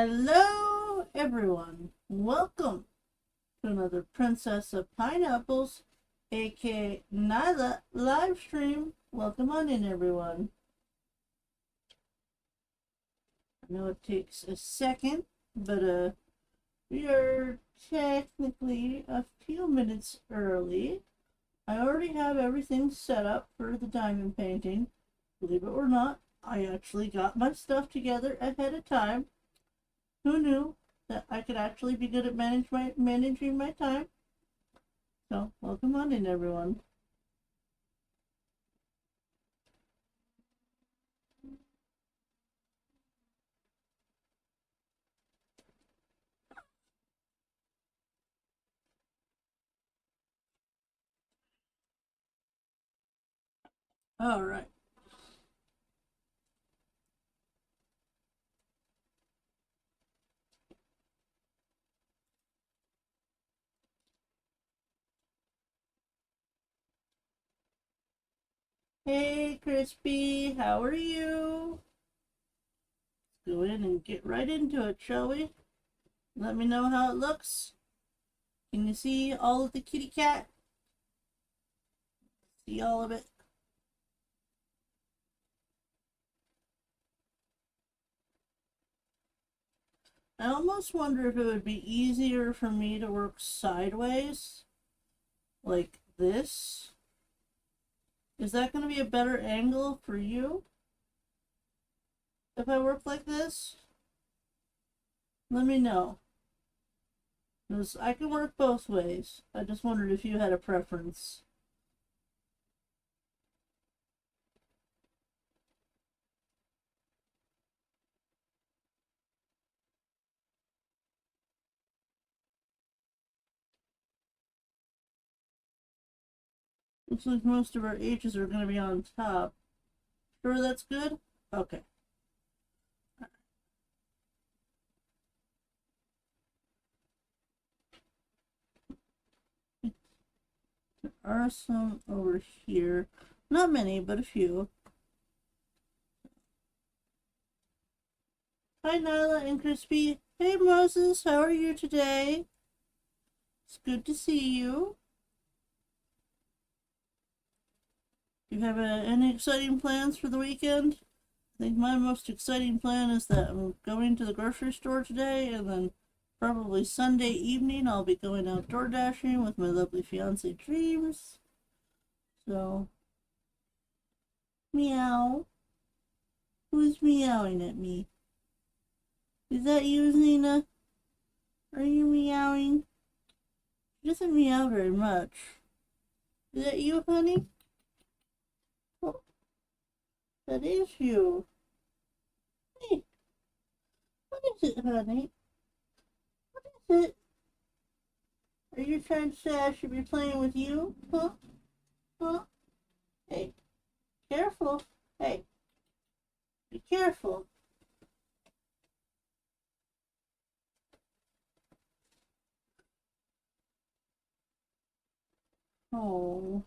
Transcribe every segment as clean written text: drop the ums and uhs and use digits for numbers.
Hello, everyone. Welcome to another Princess of Pineapples, aka Nailah live stream. Welcome on in, everyone. I know it takes a second, but we are technically a few minutes early. I already have everything set up for the diamond painting. Believe it or not, I actually got my stuff together ahead of time. Who knew that I could actually be good at managing my time? So, welcome on in, everyone. All right. Hey, Crispy, how are you? Let's go in and get right into it, shall we? Let me know how it looks. Can you see all of the kitty cat? See all of it? I almost wonder if it would be easier for me to work sideways, like this. Is that going to be a better angle for you if I work like this? Let me know. Because I can work both ways. I just wondered if you had a preference. Looks like most of our H's are going to be on top. Sure that's good? Okay. There are some over here. Not many, but a few. Hi, Nailah and Crispy. Hey, Moses. How are you today? It's good to see you. Do you have any exciting plans for the weekend? I think my most exciting plan is that I'm going to the grocery store today, and then probably Sunday evening I'll be going outdoor dashing with my lovely fiance Dreams. So, meow. Who's meowing at me? Is that you, Zena? Are you meowing? She doesn't meow very much. Is that you, honey? Oh, that is you. Hey, what is it, honey? What is it? Are you trying to say I should be playing with you? Huh? Huh? Hey, careful. Hey, be careful. Oh,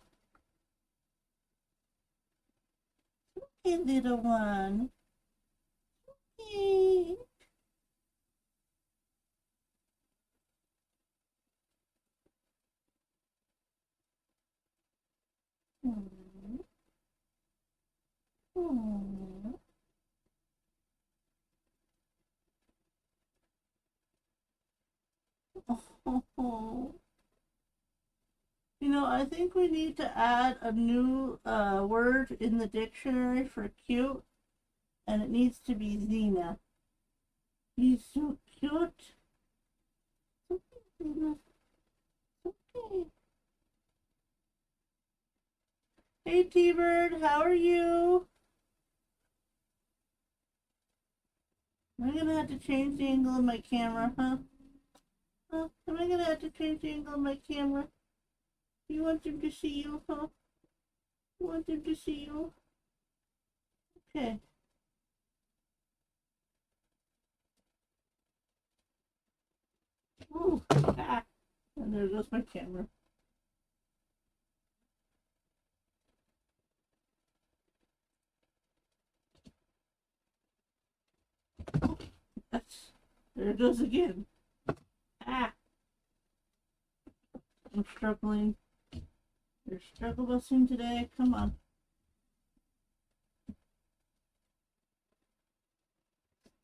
hey, little one. Hey. Hmm. Hmm. Oh. You know, I think we need to add a new word in the dictionary for cute, and it needs to be Xena. He's so cute. Okay, Xena. Okay. Hey, T-Bird, how are you? Am I gonna have to change the angle of my camera, huh? Huh? Am I gonna have to change the angle of my camera? You want them to see you, huh? You want them to see you? Okay. Ooh. Ah. And there goes my camera. That's There it goes again. Ah! I'm struggling. You're struggle busing today. Come on.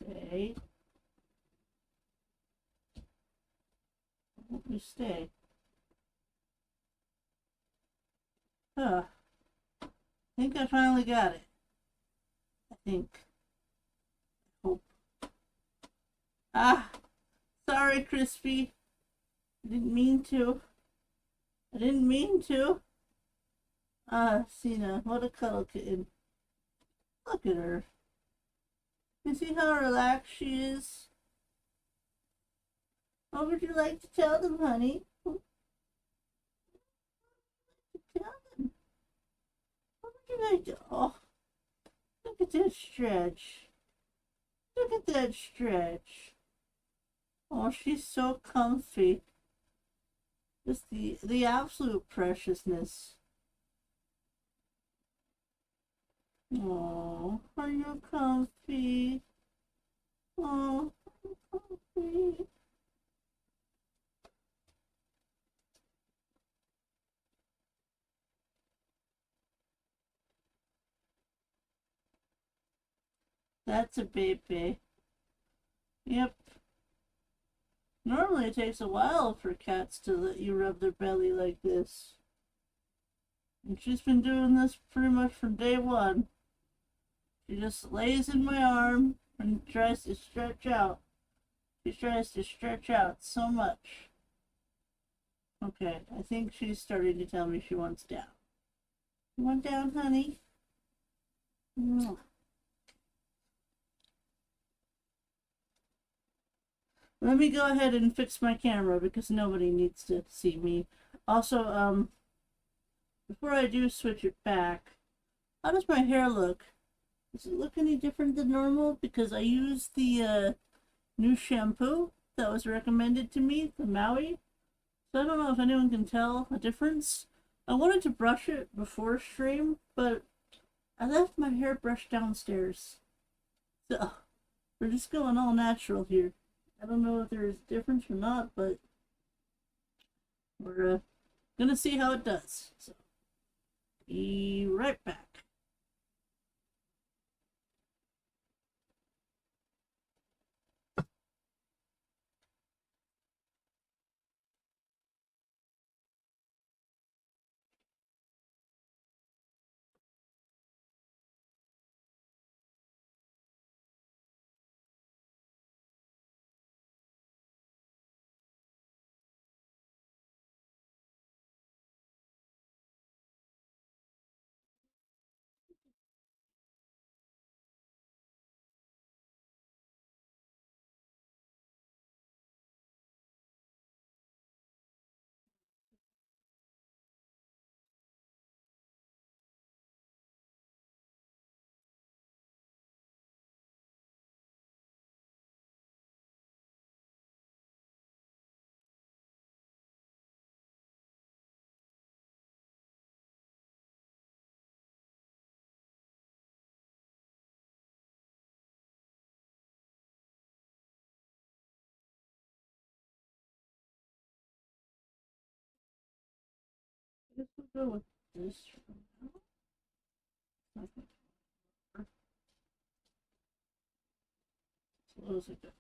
Stay. Let me stay. Huh. I think I finally got it. I think. Hope. Ah! Sorry, Crispy. I didn't mean to. I didn't mean to. Ah, Cena, what a cuddle kitten. Look at her. You see how relaxed she is? What would you like to tell them, honey? Tell them. What would you like to... Oh, look at that stretch. Look at that stretch. Oh, she's so comfy. Just the absolute preciousness. Oh, are you comfy? Oh, comfy. That's a baby. Yep. Normally it takes a while for cats to let you rub their belly like this. And she's been doing this pretty much from day one. She just lays in my arm and tries to stretch out. She tries to stretch out so much. Okay, I think she's starting to tell me she wants down. You want down, honey? Mwah. Let me go ahead and fix my camera because nobody needs to see me. Also, before I do switch it back, how does my hair look? Does it look any different than normal? Because I used the new shampoo that was recommended to me, the Maui. So I don't know if anyone can tell a difference. I wanted to brush it before stream, but I left my hair brushed downstairs. So we're just going all natural here. I don't know if there's a difference or not, but we're gonna see how it does. So be right back. I guess we'll go with this for now. As low as it goes.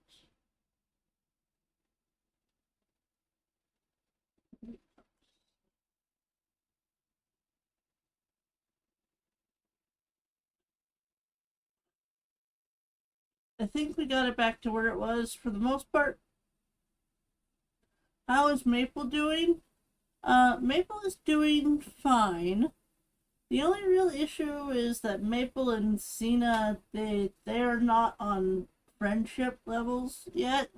I think we got it back to where it was for the most part. How is Maple doing? Maple is doing fine. The only real issue is that Maple and Cena, they're not on friendship levels yet.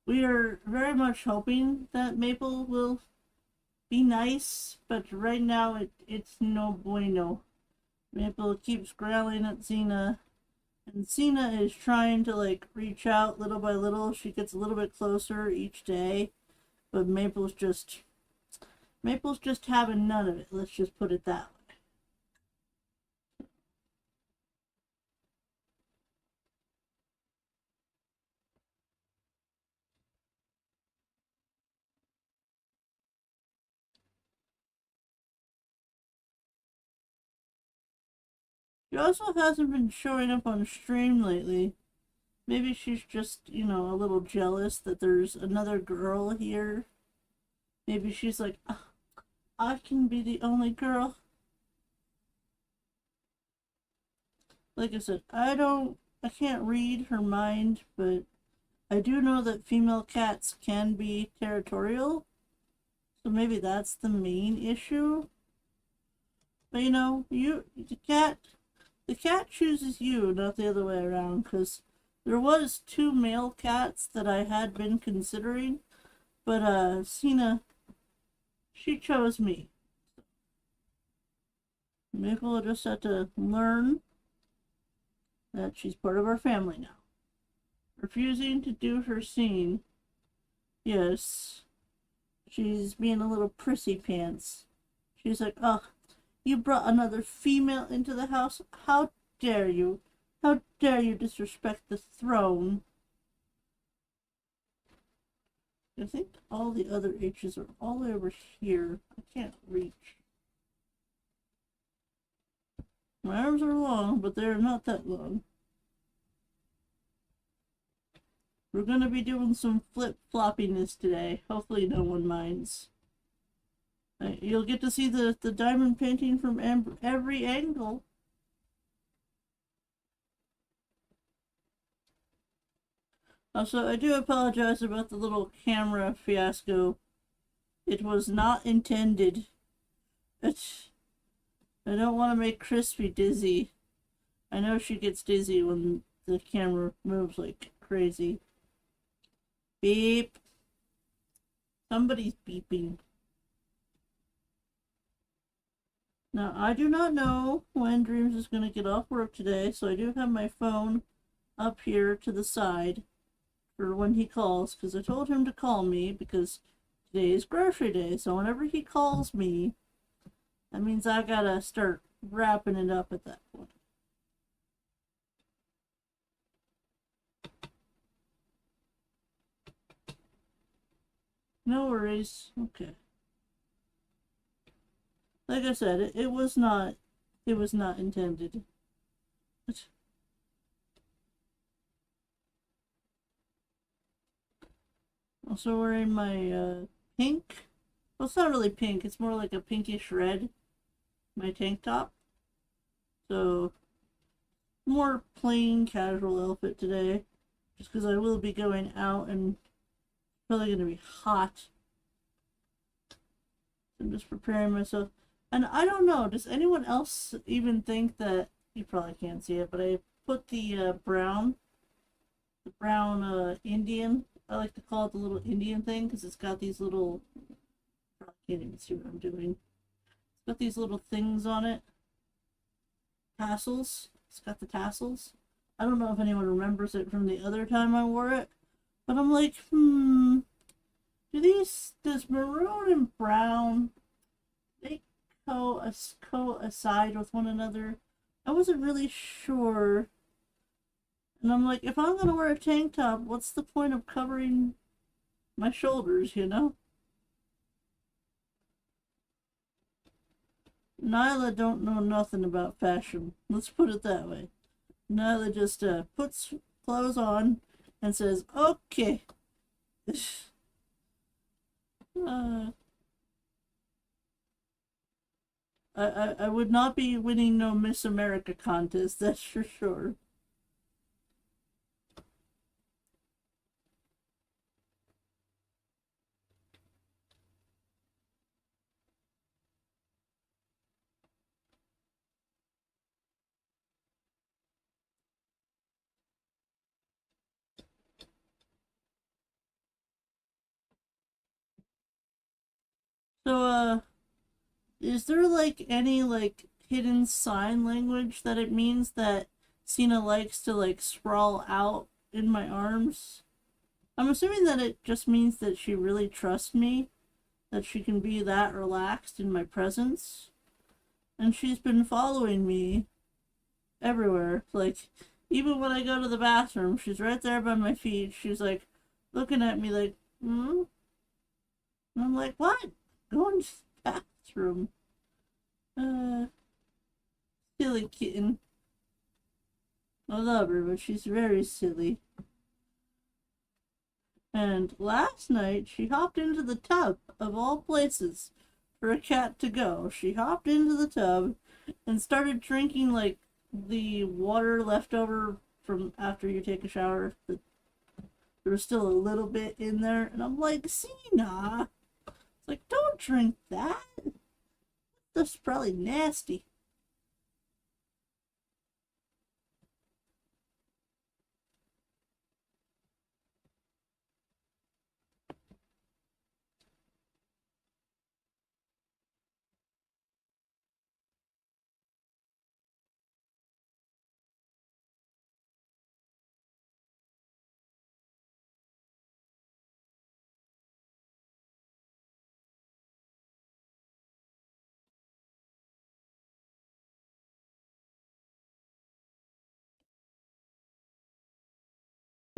We are very much hoping that Maple will be nice, but right now it's no bueno. Maple keeps growling at Cena, and Cena is trying to like reach out little by little. She gets a little bit closer each day, but Maple's just having none of it. Let's just put it that way. She also hasn't been showing up on stream lately. Maybe she's just, you know, a little jealous that there's another girl here. Maybe she's like, "Ah, I can be the only girl." Like I said, I can't read her mind, but I do know that female cats can be territorial. So maybe that's the main issue. But you know, the cat chooses you, not the other way around, because there was two male cats that I had been considering, but Cena, she chose me. Maybe we'll just have to learn that she's part of our family now. Refusing to do her scene. Yes, she's being a little prissy pants. She's like, oh, you brought another female into the house? How dare you? How dare you disrespect the throne? I think all the other H's are all the way over here. I can't reach. My arms are long, but they're not that long. We're going to be doing some flip-floppiness today. Hopefully no one minds. You'll get to see the diamond painting from every angle. Also, I do apologize about the little camera fiasco. It was not intended. I don't want to make Crispy dizzy. I know she gets dizzy when the camera moves like crazy. Beep. Somebody's beeping. Now, I do not know when Dreams is going to get off work today, so I do have my phone up here to the side for when he calls, because I told him to call me because today is grocery day, so whenever he calls me, that means I gotta start wrapping it up at that point. No worries. Okay. Like I said, it was not intended. Also wearing my pink. Well, it's not really pink. It's more like a pinkish red. My tank top. So more plain casual outfit today, just because I will be going out and probably going to be hot. I'm just preparing myself. And I don't know, does anyone else even think that, you probably can't see it, but I put the brown Indian, I like to call it the little Indian thing, because it's got these little, I can't even see what I'm doing. It's got these little things on it. Tassels. It's got the tassels. I don't know if anyone remembers it from the other time I wore it, but I'm like, does maroon and brown, they coincide with one another? I wasn't really sure. And I'm like, if I'm going to wear a tank top, what's the point of covering my shoulders, you know? Nailah don't know nothing about fashion. Let's put it that way. Nailah just puts clothes on and says, okay. I would not be winning no Miss America contest, that's for sure. So, is there like any like hidden sign language that it means that Cena likes to like sprawl out in my arms? I'm assuming that it just means that she really trusts me, that she can be that relaxed in my presence. And she's been following me everywhere. Like, even when I go to the bathroom, she's right there by my feet. She's like looking at me like, hmm? And I'm like, what? Go into the bathroom. Uh, silly kitten. I love her, but she's very silly. And last night she hopped into the tub, of all places, for a cat to go. She hopped into the tub and started drinking like the water left over from after you take a shower. There was still a little bit in there, and I'm like, Cena, it's like, don't drink that. That's probably nasty.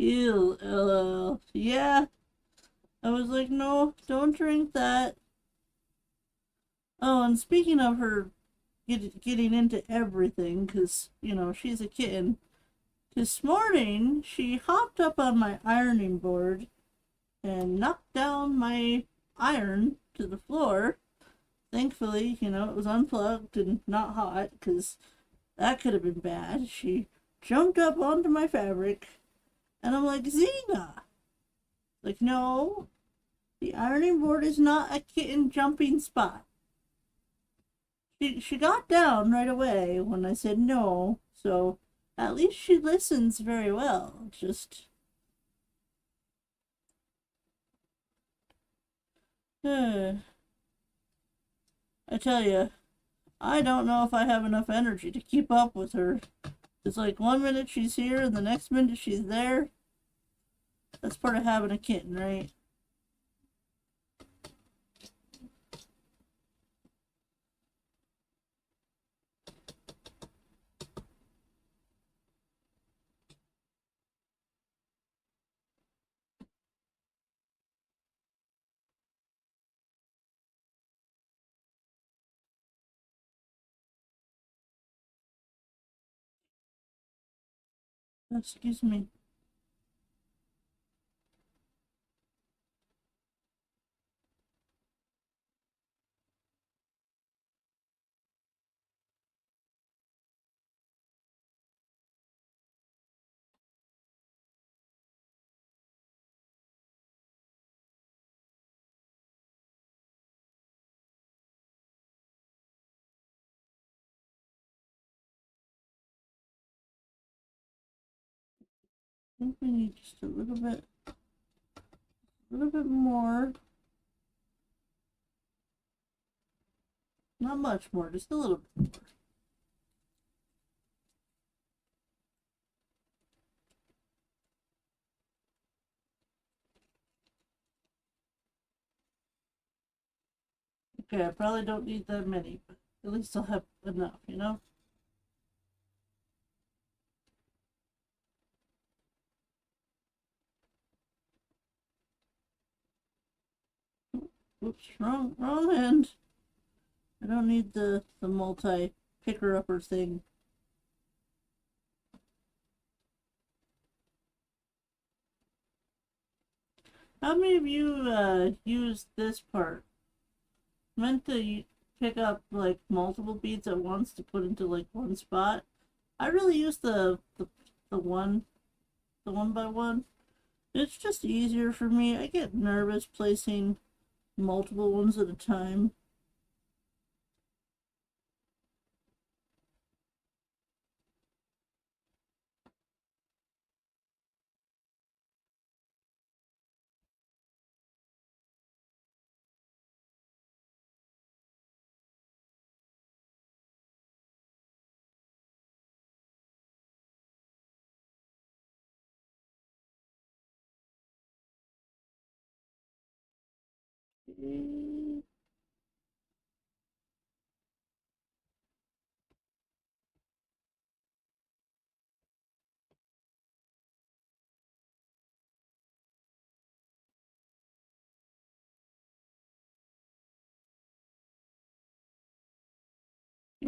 Ew, yeah. I was like, no, don't drink that. Oh, and speaking of her getting into everything, because, she's a kitten, this morning she hopped up on my ironing board and knocked down my iron to the floor. Thankfully, it was unplugged and not hot, because that could have been bad. She jumped up onto my fabric, and I'm like, Xena! Like, no, the ironing board is not a kitten jumping spot. She got down right away when I said no, so at least she listens very well. Just, I tell you, I don't know if I have enough energy to keep up with her. It's like 1 minute she's here and the next minute she's there. That's part of having a kitten, right? Excuse me. I think we need just a little bit more. Not much more, just a little bit more. Okay, I probably don't need that many, but at least I'll have enough. Oops, wrong hand. I don't need the multi picker upper thing. How many of you use this part? Meant to pick up like multiple beads at once to put into like one spot. I really use the one the one by one. It's just easier for me. I get nervous placing multiple ones at a time.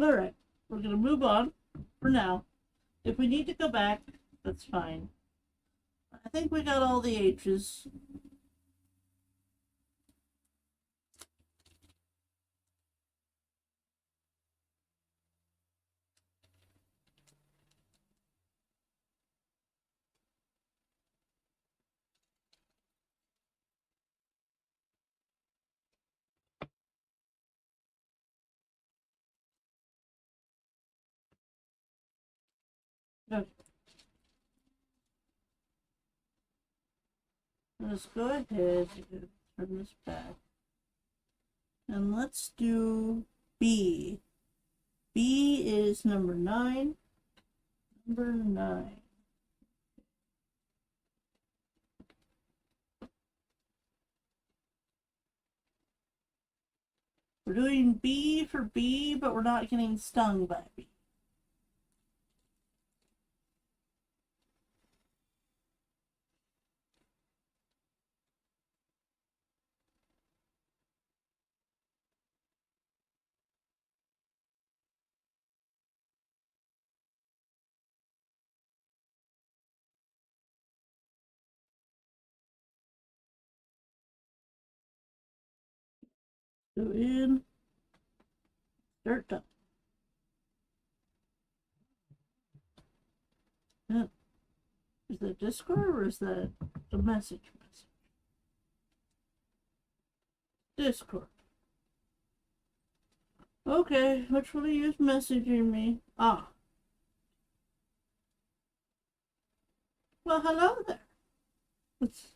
All right, we're gonna move on for now. If we need to go back, that's fine. I think we got all the H's. Okay. Let's go ahead and turn this back. And let's do B. B is number 9. Number 9. We're doing B for B, but we're not getting stung by B. Go in, start done. Is that Discord or is that a message? Discord. Okay, which one of you is messaging me? Ah. Well, hello there. What's...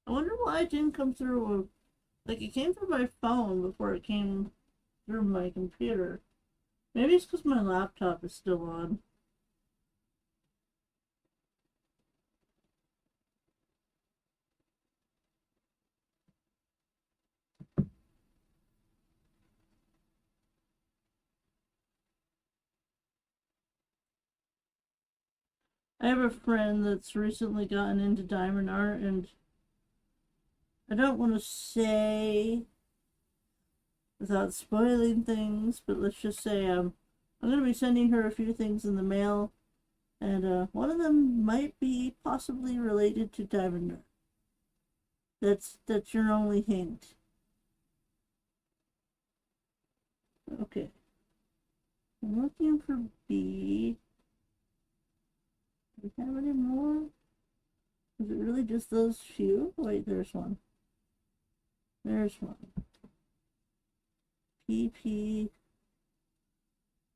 I wonder why it didn't come through. Like, it came through my phone before it came through my computer. Maybe it's because my laptop is still on. I have a friend that's recently gotten into diamond art, and I don't want to say without spoiling things, but let's just say I'm going to be sending her a few things in the mail, and one of them might be possibly related to diamond art. That's your only hint. Okay. I'm looking for B. Do we have any more? Is it really just those few? Wait, there's one. There's one. PP.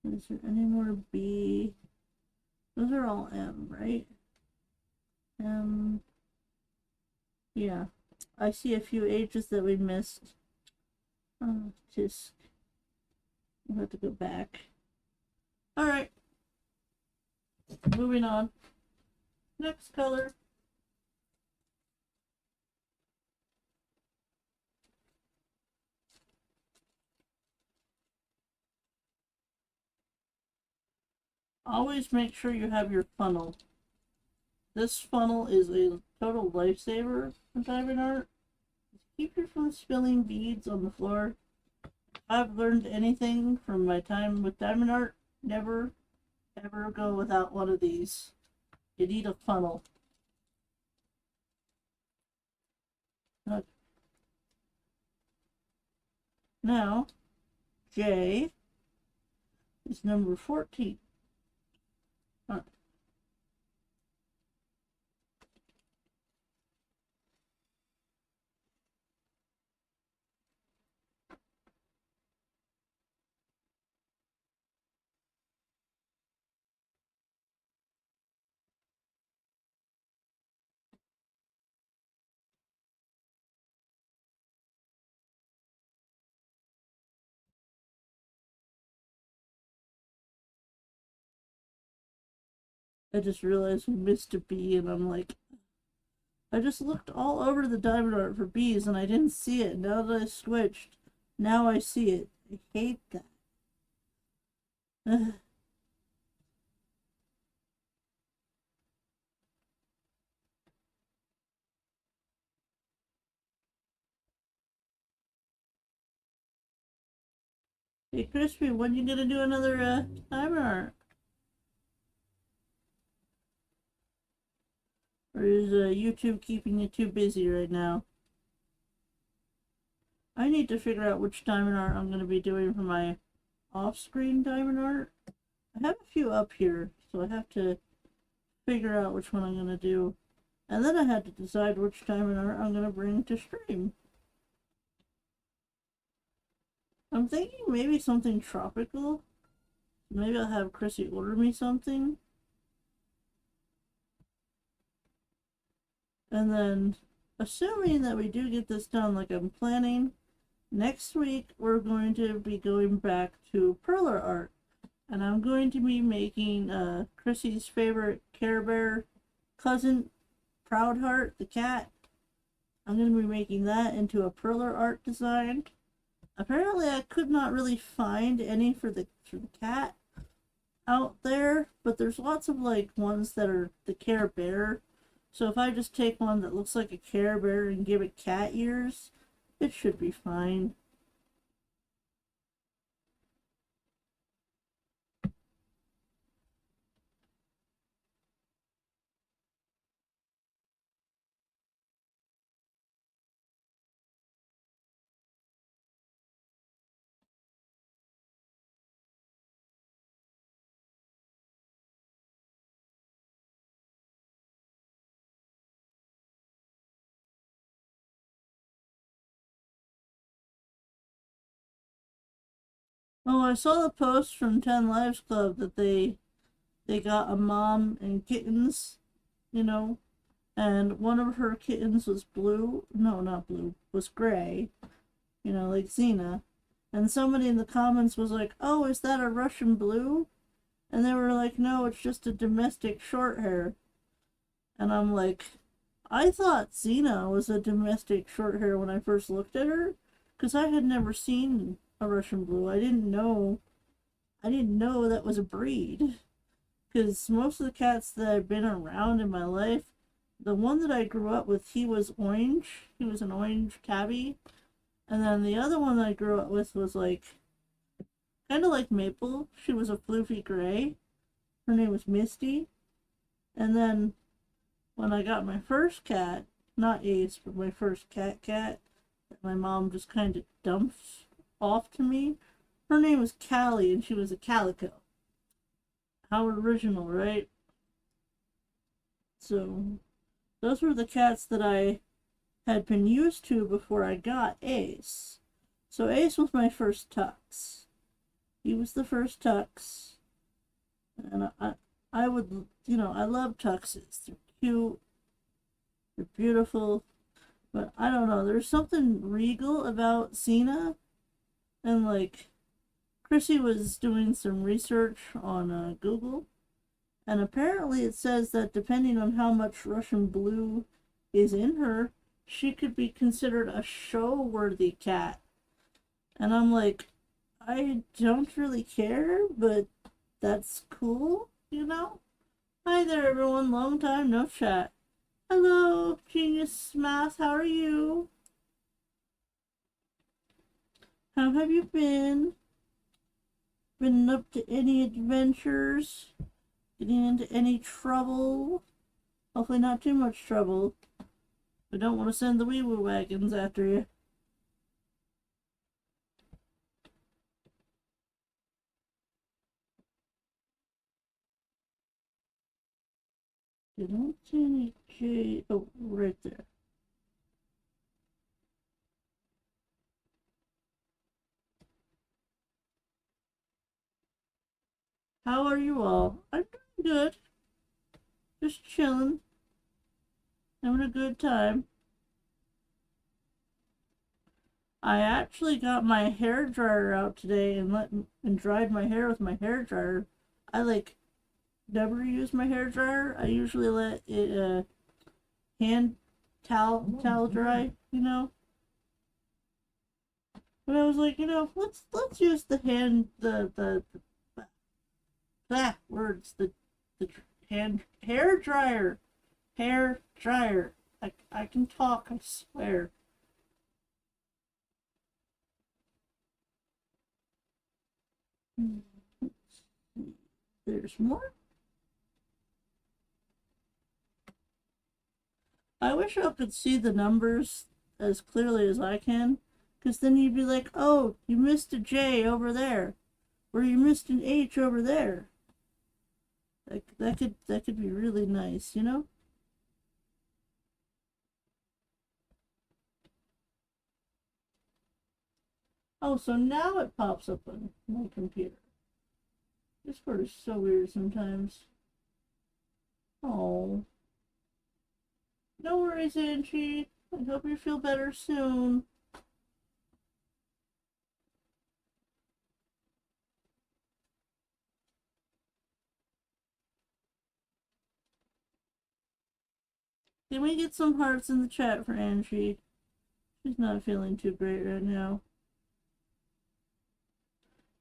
Is there any more B? Those are all M, right? M. Yeah. I see a few H's that we missed. Just... We'll have to go back. Alright. Moving on. Next color. Always make sure you have your funnel. This funnel is a total lifesaver for diamond art. Keep you from spilling beads on the floor. If I've learned anything from my time with diamond art, never ever go without one of these. You need a funnel. Okay. Now, J is number 14. I just realized we missed a B, and I'm like, I just looked all over the diamond art for B's and I didn't see it. Now that I switched, now I see it. I hate that. Hey, Crispy, when you gonna do another timer art? Or is YouTube keeping you too busy right now? I need to figure out which diamond art I'm going to be doing for my off-screen diamond art. I have a few up here, so I have to figure out which one I'm going to do. And then I had to decide which diamond art I'm going to bring to stream. I'm thinking maybe something tropical. Maybe I'll have Chrissy order me something. And then, assuming that we do get this done like I'm planning, next week we're going to be going back to perler art. And I'm going to be making Chrissy's favorite Care Bear cousin, Proud Heart, the cat. I'm going to be making that into a perler art design. Apparently I could not really find any for the cat out there, but there's lots of like ones that are the Care Bear. So if I just take one that looks like a Care Bear and give it cat ears, it should be fine. Oh, I saw the post from 10 Lives Club that they got a mom and kittens, you know, and one of her kittens was blue. No, not blue, was gray, you know, like Xena. And somebody in the comments was like, "Oh, is that a Russian blue?" And they were like, "No, it's just a domestic short hair." And I'm like, I thought Xena was a domestic short hair when I first looked at her, because I had never seen a Russian blue. I didn't know that was a breed. Because most of the cats that I've been around in my life, the one that I grew up with, he was orange. He was an orange tabby. And then the other one that I grew up with was like, kind of like Maple. She was a floofy gray. Her name was Misty. And then when I got my first cat, not Ace, but my first cat that my mom just kind of dumped off to me, her name was Callie and she was a calico. How original, right? So those were the cats that I had been used to before I got Ace. So Ace was my first tux. He was the first tux. And I would, you know, I love tuxes. They're cute. They're beautiful. But I don't know. There's something regal about Xena. And like, Chrissy was doing some research on Google. And apparently it says that depending on how much Russian blue is in her, she could be considered a show-worthy cat. And I'm like, I don't really care, but that's cool, you know? Hi there, everyone. Long time no chat. Hello, Genius Smash. How are you? How have you been? Been up to any adventures? Getting into any trouble? Hopefully not too much trouble. We don't want to send the wee woo wagons after you. Didn't see any J. Oh, right there. How are you all? I'm doing good. Just chilling. Having a good time. I actually got my hair dryer out today and dried my hair with my hair dryer. I like never use my hair dryer. I usually let it hand towel dry, you know. But I was like, you know, let's use the hand the words the hand hair dryer. Hair dryer. I can talk, I swear. There's more. I wish I could see the numbers as clearly as I can, because then you'd be like, oh, you missed a J over there, or you missed an H over there. That could be really nice, you know? Oh, so now it pops up on my computer. Discord is so weird sometimes. Oh. No worries, Angie. I hope you feel better soon. Can we get some hearts in the chat for Angie? She's not feeling too great right now.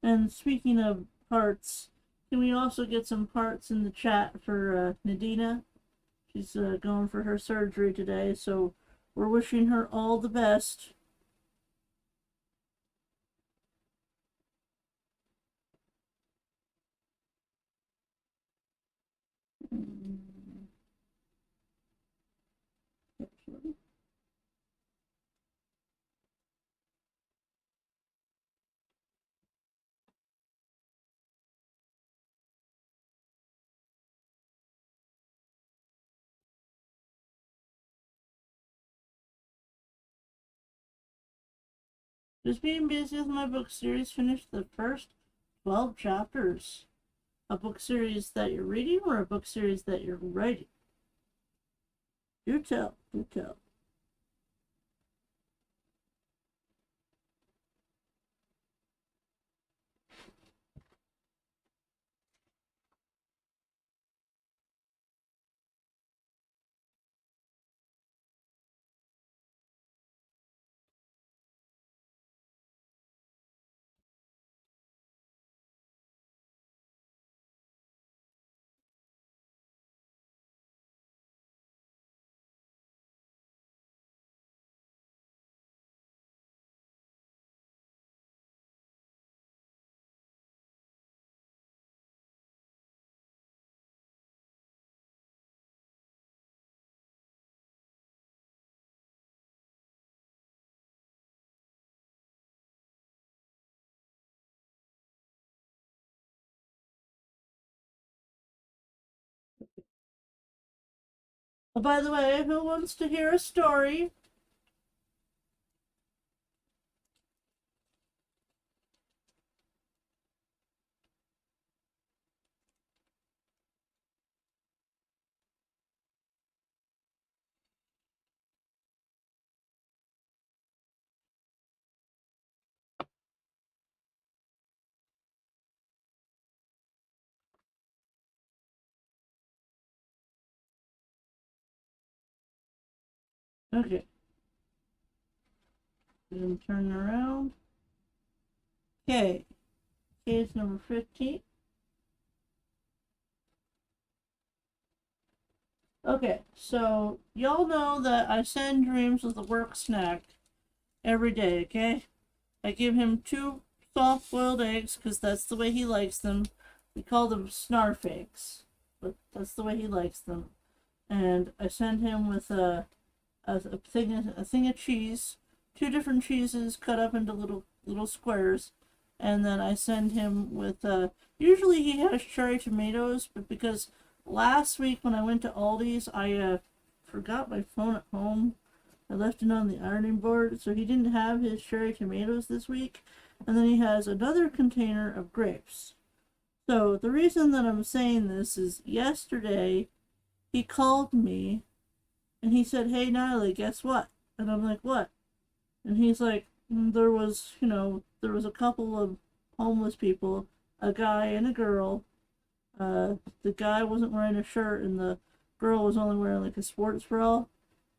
And speaking of hearts, can we also get some hearts in the chat for Nadina? She's going for her surgery today, so we're wishing her all the best. Just being busy with my book series, finished the first 12 chapters. A book series that you're reading or a book series that you're writing? Do tell, do tell. Oh, by the way, who wants to hear a story? Okay. Then turn around. Okay. Case number 15. Okay, so y'all know that I send Dreams with a work snack every day, okay? I give him 2 soft boiled eggs because that's the way he likes them. We call them snarf eggs, but that's the way he likes them. And I send him with a thing of cheese, 2 different cheeses cut up into little squares, and then I send him with usually he has cherry tomatoes, but because last week when I went to Aldi's, I forgot my phone at home. I left it on the ironing board, so he didn't have his cherry tomatoes this week. And then he has another container of grapes. So the reason that I'm saying this is yesterday he called me and he said, "Hey Nailah, guess what?" And I'm like, "What?" And he's like, there was a couple of homeless people, a guy and a girl. The guy wasn't wearing a shirt and the girl was only wearing like a sports bra.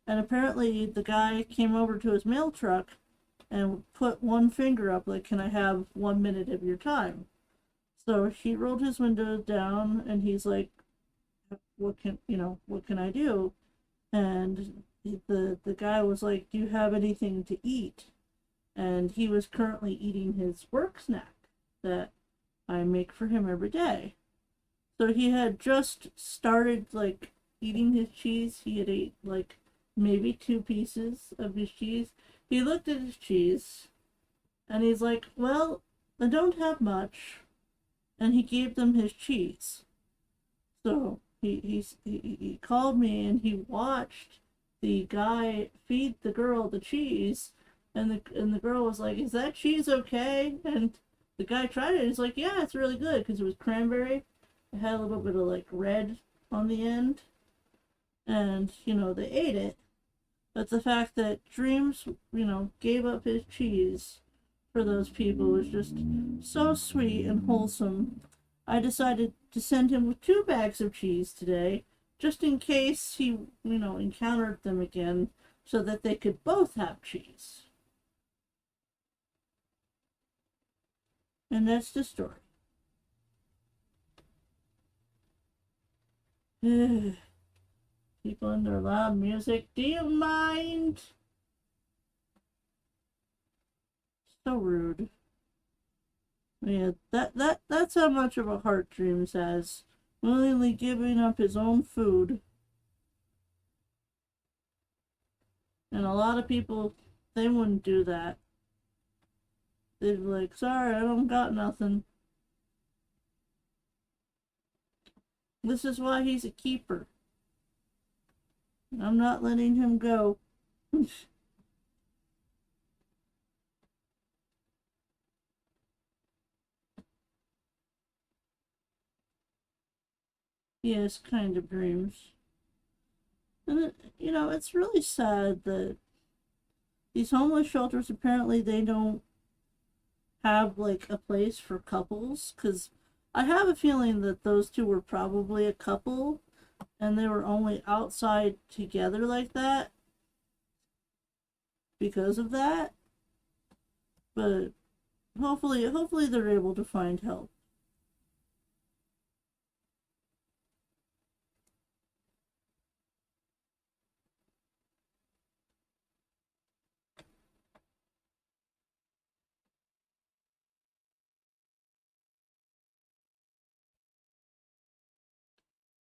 And apparently the guy came over to his mail truck and put one finger up like, "Can I have 1 minute of your time?" So he rolled his window down and he's like, what can I do? And the guy was like, "Do you have anything to eat?" And he was currently eating his work snack that I make for him every day. So he had just started like eating his cheese. He had ate like maybe 2 pieces of his cheese. He looked at his cheese and he's like, "Well, I don't have much." And he gave them his cheese. So he called me and he watched the guy feed the girl the cheese, and the girl was like, "Is that cheese okay?" And the guy tried it. He's like, "Yeah, it's really good," because it was cranberry. It had a little bit of like red on the end, and they ate it. But the fact that Dreams, gave up his cheese for those people was just so sweet and wholesome. I decided to send him with 2 bags of cheese today, just in case he, encountered them again, so that they could both have cheese. And that's the story. People in their loud music. Do you mind? So rude. Yeah, that's how much of a heart Dreams has. Willingly giving up his own food. And a lot of people, they wouldn't do that. They'd be like, "Sorry, I don't got nothing." This is why he's a keeper. I'm not letting him go. Yes, kind of Dreams. And it's really sad that these homeless shelters, apparently they don't have like a place for couples, because I have a feeling that those two were probably a couple and they were only outside together like that because of that. But hopefully they're able to find help.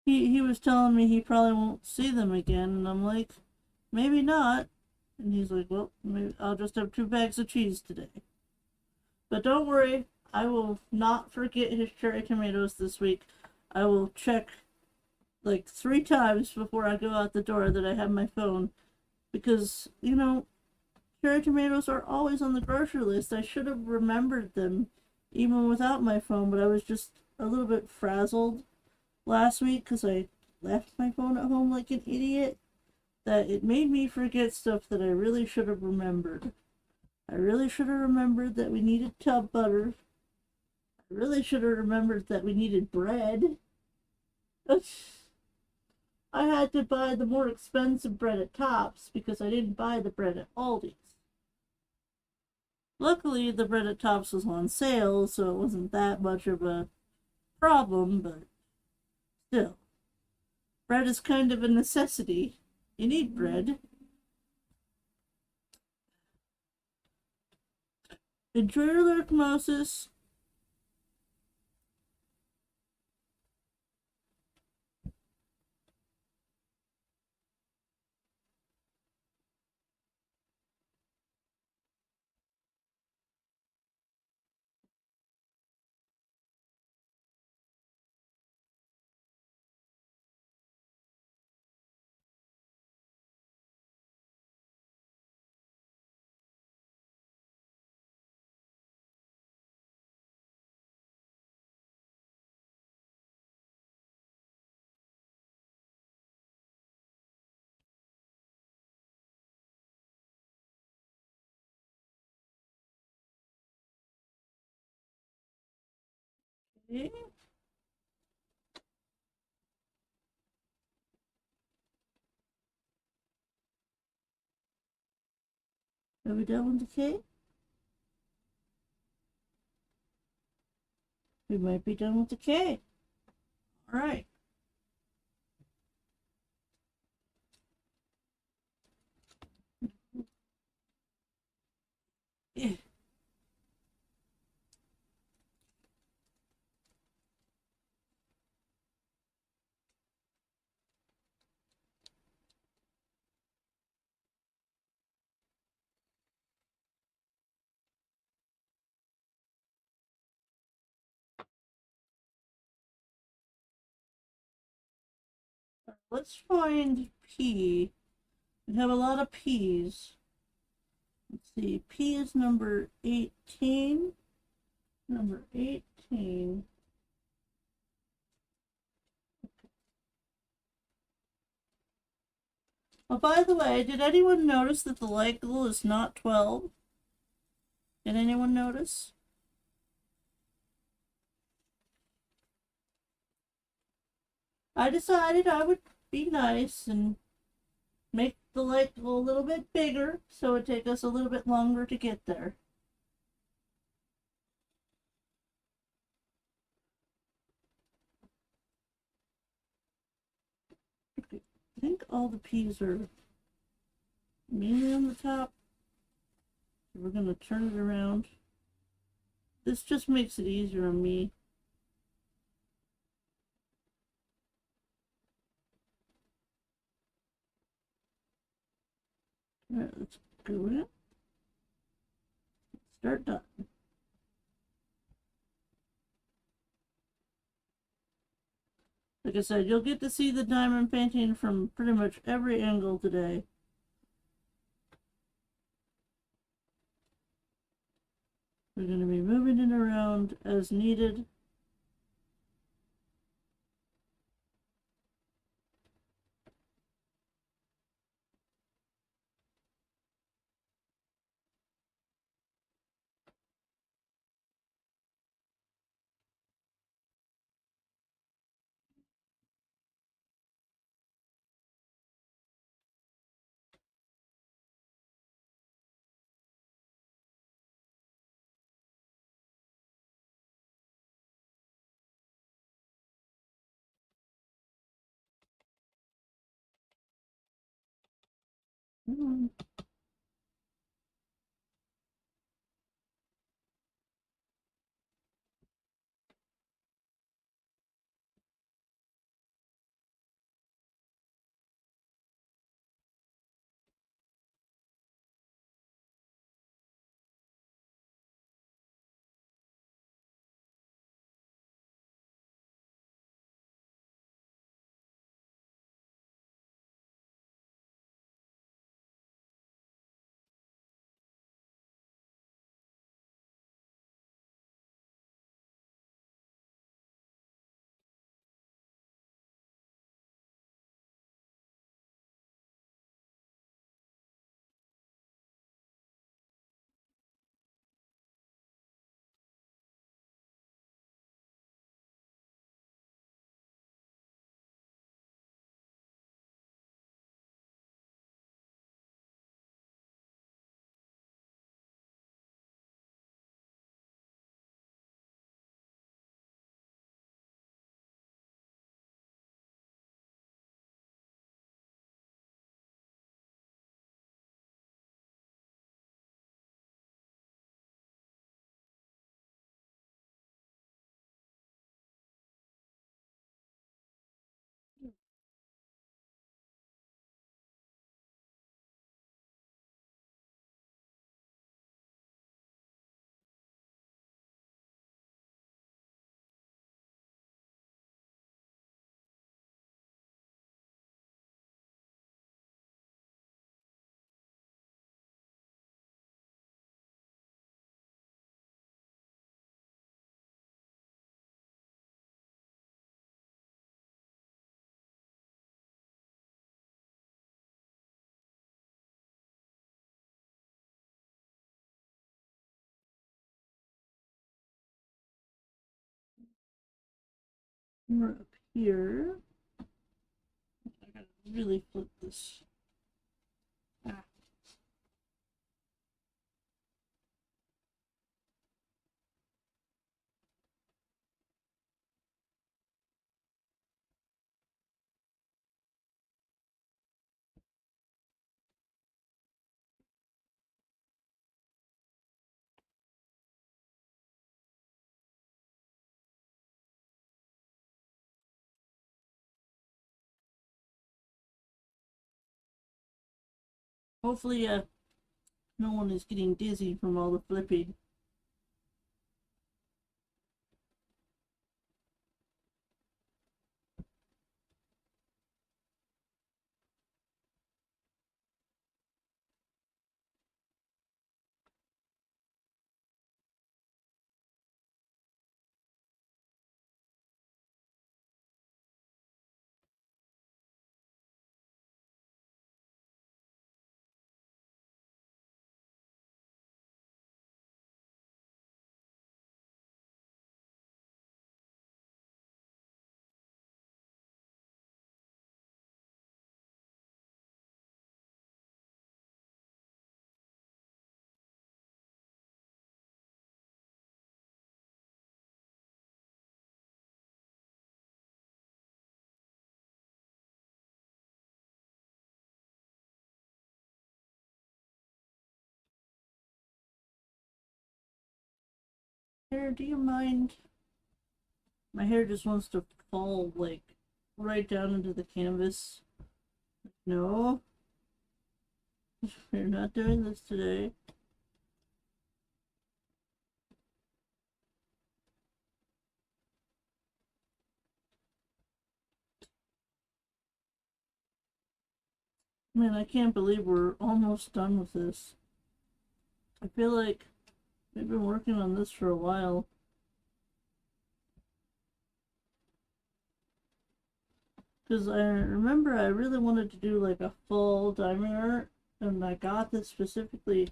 He was telling me he probably won't see them again, and I'm like, maybe not. And he's like, "Well, maybe I'll just have 2 bags of cheese today." But don't worry, I will not forget his cherry tomatoes this week. I will check like 3 times before I go out the door that I have my phone, because cherry tomatoes are always on the grocery list. I should have remembered them even without my phone, but I was just a little bit frazzled last week because I left my phone at home like an idiot, that it made me forget stuff that I really should have remembered. I really should have remembered that we needed tub butter. I really should have remembered that we needed bread. I had to buy the more expensive bread at Tops because I didn't buy the bread at Aldi's. Luckily, the bread at Tops was on sale, so it wasn't that much of a problem, but still. Bread is kind of a necessity. You need bread. Enjoy your lurkmosis. Okay. Are we done with the cake? We might be done with the cake. All right. Yeah. Let's find P. We have a lot of P's. Let's see. P is number 18. Number 18. Oh, by the way, did anyone notice that the light goal is not 12? Did anyone notice? I decided I would be nice and make the light go a little bit bigger so it would take us a little bit longer to get there. Okay. I think all the P's are mainly on the top. So we're going to turn it around. This just makes it easier on me. Alright, let's go in. Start done. Like I said, you'll get to see the diamond painting from pretty much every angle today. We're going to be moving it around as needed. We're up here. I gotta really flip this. Ah. Hopefully, no one is getting dizzy from all the flipping. Hair, do you mind? My hair just wants to fall, like, right down into the canvas. No. We're not doing this today. Man, I can't believe we're almost done with this. I feel like we've been working on this for a while. Because I remember I really wanted to do like a fall diamond art, and I got this specifically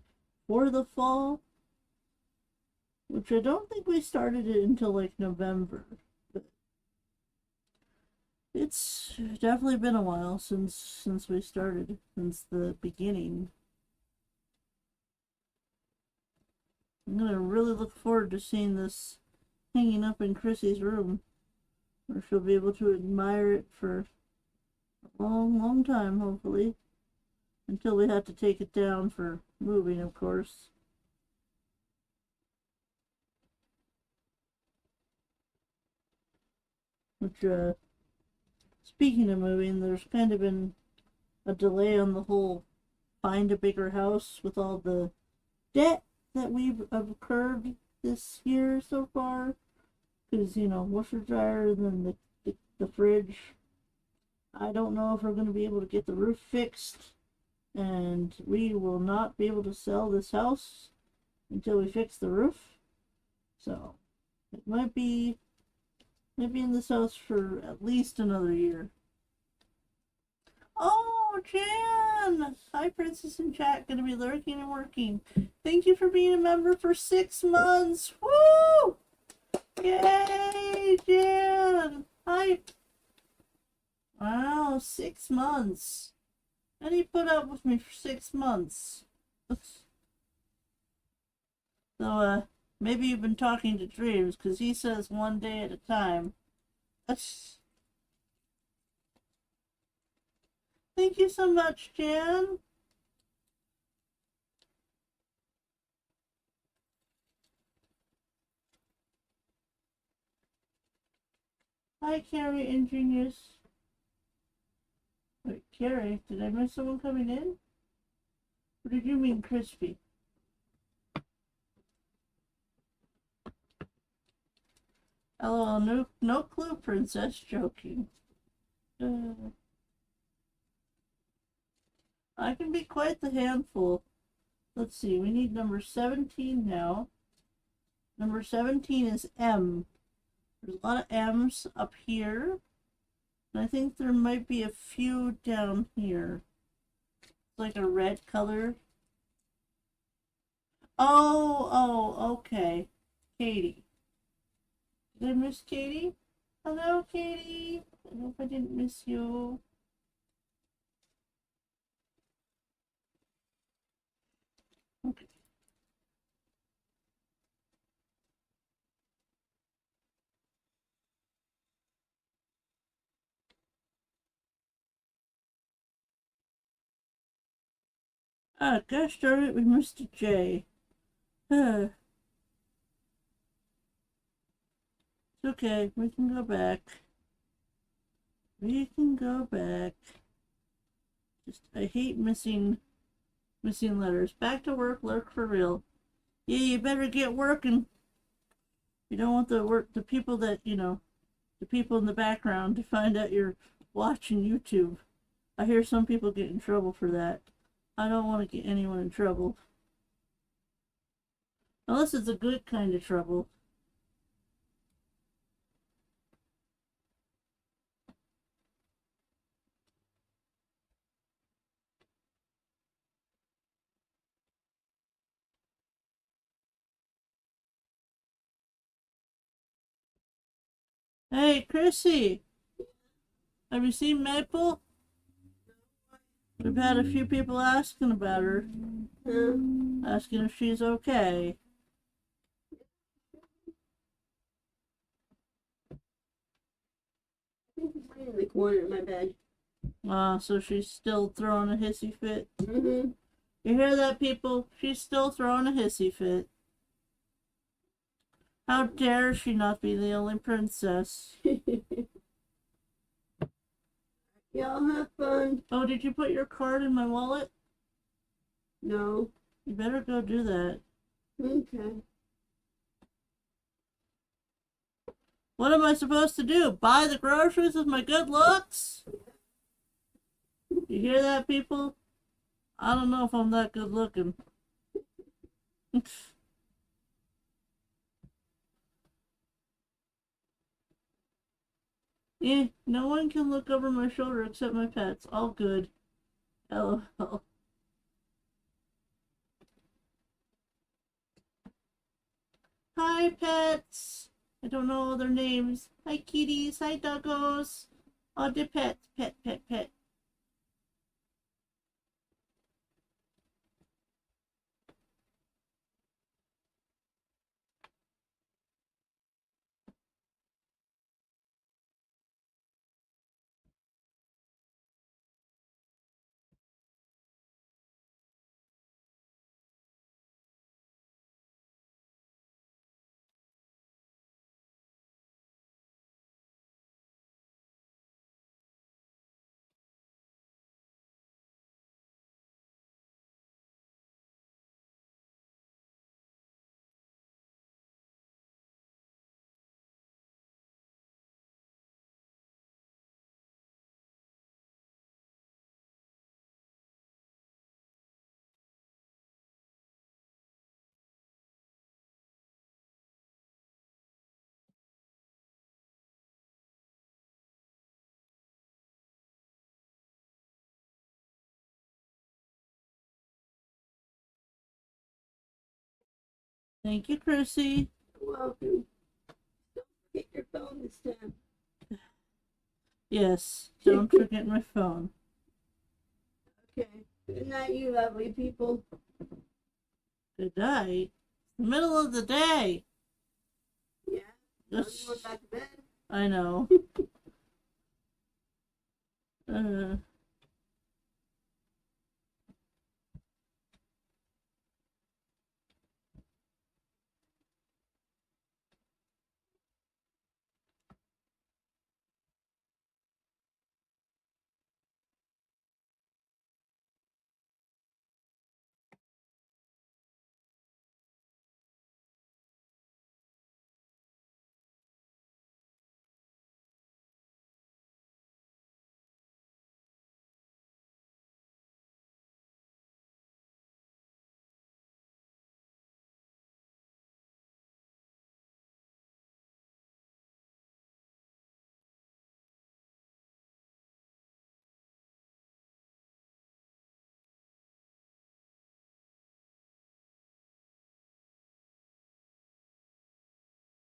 for the fall, which I don't think we started it until like November. But it's definitely been a while since we started, since the beginning. I'm gonna really look forward to seeing this hanging up in Chrissy's room, where she'll be able to admire it for a long, long time, hopefully. Until we have to take it down for moving, of course. Which, speaking of moving, there's kind of been a delay on the whole find a bigger house with all the debt that we've incurred this year so far. Because, you know, washer dryer and then the fridge. I don't know if we're going to be able to get the roof fixed. And we will not be able to sell this house until we fix the roof. So, it might be in this house for at least another year. Oh, Jan! Hi, Princess in chat. Gonna be lurking and working. Thank you for being a member for 6 months. Woo! Yay, Jan! Hi. Wow, 6 months. And he put up with me for 6 months. So, maybe you've been talking to Dreams, because he says one day at a time. Thank you so much, Jan. Hi, Carrie and Genius. Wait, Carrie, did I miss someone coming in? Or did you mean Crispy? LOL, no clue, Princess. Joking. I can be quite the handful. Let's see, we need number 17 now. Number 17 is M. There's a lot of M's up here. And I think there might be a few down here. It's like a red color. Oh, okay. Katie. Did I miss Katie? Hello, Katie. I hope I didn't miss you. Okay. Ah, gosh darn it, we missed a J. It's okay, we can go back. We can go back. Just, I hate missing letters. Back to work, lurk for real. Yeah, you better get working. You don't want the people that, you know, the people in the background to find out you're watching YouTube. I hear some people get in trouble for that. I don't want to get anyone in trouble. Unless it's a good kind of trouble. Hey, Chrissy! Have you seen Maple? We've had a few people asking about her. Asking if she's okay. In the corner of my bed. So she's still throwing a hissy fit. Mm-hmm. You hear that, people? She's still throwing a hissy fit. How dare she not be the only princess? Y'all have fun. Oh, did you put your card in my wallet? No. You better go do that. Okay. What am I supposed to do? Buy the groceries with my good looks? You hear that, people? I don't know if I'm that good looking. No one can look over my shoulder except my pets. All good. LOL. Hi, pets. I don't know all their names. Hi, kitties. Hi, doggos. All the pets. Pet, pet, pet. Thank you, Chrissy. You're welcome. Don't forget your phone this time. Yes, don't forget my phone. Okay. Good night, you lovely people. Good night. Middle of the day. Yeah. Yes. Going back to bed. I know. uh,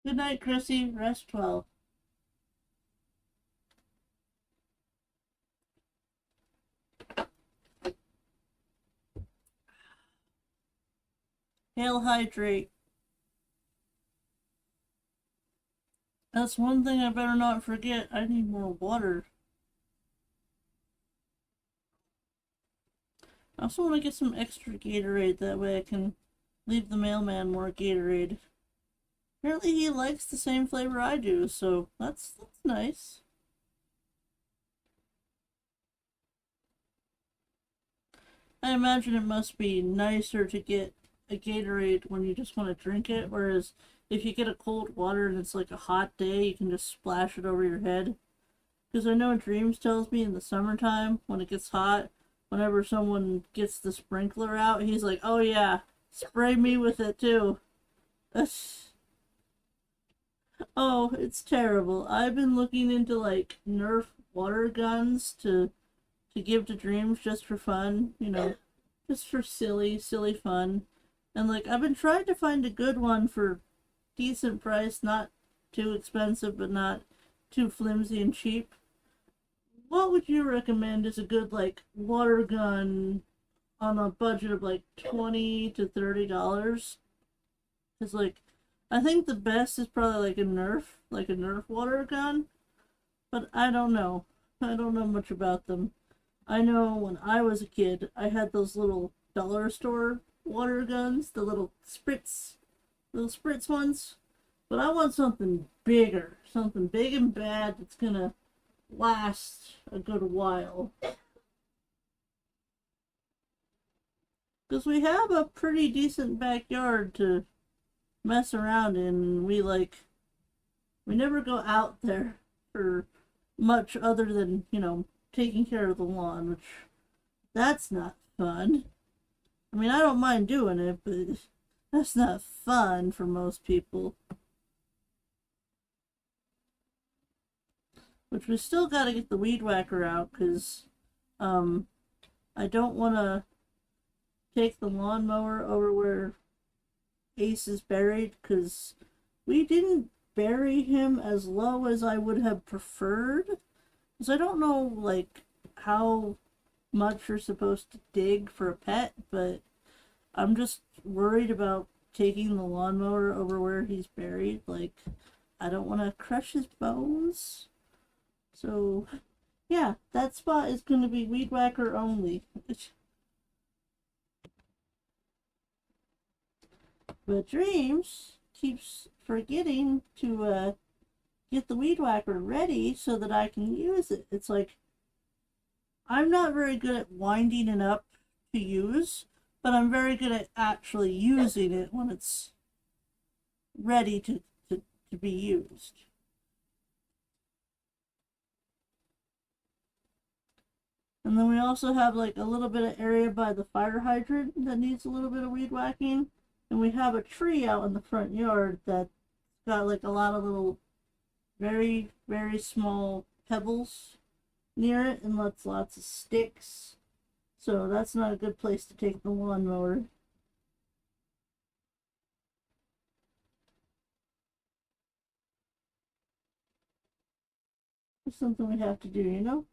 Good night, Chrissy. Rest well. Hail hydrate. That's one thing I better not forget. I need more water. I also want to get some extra Gatorade. That way I can leave the mailman more Gatorade. Apparently he likes the same flavor I do, so that's nice. I imagine it must be nicer to get a Gatorade when you just want to drink it, whereas if you get a cold water and it's like a hot day, you can just splash it over your head. Because I know Dreams tells me in the summertime, when it gets hot, whenever someone gets the sprinkler out, he's like, oh yeah, spray me with it too. Oh, it's terrible. I've been looking into like Nerf water guns to give to Dreams just for fun, just for silly fun. And like I've been trying to find a good one for decent price, not too expensive but not too flimsy and cheap. What would you recommend as a good like water gun on a budget of like $20 to $30? Cause like I think the best is probably like a Nerf water gun, but I don't know. I don't know much about them. I know when I was a kid, I had those little dollar store water guns, the little spritz ones. But I want something bigger, something big and bad that's gonna last a good while. Because we have a pretty decent backyard to mess around in. We never go out there for much other than, taking care of the lawn, which that's not fun. I mean, I don't mind doing it, but that's not fun for most people. Which we still got to get the weed whacker out because I don't want to take the lawnmower over where Ace is buried because we didn't bury him as low as I would have preferred. Because I don't know, like, how much you're supposed to dig for a pet, but I'm just worried about taking the lawnmower over where he's buried. Like, I don't want to crush his bones. So, yeah, that spot is going to be weed whacker only. But Dreams keeps forgetting to get the weed whacker ready so that I can use it. It's like, I'm not very good at winding it up to use, but I'm very good at actually using it when it's ready to be used. And then we also have like a little bit of area by the fire hydrant that needs a little bit of weed whacking. And we have a tree out in the front yard that's got like a lot of little very, very small pebbles near it and lots of sticks. So that's not a good place to take the lawnmower. It's something we have to do, you know?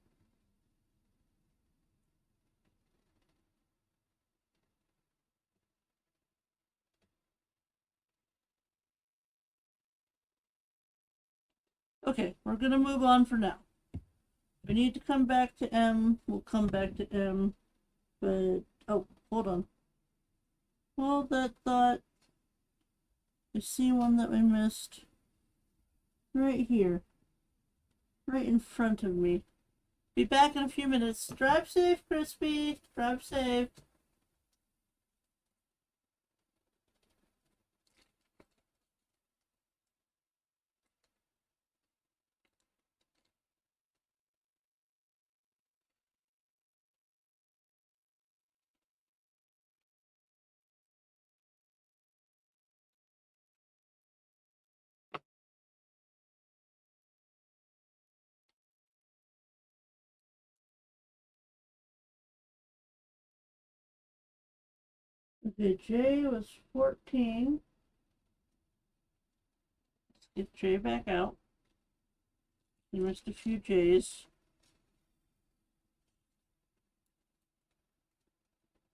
Okay, we're gonna move on for now. We need to come back to M. We'll come back to M. But, oh, hold on. Hold that thought. I see one that we missed. Right here. Right in front of me. Be back in a few minutes. Drive safe, Crispy. Drive safe. Okay, J was 14. Let's get J back out. We missed a few J's.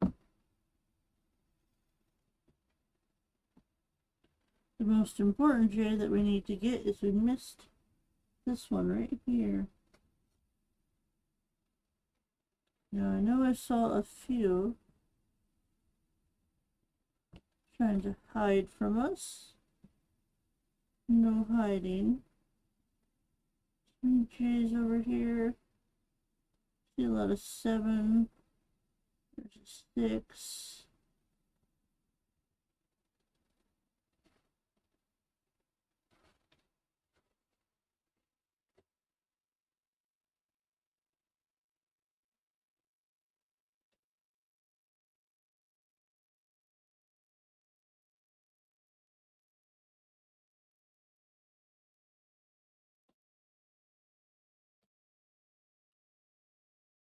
The most important J that we need to get is we missed this one right here. Now I know I saw a few trying to hide from us. No hiding. Some J's over here. See a lot of 7. There's a 6.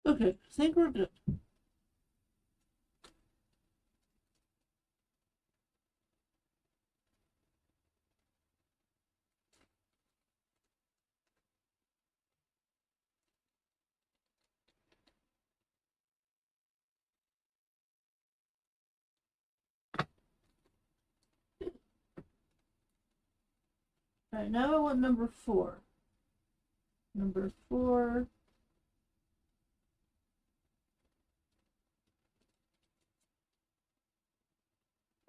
Okay, I think we're good. Alright, now I want number 4. Number 4.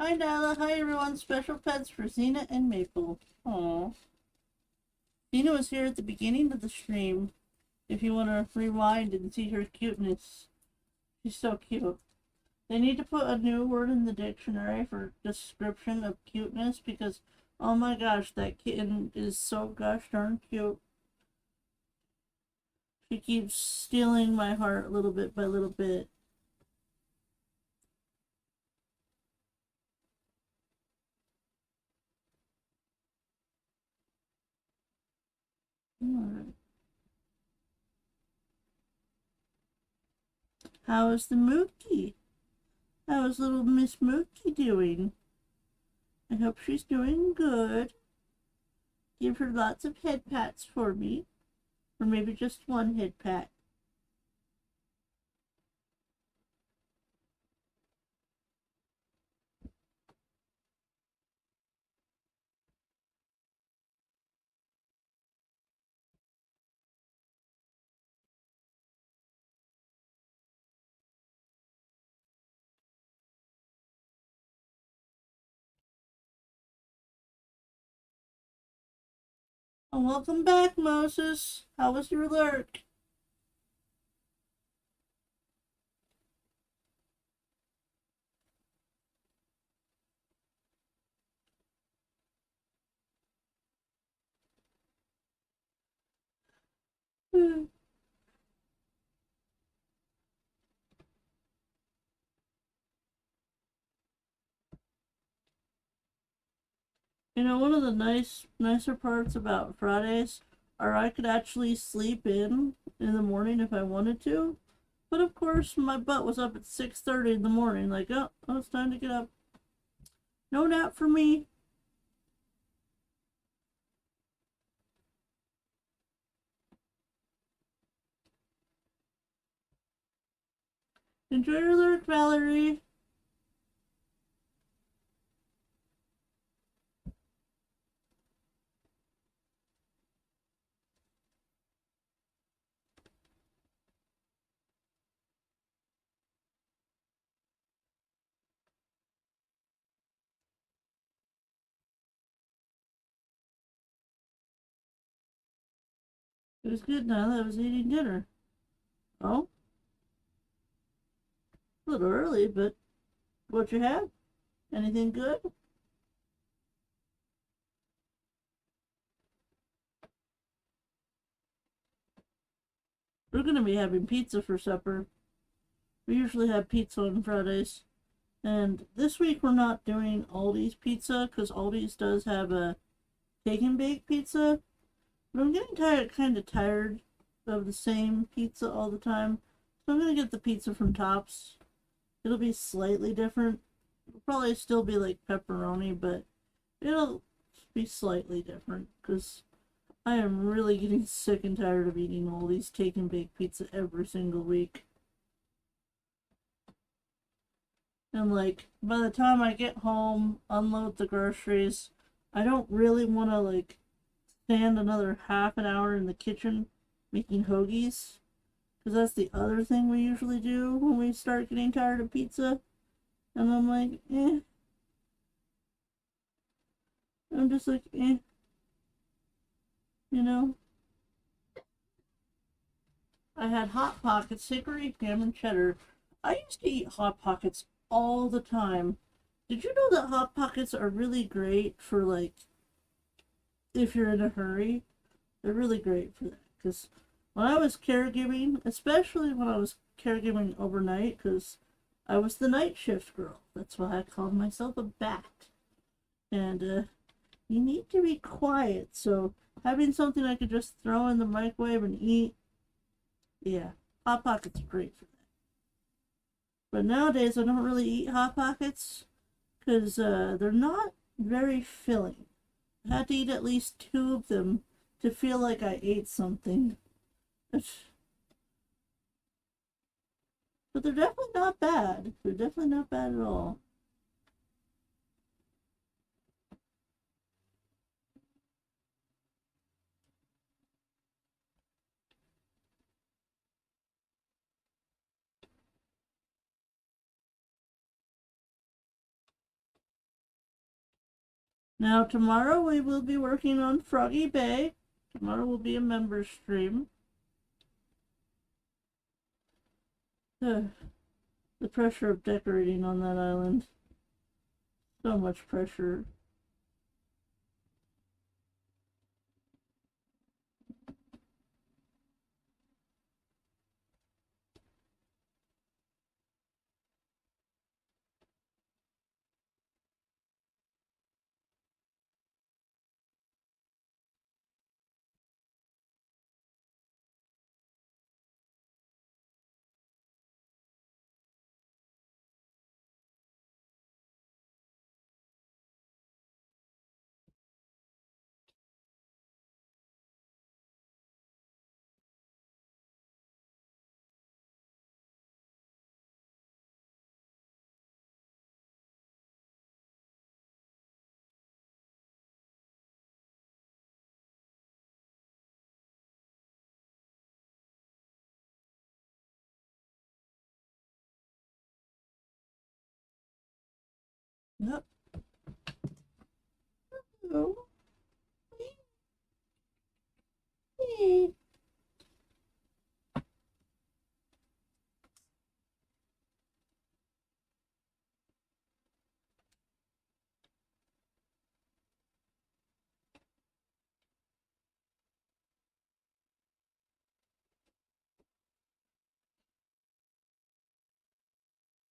Hi Nailah, hi everyone. Special pets for Xena and Maple. Aww. Xena was here at the beginning of the stream. If you want to rewind and see her cuteness. She's so cute. They need to put a new word in the dictionary for description of cuteness because, oh my gosh, that kitten is so gosh darn cute. She keeps stealing my heart little bit by little bit. Alright. How is the Mookie? How is little Miss Mookie doing? I hope she's doing good. Give her lots of head pats for me. Or maybe just one head pat. Oh, welcome back, Moses. How was your lurk? You know, one of the nicer parts about Fridays are I could actually sleep in the morning if I wanted to. But of course, my butt was up at 6:30 in the morning. Like, oh, it's time to get up. No nap for me. Enjoy your lurk, Valerie. It was good now that I was eating dinner. Oh, a little early, but what you have? Anything good? We're gonna be having pizza for supper. We usually have pizza on Fridays. And this week we're not doing Aldi's pizza because Aldi's does have a take and bake pizza. But I'm getting kind of tired of the same pizza all the time. So I'm gonna get the pizza from Tops. It'll be slightly different. It'll probably still be like pepperoni, but it'll be slightly different because I am really getting sick and tired of eating all these take and bake pizza every single week. And like by the time I get home, unload the groceries, I don't really want to like stand another half an hour in the kitchen making hoagies because that's the other thing we usually do when we start getting tired of pizza. And I'm like, I'm just like, you know. I had Hot Pockets, hickory, ham, and cheddar. I used to eat Hot Pockets all the time. Did you know that Hot Pockets are really great for like if you're in a hurry? They're really great for that because when I was caregiving, especially when I was caregiving overnight, because I was the night shift girl. That's why I called myself a bat. And you need to be quiet, so having something I could just throw in the microwave and eat, yeah, Hot Pockets are great for that. But nowadays, I don't really eat Hot Pockets because they're not very filling. I had to eat at least two of them to feel like I ate something. But they're definitely not bad. They're definitely not bad at all. Now tomorrow we will be working on Froggy Bay. Tomorrow will be a member stream. The pressure of decorating on that island. So much pressure. Yep. Oh.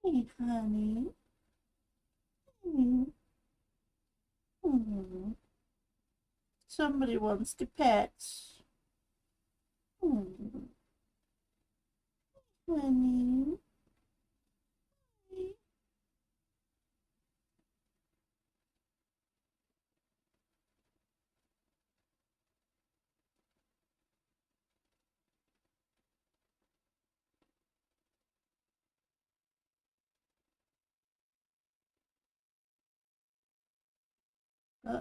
Hey, honey. Hmm. Somebody wants to pet. Hmm. Honey.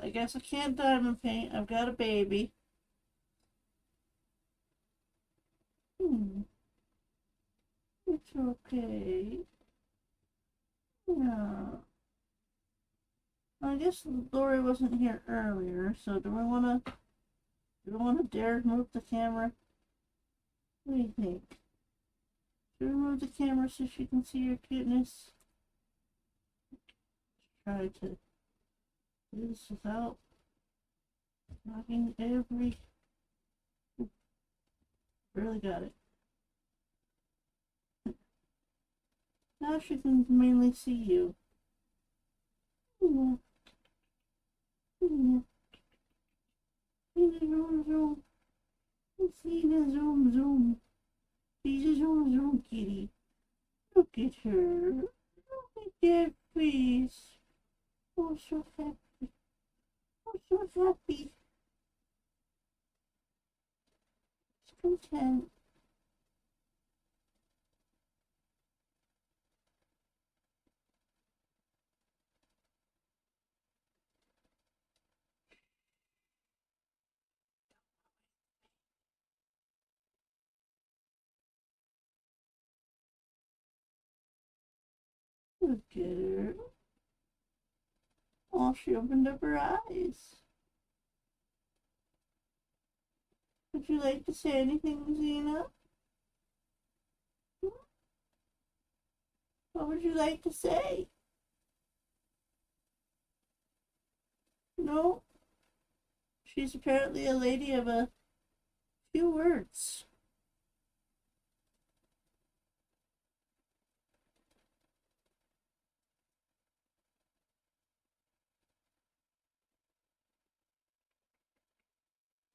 I guess I can't diamond paint. I've got a baby. Hmm. It's okay. Yeah. I guess Lori wasn't here earlier, so do we wanna dare move the camera? What do you think? Should we move the camera so she can see your cuteness? Try to do this without knocking every. Really got it. Now she can mainly see you. Yeah. Yeah. Zoom, zoom. See the zoom, zoom. She's a zoom, zoom kitty. Look at her. Look at that face. Oh, so happy. Oh, so happy. She's content. Look at her. Oh, she opened up her eyes. Would you like to say anything, Xena? What would you like to say? No? She's apparently a lady of a few words.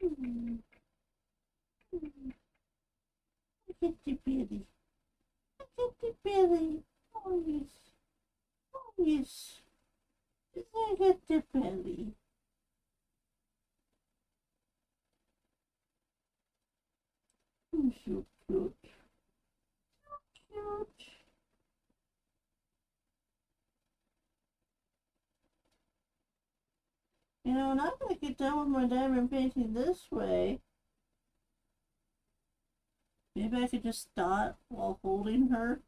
Mm. Mm. Look at the belly. Look at the belly. Oh, yes. Oh, yes. Look at the belly. Oh, so cute. Cute. You know, when I'm going to get done with my diamond painting this way, maybe I could just dot while holding her.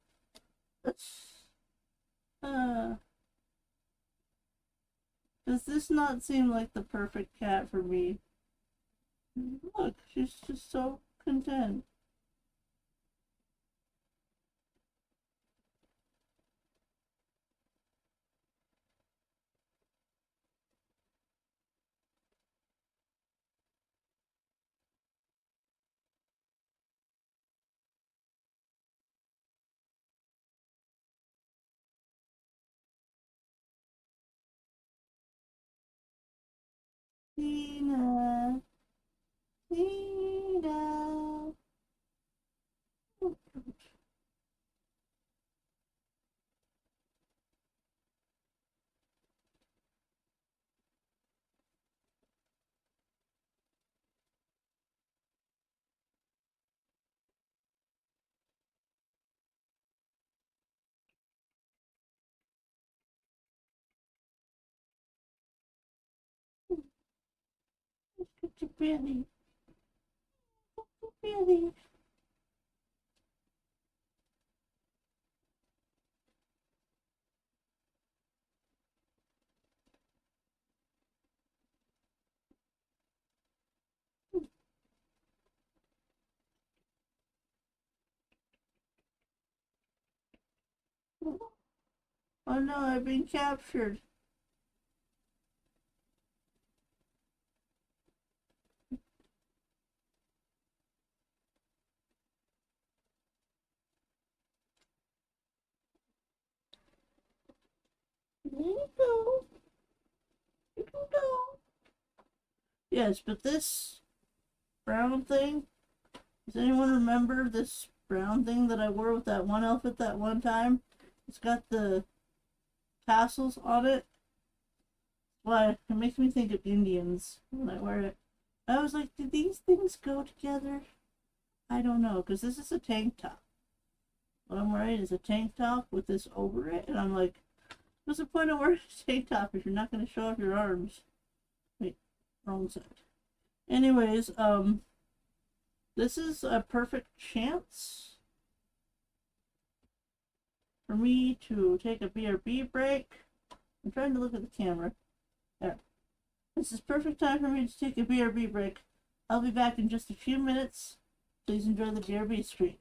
Uh, Does this not seem like the perfect cat for me? Look, she's just so content. Tina, Tina. Look at your belly. Look at your belly. Oh no, I've been captured. There you go. You can go. Yes, but this brown thing, does anyone remember this brown thing that I wore with that one outfit that one time? It's got the tassels on it. Why, it makes me think of Indians when I wear it. I was like, do these things go together? I don't know, because this is a tank top. What I'm wearing is a tank top with this over it, and I'm like, what's the point of wearing a tank top if you're not going to show off your arms? Wait, wrong side. Anyways, this is a perfect chance for me to take a BRB break. I'm trying to look at the camera. There. This is perfect time for me to take a BRB break. I'll be back in just a few minutes. Please enjoy the BRB stream.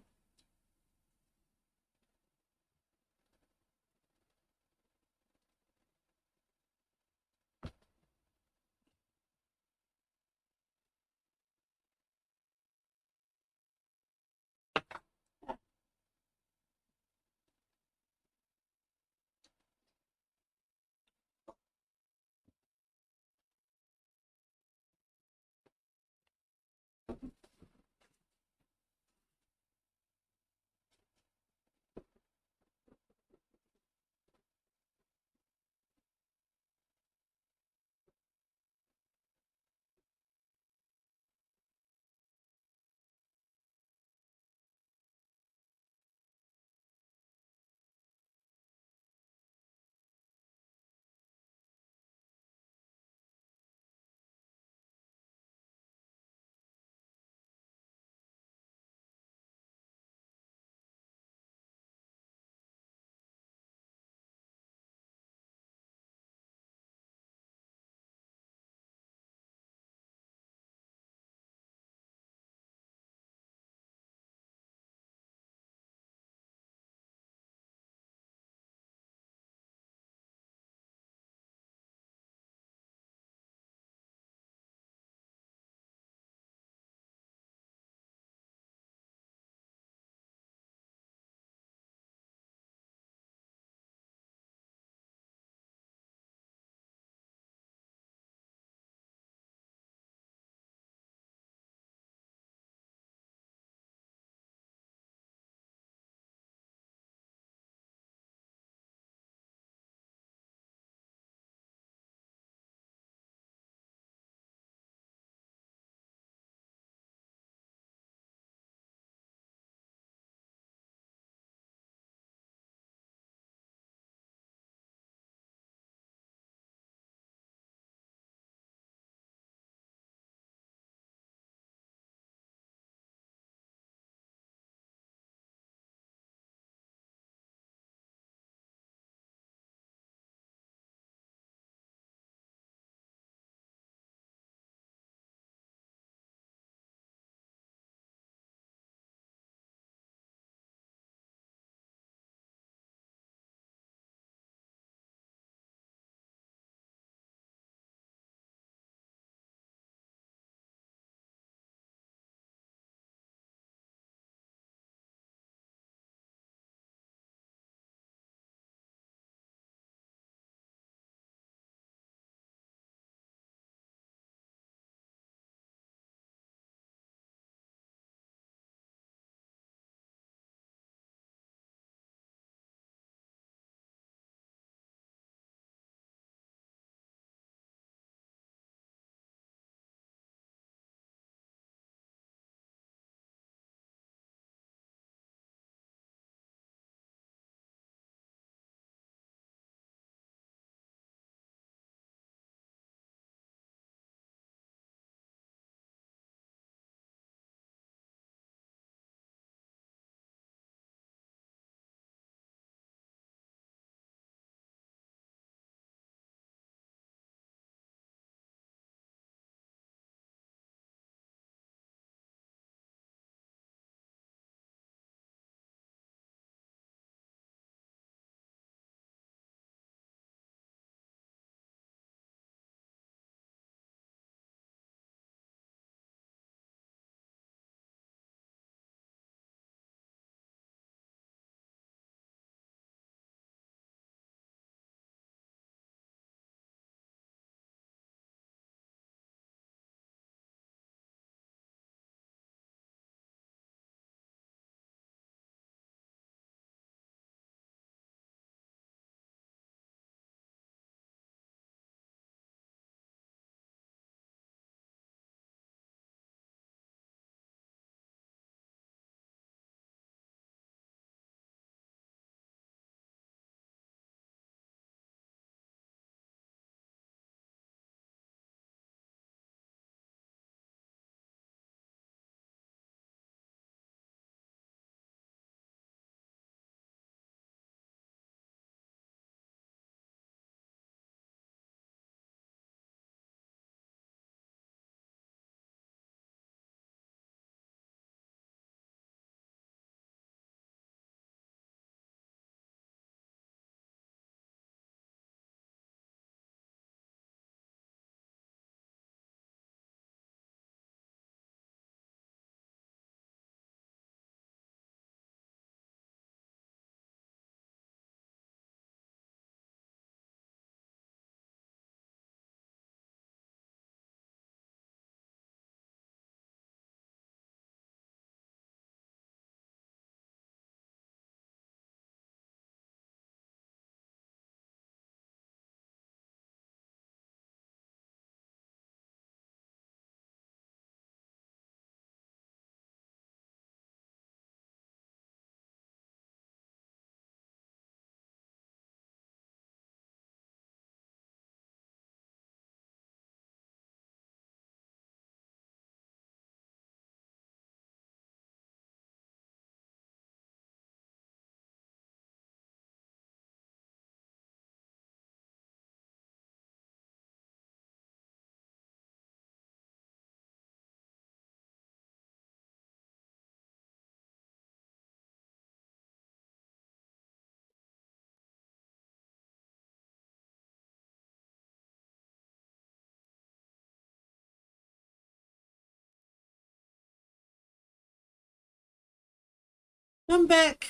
I'm back.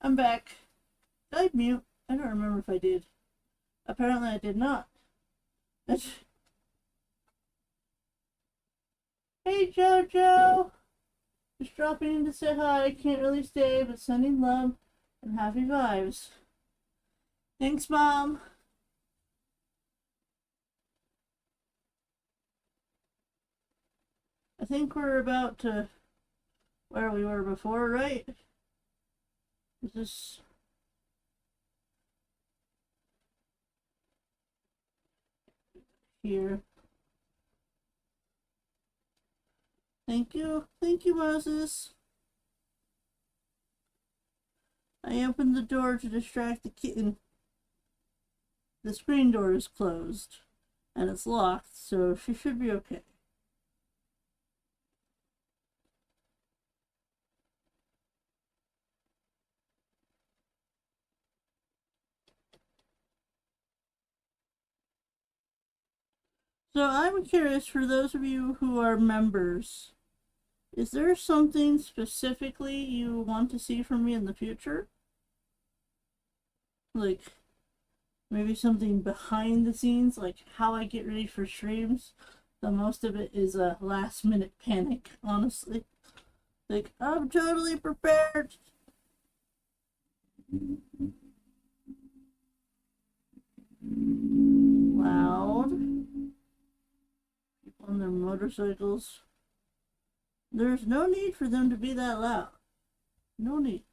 I'm back. Did I mute? I don't remember if I did. Apparently I did not. Hey Jojo! Just dropping in to say hi. Can't really stay, but sending love and happy vibes. Thanks, Mom. I think we're about to where we were before, right? Is this here? Thank you. Thank you, Moses. I opened the door to distract the kitten. The screen door is closed and it's locked, so she should be okay. So I'm curious, for those of you who are members, is there something specifically you want to see from me in the future? Like maybe something behind the scenes, like how I get ready for streams. The most of it is a last minute panic, honestly. Like, I'm totally prepared. Loud. People on their motorcycles. There's no need for them to be that loud. No need.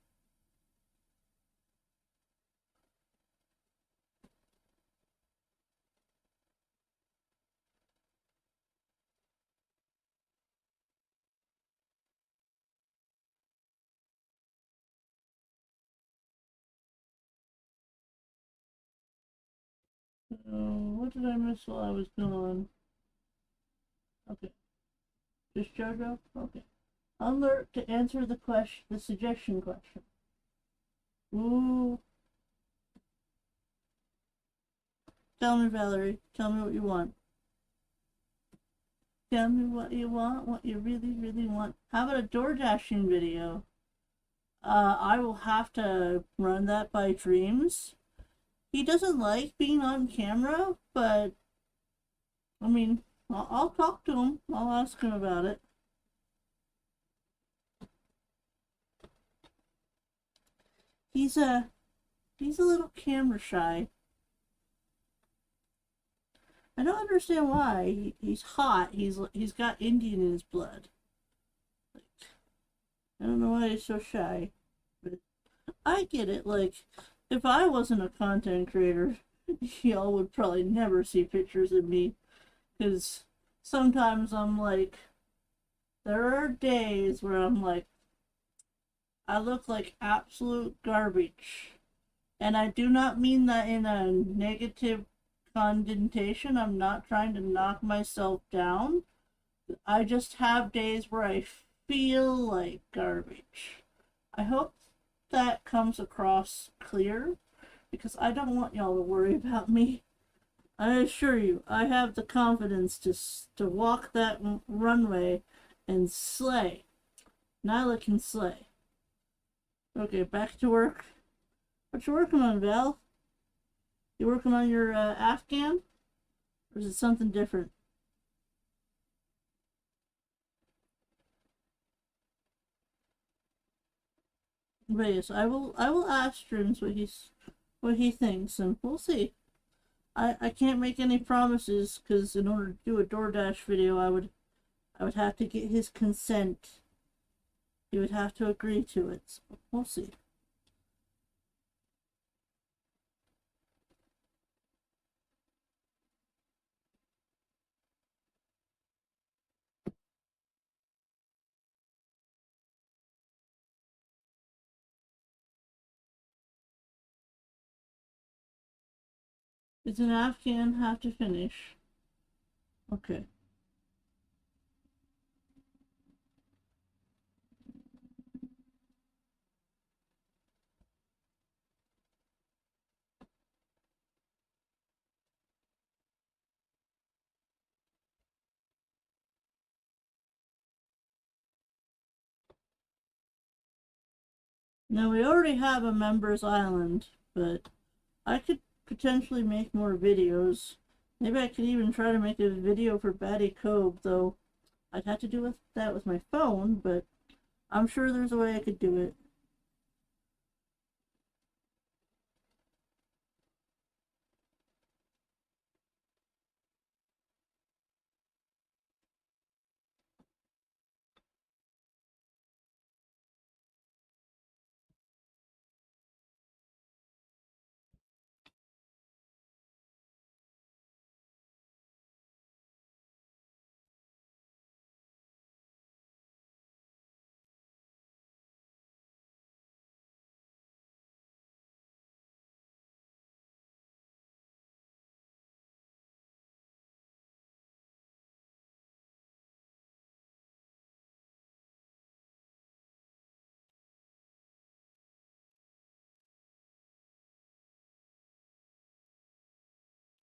What did I miss while I was gone? Okay. Just JoJo? Okay. Alert to answer the suggestion question. Ooh. Tell me, Valerie. Tell me what you want. Tell me what you want, what you really, really want. How about a door dashing video? I will have to run that by Dreams. He doesn't like being on camera, but I mean, I'll talk to him. I'll ask him about it. He's a little camera shy. I don't understand why. He's hot. He's got Indian in his blood. Like, I don't know why he's so shy, but I get it. Like, if I wasn't a content creator, y'all would probably never see pictures of me, because sometimes I'm like, there are days where I'm like, I look like absolute garbage. And I do not mean that in a negative connotation. I'm not trying to knock myself down. I just have days where I feel like garbage. I hope that comes across clear, because I don't want y'all to worry about me. I assure you, I have the confidence to walk that runway and slay. Nailah can slay. Okay, back to work. What you working on, Val? You working on your Afghan? Or is it something different? But yes, I will ask Streams what he thinks, and we'll see. I can't make any promises, because in order to do a DoorDash video, I would have to get his consent. He would have to agree to it. So we'll see. Does an Afghan have to finish? Okay. Now we already have a members island, but I could potentially make more videos. Maybe I could even try to make a video for Batty Cove, though I'd have to do that with my phone, but I'm sure there's a way I could do it.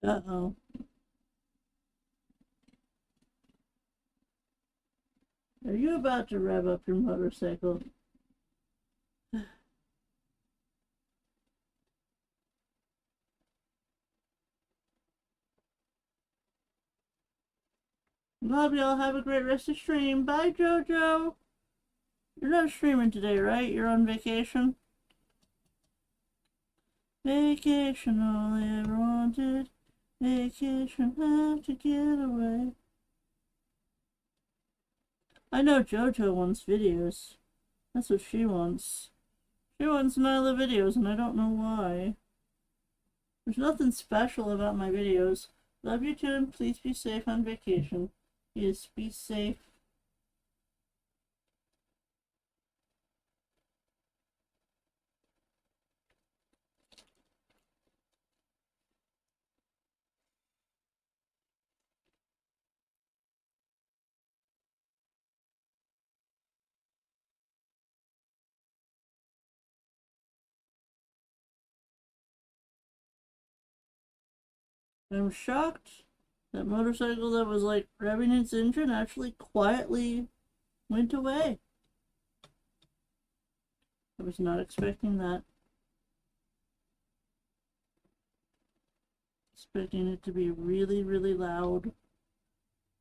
Uh-oh. Are you about to rev up your motorcycle? Glad we all have a great rest of stream. Bye, Jojo. You're not streaming today, right? You're on vacation? Vacation, all I ever wanted. Vacation, have to get away. I know Jojo wants videos. That's what she wants. She wants Nailah videos, and I don't know why. There's nothing special about my videos. Love you too, and please be safe on vacation. Yes, be safe. I'm shocked that motorcycle that was like revving its engine actually quietly went away. I was not expecting that. Expecting it to be really, really loud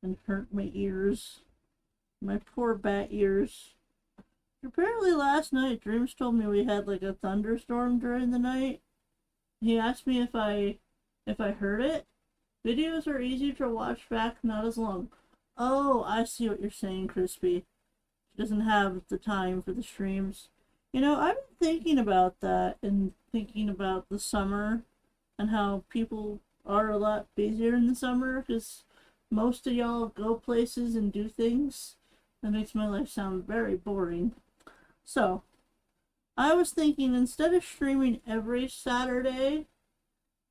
and hurt my ears. My poor bat ears. Apparently last night, Dreams told me we had like a thunderstorm during the night. He asked me if I heard it. Videos are easier to watch back, not as long. Oh, I see what you're saying, Crispy. She doesn't have the time for the streams. You know, I've been thinking about that and thinking about the summer and how people are a lot busier in the summer because most of y'all go places and do things. That makes my life sound very boring. So, I was thinking instead of streaming every Saturday,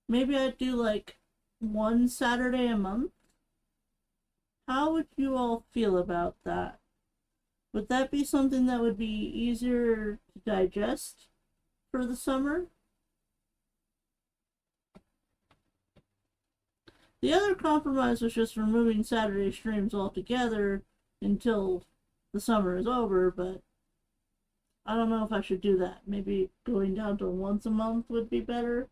maybe I'd do like one Saturday a month. How would you all feel about that? Would that be something that would be easier to digest for the summer? The other compromise was just removing Saturday streams altogether until the summer is over, but I don't know if I should do that. Maybe going down to once a month would be better.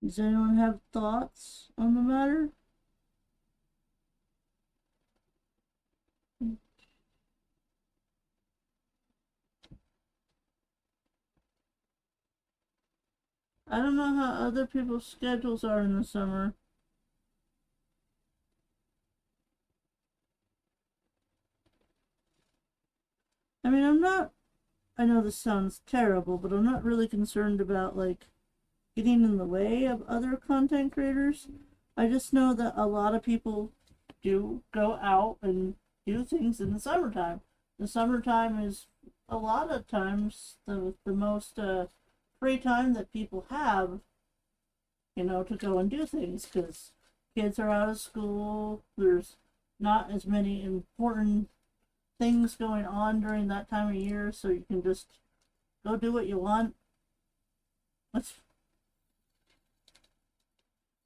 Does anyone have thoughts on the matter? I don't know how other people's schedules are in the summer. I mean, I know this sounds terrible, but I'm not really concerned about like getting in the way of other content creators. I just know that a lot of people do go out and do things in the summertime. The summertime is a lot of times the most free time that people have, to go and do things because kids are out of school. There's not as many important things going on during that time of year, so you can just go do what you want.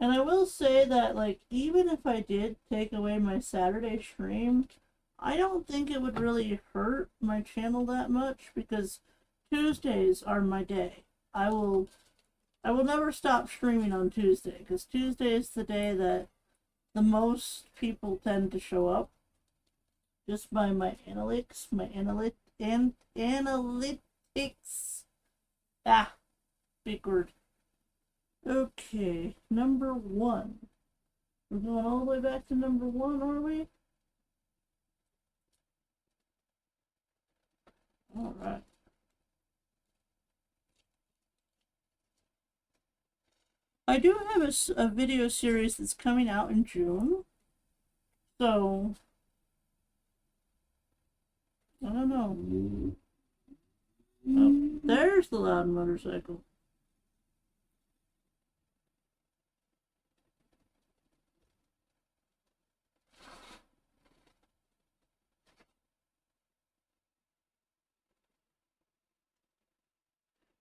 And I will say that, like, even if I did take away my Saturday stream, I don't think it would really hurt my channel that much because Tuesdays are my day. I will never stop streaming on Tuesday because Tuesday is the day that the most people tend to show up. Just by my analytics. Ah, big word. Okay, number 1. We're going all the way back to number 1, are we? All right. I do have a video series that's coming out in June. So, I don't know. Oh, there's the loud motorcycle.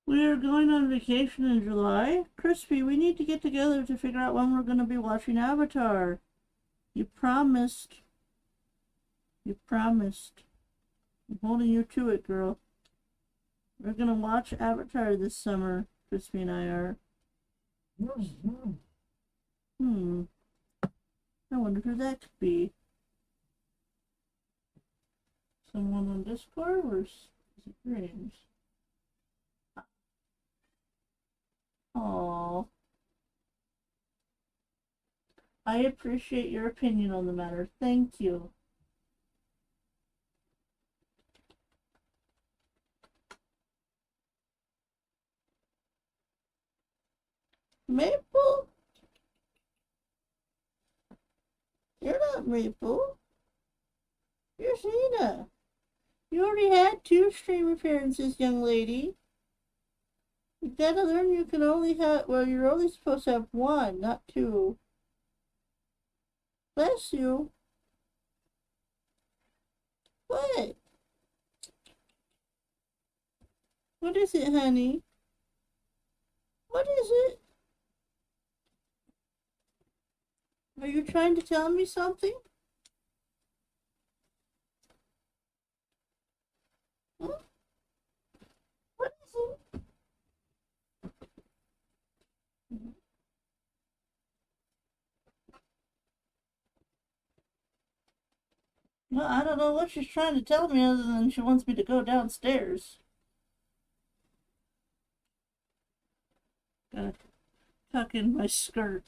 We are going on vacation in July. Crispy, we need to get together to figure out when we're going to be watching Avatar. You promised. You promised. I'm holding you to it, girl. We're going to watch Avatar this summer. Crispy and I are. I wonder who that could be. Someone on Discord or is it Dreams? Aww. I appreciate your opinion on the matter. Thank you. Maple? You're not Maple. You're Zena. You already had 2 stream appearances, young lady. You gotta learn you can only have, well, you're only supposed to have 1, not 2. Bless you. What? What is it, honey? What is it? Are you trying to tell me something? Huh? What is it? Well, I don't know what she's trying to tell me other than she wants me to go downstairs. Gotta tuck in my skirt.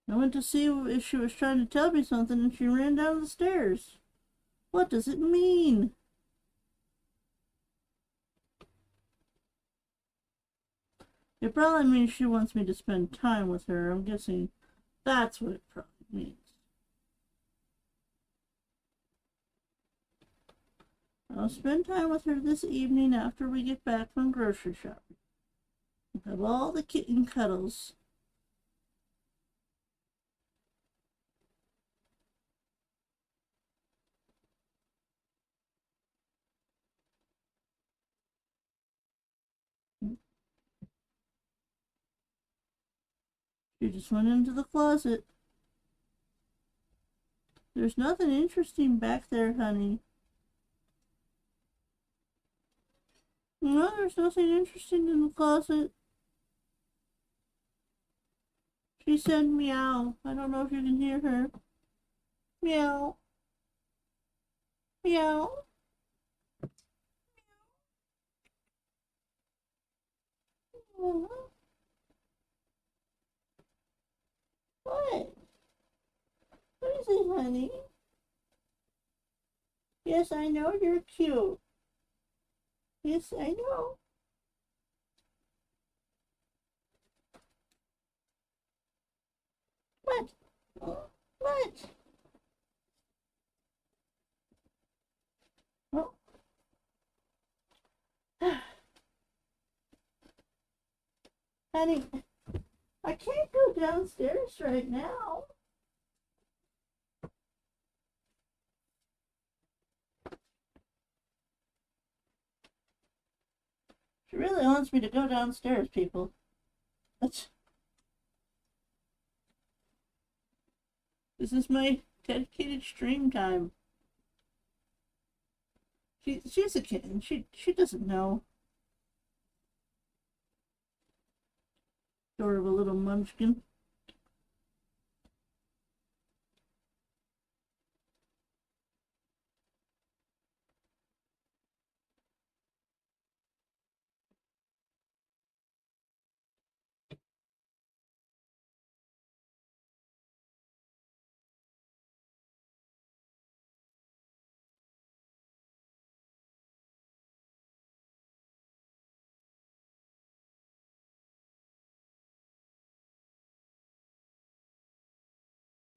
I went to see if she was trying to tell me something and she ran down the stairs. What does it mean? It probably means she wants me to spend time with her. I'm guessing that's what it probably means. I'll spend time with her this evening after we get back from grocery shopping. We'll have all the kitten cuddles. She just went into the closet. There's nothing interesting back there, honey. No, there's nothing interesting in the closet. She said meow. I don't know if you can hear her. Meow. Meow. Aw. What? What is it, honey? Yes, I know you're cute. Yes, I know. What? Oh, what? Oh. Honey, I can't go downstairs right now. She really wants me to go downstairs, people. That's, this is my dedicated stream time. She's a kitten. She doesn't know. Sort of a little munchkin.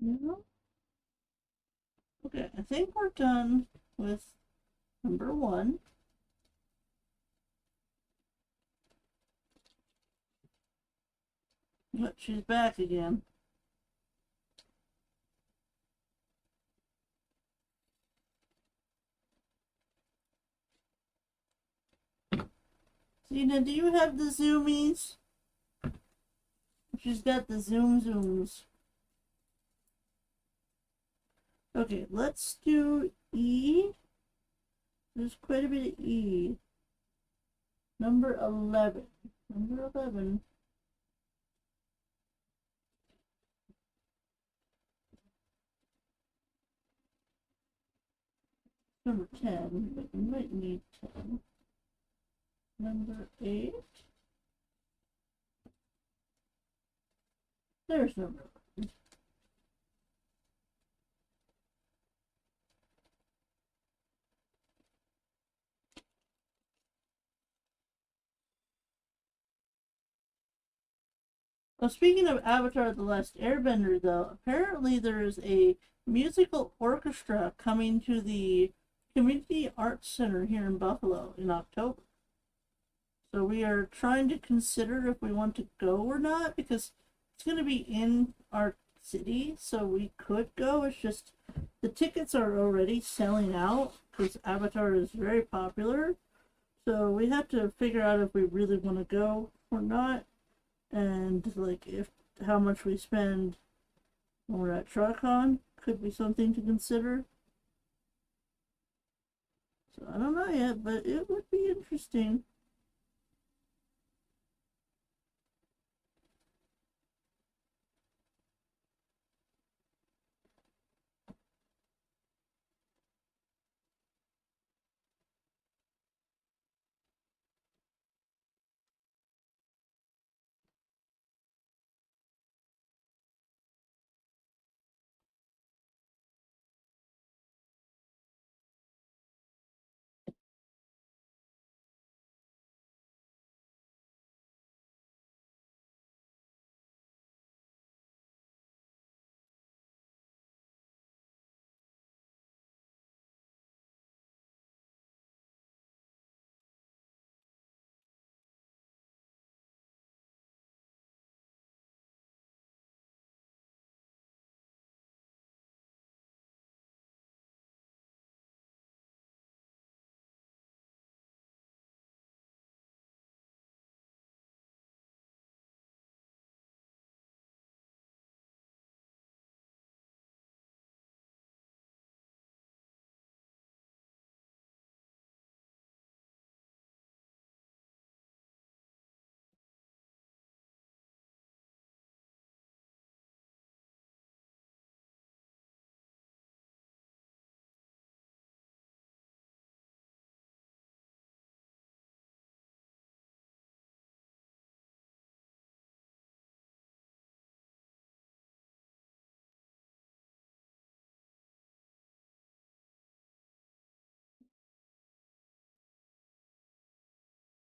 Yeah. Okay, I think we're done with number one. But she's back again. Zena, do you have the zoomies? She's got the zooms. Okay, let's do E. There's quite a bit of E. Number 11. Number 11. Number 10, but we might need 10. Number 8. There's number 11. Well, speaking of Avatar The Last Airbender, though, apparently there's a musical orchestra coming to the Community Arts Center here in Buffalo in October. So we are trying to consider if we want to go or not because it's going to be in our city, so we could go. It's just the tickets are already selling out because Avatar is very popular. So we have to figure out if we really want to go or not, and like if how much we spend when we're at TriCon could be something to consider. So I don't know yet, but it would be interesting.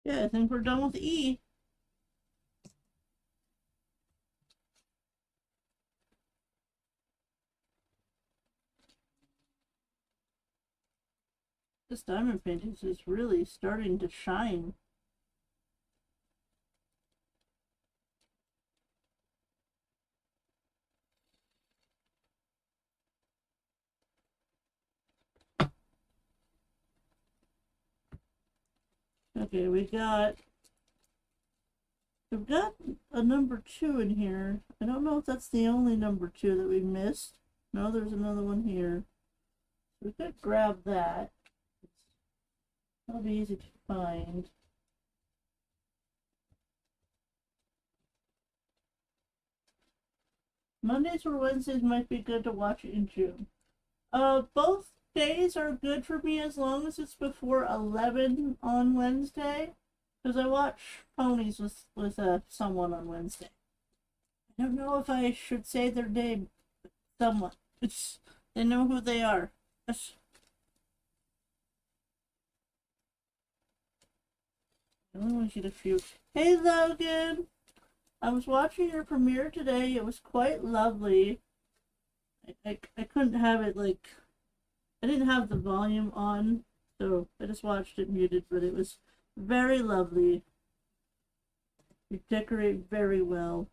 Yeah, I think we're done with E. This diamond painting is really starting to shine. Okay, we've got a number 2 in here. I don't know if that's the only number 2 that we missed. No, there's another one here. We could grab that. That'll be easy to find. Mondays or Wednesdays might be good to watch it in June. Both days are good for me as long as it's before 11 on Wednesday. Because I watch ponies with someone on Wednesday. I don't know if I should say their name. Someone. They know who they are. I only want you to few. Hey Logan! I was watching your premiere today. It was quite lovely. I couldn't have it like I didn't have the volume on, so I just watched it muted, but it was very lovely. You decorate very well.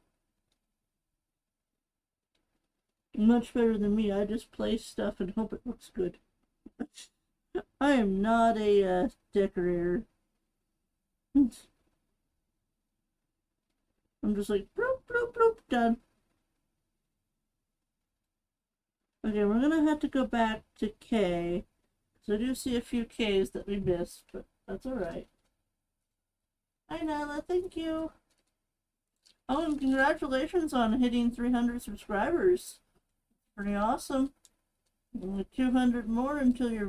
Much better than me. I just place stuff and hope it looks good. I am not a decorator. I'm just like bloop bloop bloop done. Okay, we're gonna have to go back to K. So I do see a few K's that we missed, but that's alright. Hi Nailah, thank you. Oh, and congratulations on hitting 300 subscribers. Pretty awesome. Only 200 more until you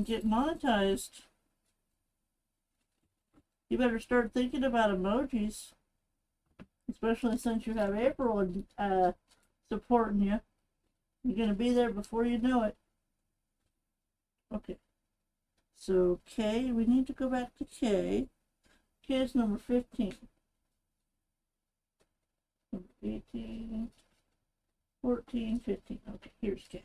get monetized. You better start thinking about emojis, especially since you have April supporting you. You're gonna be there before you know it. Okay. So K, we need to go back to K. K is number 15. Number 18, 14, 15. Okay, here's K.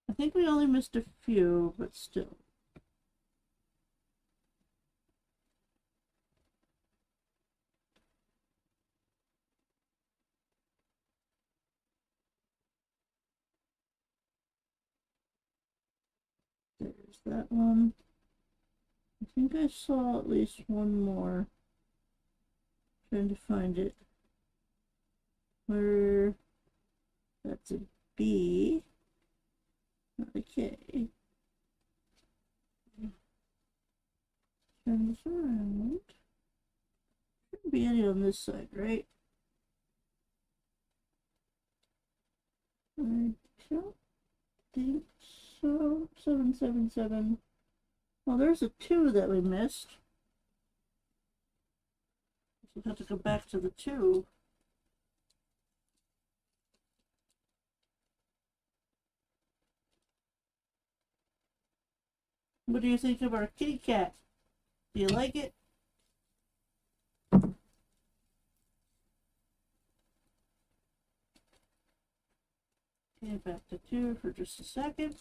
I think we only missed a few, but still. There's that one. I think I saw at least one more. Trying to find it. Where that's a B, not a K. Turn this around. Shouldn't be any on this side, right? I don't think so. 777. Well, there's a 2 that we missed. We'll have to go back to the 2. What do you think of our kitty cat? Do you like it? Okay, back to 2 for just a second.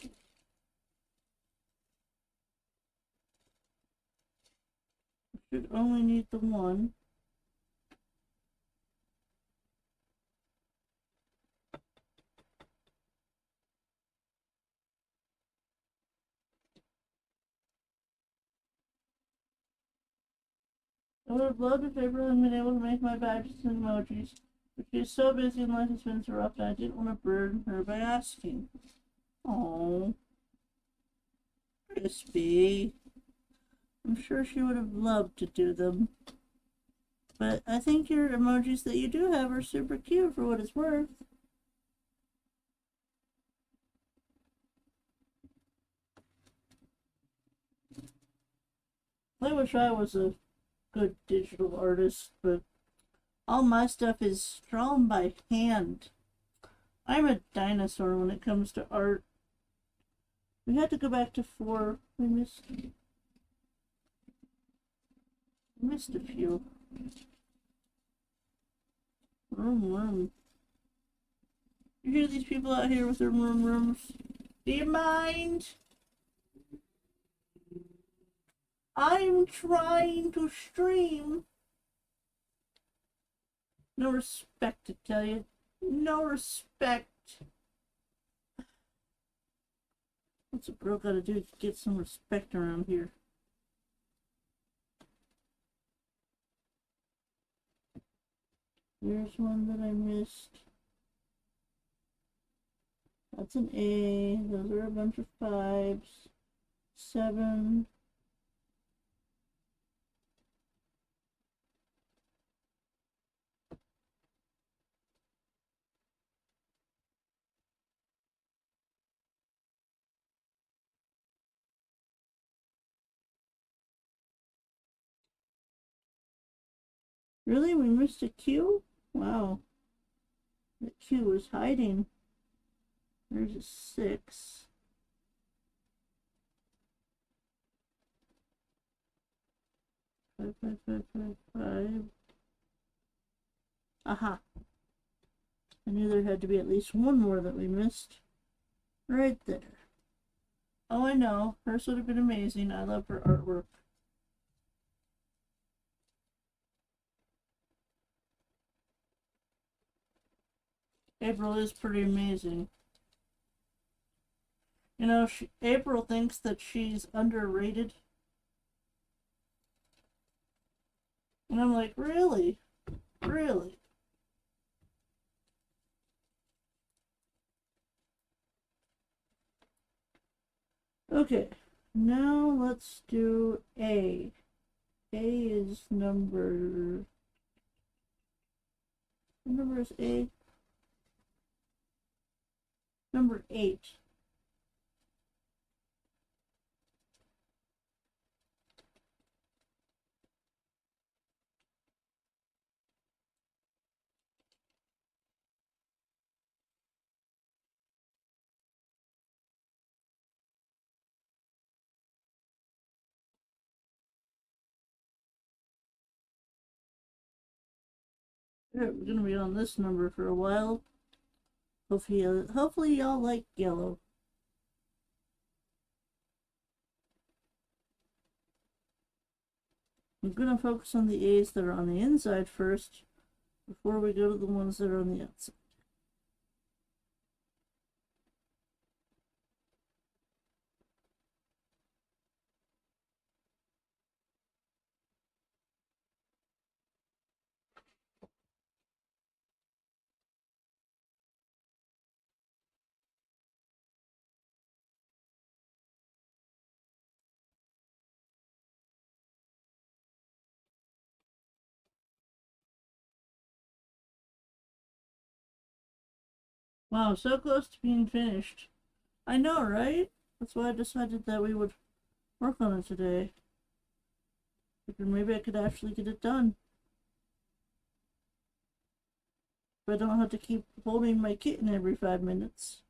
Should only need the 1. I would have loved if everyone had been able to make my badges and emojis, but she's so busy and life has been interrupted. I didn't want to burden her by asking. Oh, Crispy. I'm sure she would have loved to do them. But I think your emojis that you do have are super cute for what it's worth. I wish I was a good digital artist, but all my stuff is drawn by hand. I'm a dinosaur when it comes to art. We had to go back to 4. We missed a few. Vroom. You hear these people out here with their rooms? Do you mind? I'm trying to stream. No respect, I tell you. No respect. What's a girl gotta do to get some respect around here? Here's one that I missed. That's an A. Those are a bunch of 5s. 7. Really? We missed a Q? Wow. The Q was hiding. There's a 6. 5, 5, 5, 5, 5. Aha. I knew there had to be at least one more that we missed. Right there. Oh, I know. Hers would have been amazing. I love her artwork. April is pretty amazing. You know, April thinks that she's underrated. And I'm like, really? Really? Okay, now let's do A. A is number... What number is A? Number 8. We're gonna be on this number for a while. Hopefully y'all like yellow. I'm gonna focus on the A's that are on the inside first before we go to the ones that are on the outside. Wow, so close to being finished. I know, right? That's why I decided that we would work on it today. Figured maybe I could actually get it done. But I don't have to keep holding my kitten every 5 minutes.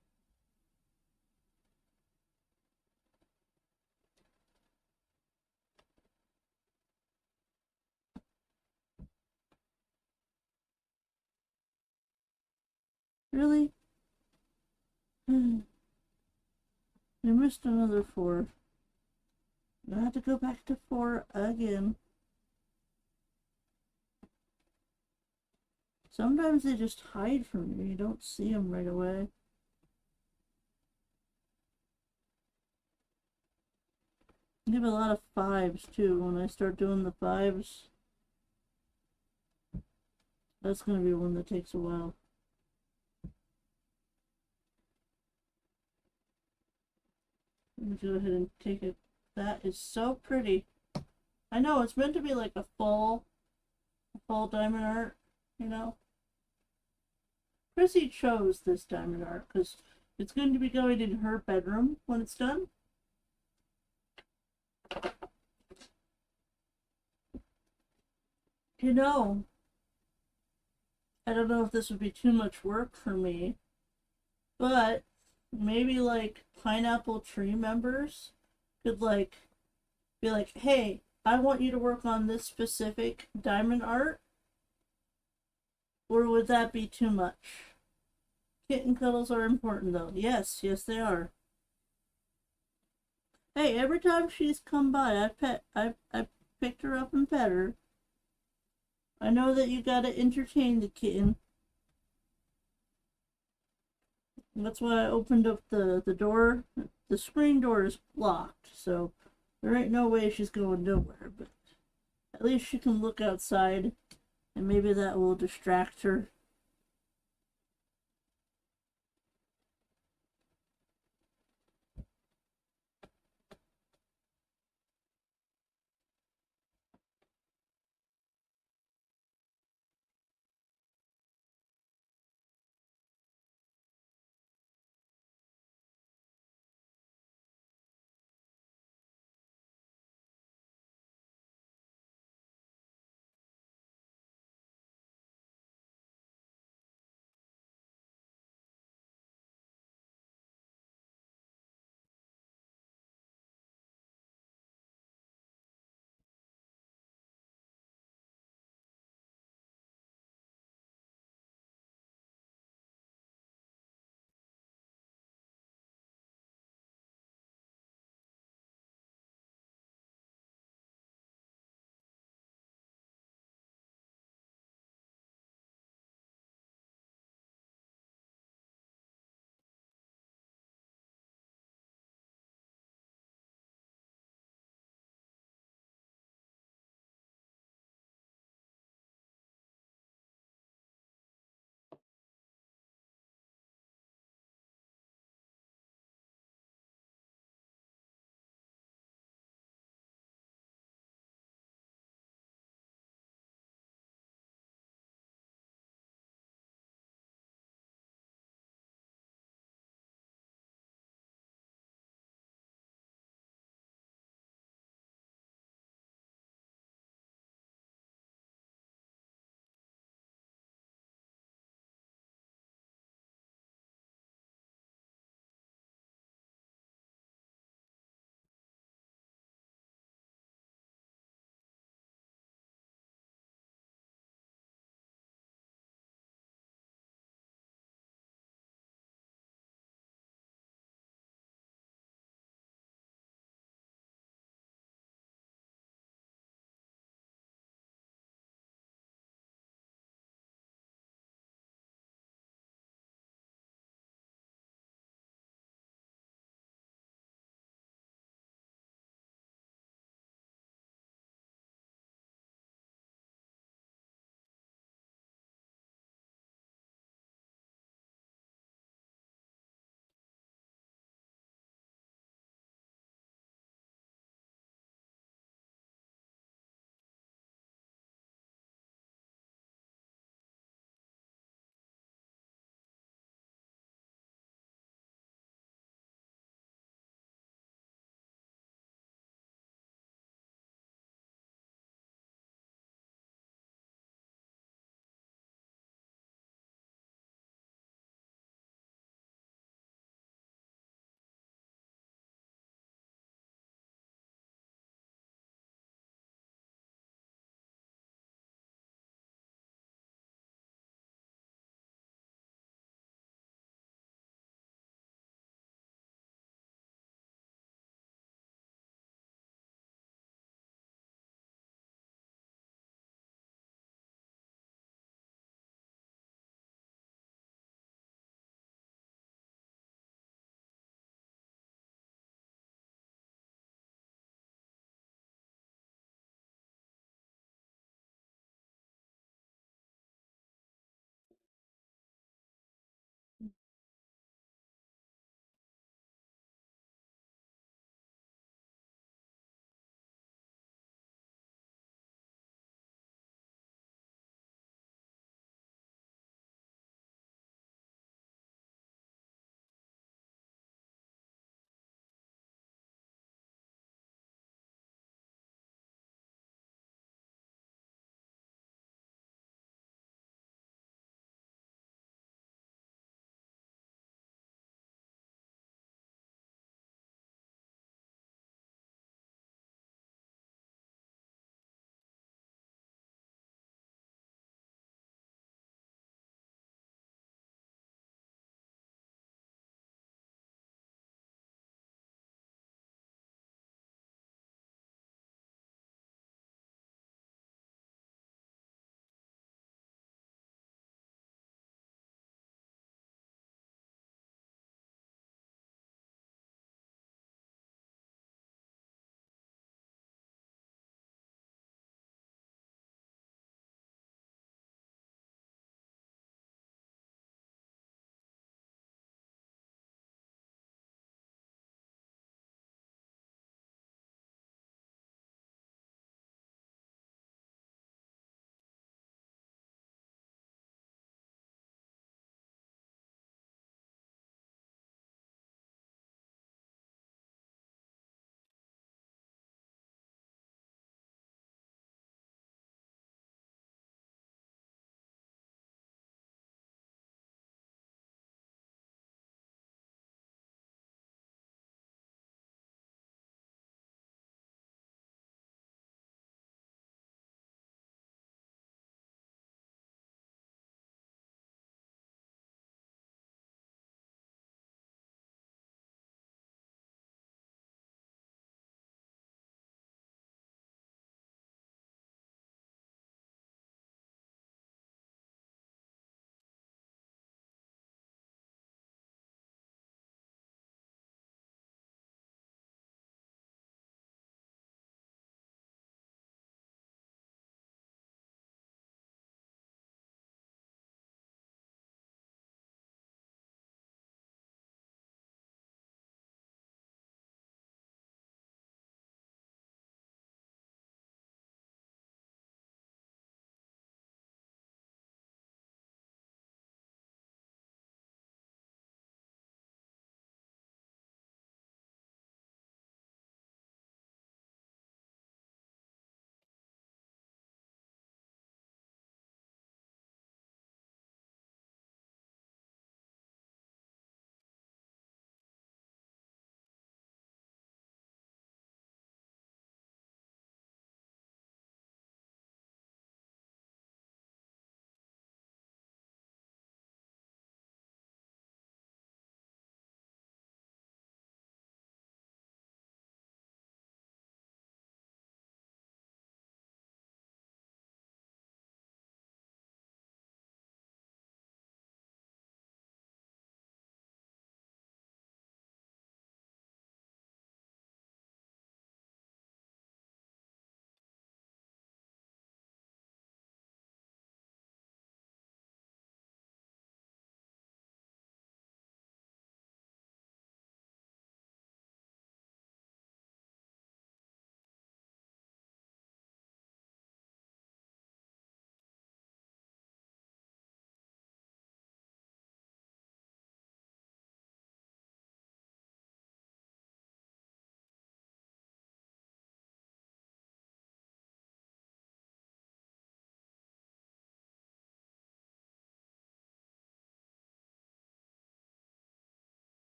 Really? I missed another 4. I had to go back to 4 again. Sometimes they just hide from you. You don't see them right away. I give a lot of 5s too. When I start doing the 5s, that's going to be one that takes a while. Let me go ahead and take it. That is so pretty. I know, it's meant to be like a fall diamond art, you know. Chrissy chose this diamond art because it's going to be going in her bedroom when it's done. You know, I don't know if this would be too much work for me, But maybe like pineapple tree members could like be like, hey, I want you to work on this specific diamond art, or would that be too much? Kitten cuddles are important though. Yes, yes they are. Hey, every time she's come by, I picked her up and pet her. I know that you gotta entertain the kitten. That's why I opened up the door. The screen door is locked, so there ain't no way she's going nowhere, but at least she can look outside and maybe that will distract her.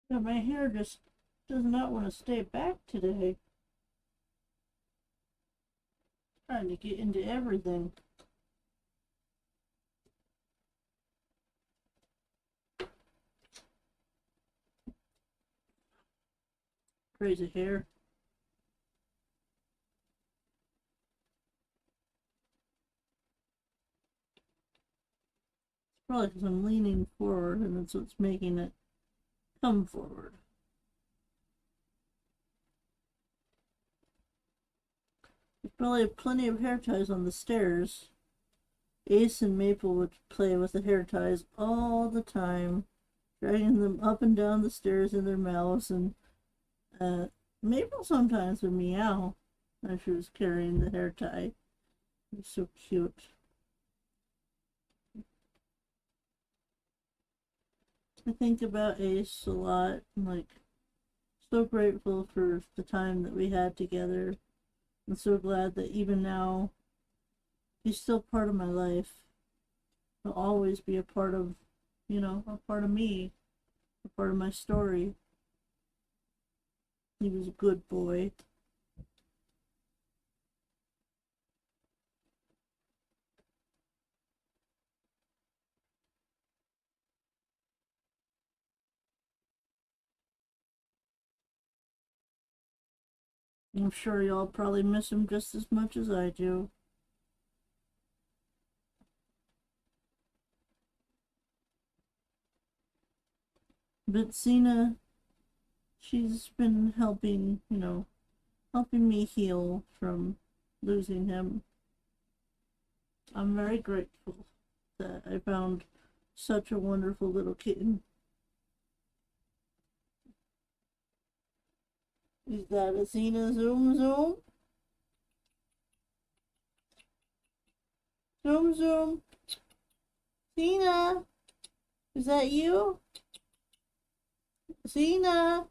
Yeah, my hair just does not want to stay back today. Trying to get into everything. Crazy hair. Probably because I'm leaning forward and that's what's making it come forward. There's probably plenty of hair ties on the stairs. Ace and Maple would play with the hair ties all the time, dragging them up and down the stairs in their mouths, and Maple sometimes would meow as she was carrying the hair tie. It was so cute. I think about Ace a lot. I'm like so grateful for the time that we had together. I'm so glad that even now he's still part of my life. He'll always be a part of, a part of me, a part of my story. He was a good boy. I'm sure y'all probably miss him just as much as I do. But Cena, she's been helping, helping me heal from losing him. I'm very grateful that I found such a wonderful little kitten. Is that a Cena zoom zoom? Zoom zoom. Cena, is that you? Cena.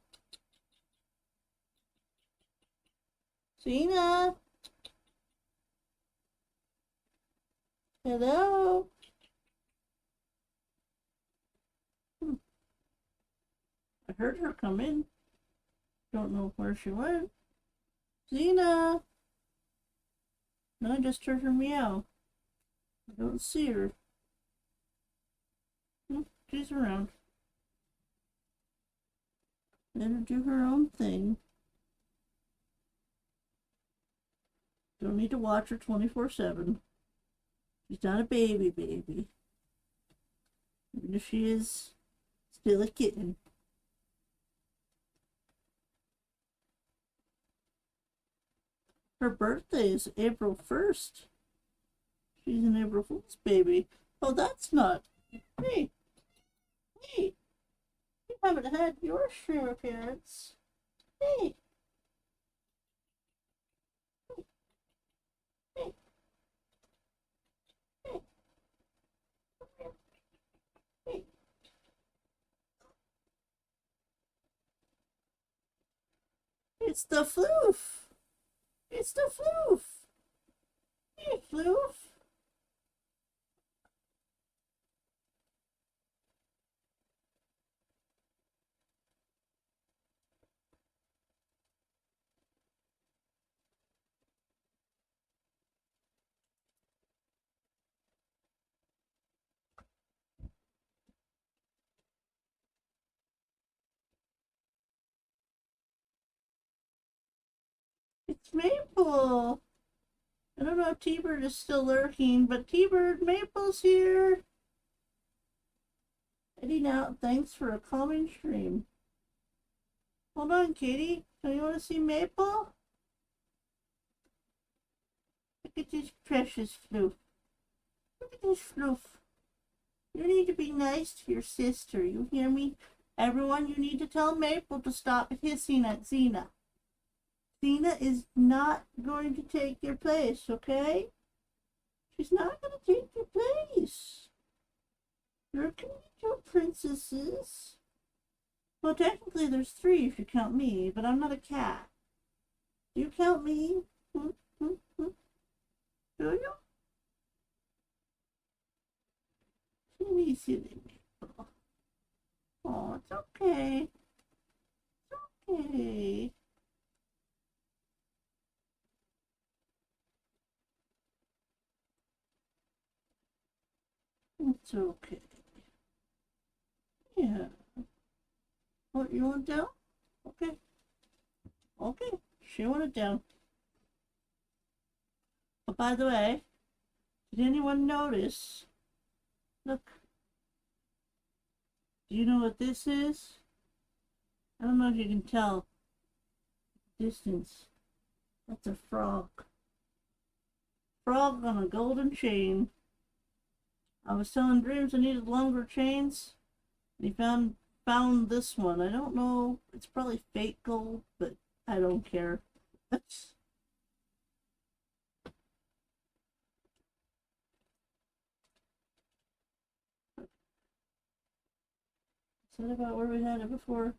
Cena. Hello. I heard her come in. Don't know where she went. Cena. No, I just heard her meow. I don't see her. She's around. Let her do her own thing. Don't need to watch her 24/7. She's not a baby. Even if she is still a kitten. Her birthday is April 1st. She's an April Fool's baby. Oh, that's not. Hey, you haven't had your shrimp appearance. Hey, hey, hey, hey. It's the floof. It's the floof. Hey, floof. It's Maple. I don't know if T-Bird is still lurking, but T-Bird, Maple's here. Heading out, thanks for a calming stream. Hold on, Katie. Do you want to see Maple? Look at this precious floof. Look at this floof. You need to be nice to your sister. You hear me? Everyone, you need to tell Maple to stop hissing at Xena. Xena is not going to take your place, okay? She's not going to take your place. There can be two princesses. Well, technically there's three if you count me, but I'm not a cat. Do you count me? Do you? Silly Maple. Oh, it's okay. okay. It's okay. Yeah. What, you want down? Okay. Okay. She want it down. But by the way, did anyone notice? Look. Do you know what this is? I don't know if you can tell. Distance. That's a frog. Frog on a golden chain. I was telling Dreams I needed longer chains. And he found this one. I don't know. It's probably fake gold, but I don't care. Is that about where we had it before?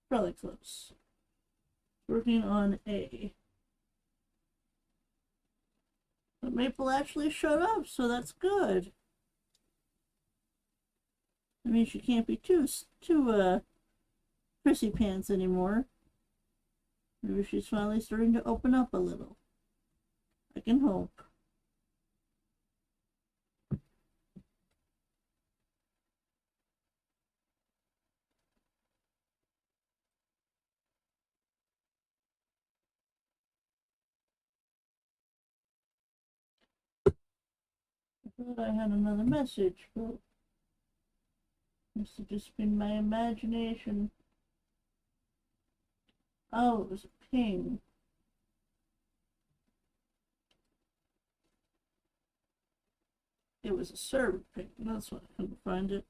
Probably close. Working on A. But Maple actually showed up, so that's good. I mean, she can't be too prissy pants anymore. Maybe she's finally starting to open up a little. I can hope. I thought I had another message, but must have just been my imagination. Oh, it was a ping. It was a server ping. That's why I couldn't find it.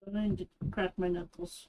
But I need to crack my knuckles.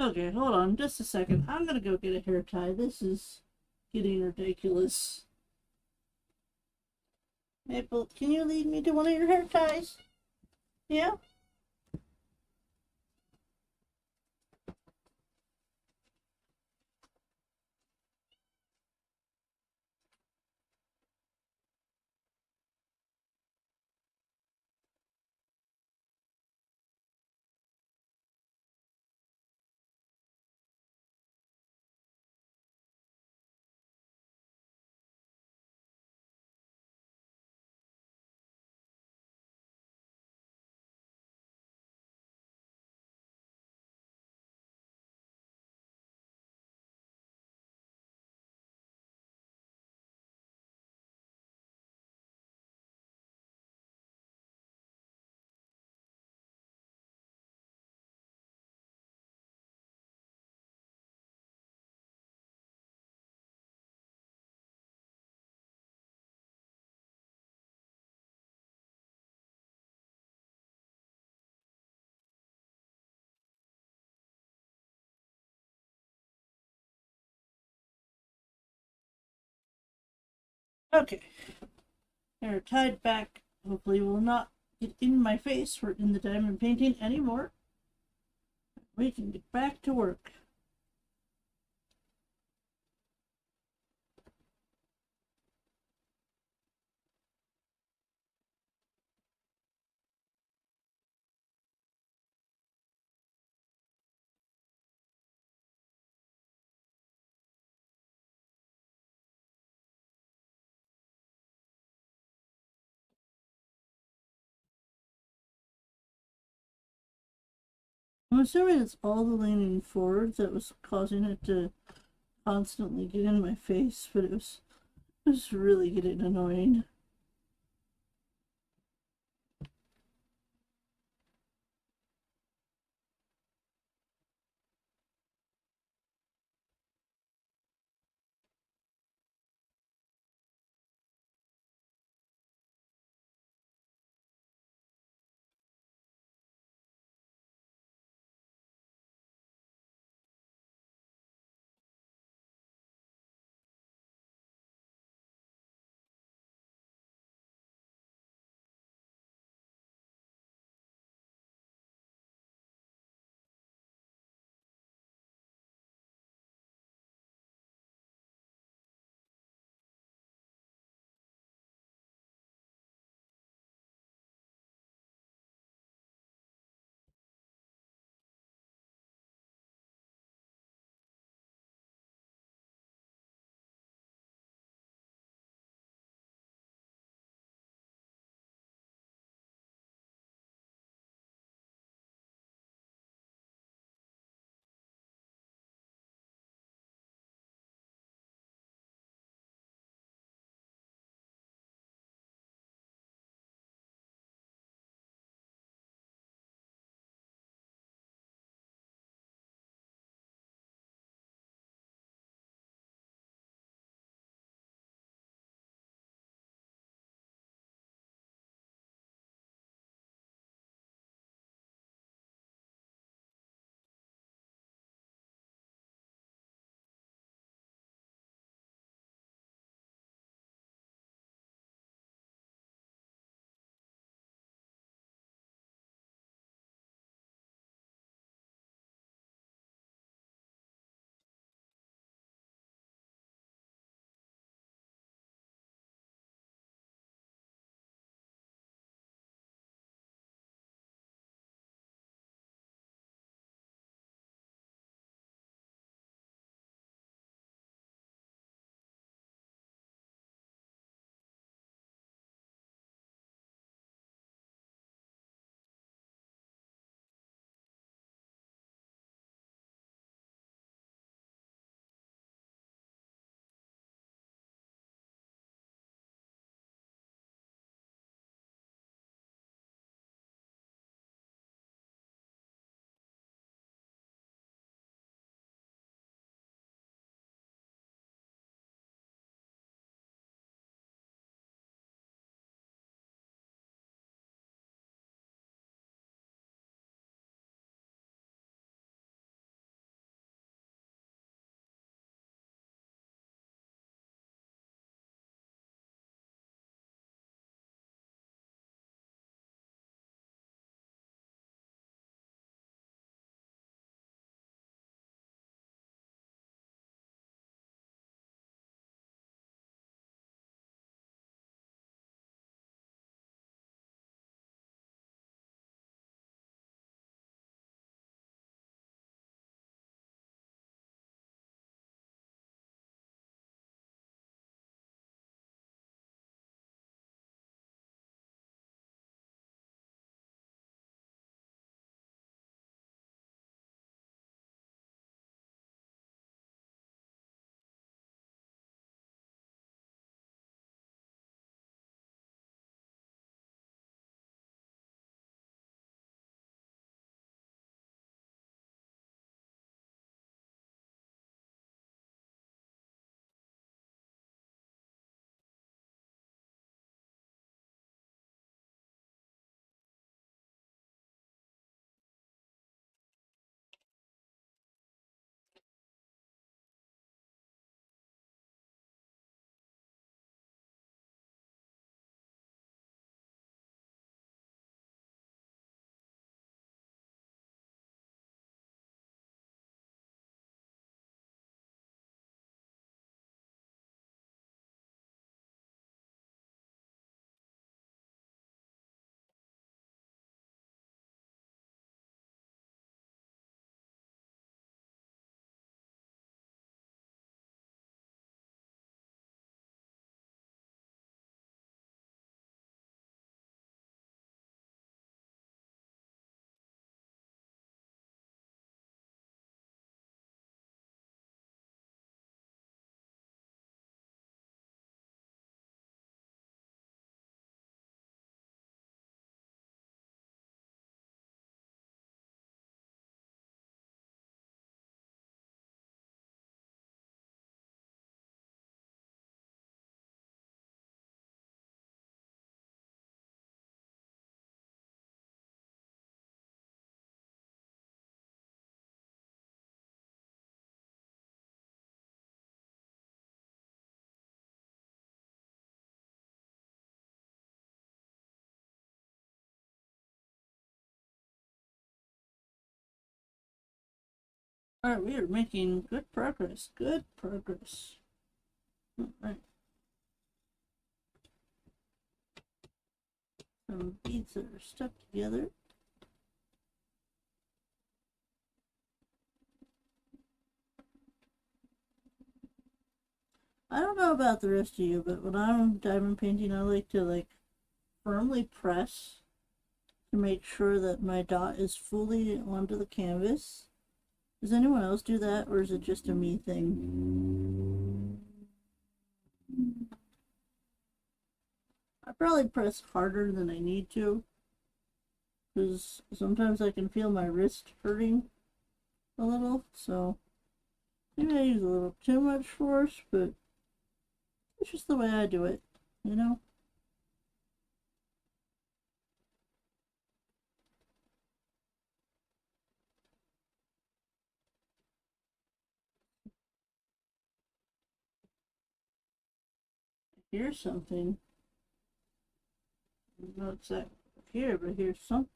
Okay, hold on just a second. I'm gonna go get a hair tie. This is getting ridiculous. Maple, can you lead me to one of your hair ties? Yeah? Okay. Hair tied back. Hopefully will not get in my face or in the diamond painting anymore. We can get back to work. I'm assuming it's all the leaning forward that was causing it to constantly get in my face, but it was really getting annoying. Alright, we are making good progress. Good progress. Alright. Some beads that are stuck together. I don't know about the rest of you, but when I'm diamond painting, I like to firmly press to make sure that my dot is fully onto the canvas. Does anyone else do that, or is it just a me thing? I probably press harder than I need to, because sometimes I can feel my wrist hurting a little, so maybe I use a little too much force, but it's just the way I do it, you know? I hear something. I don't know exactly here, but here's something.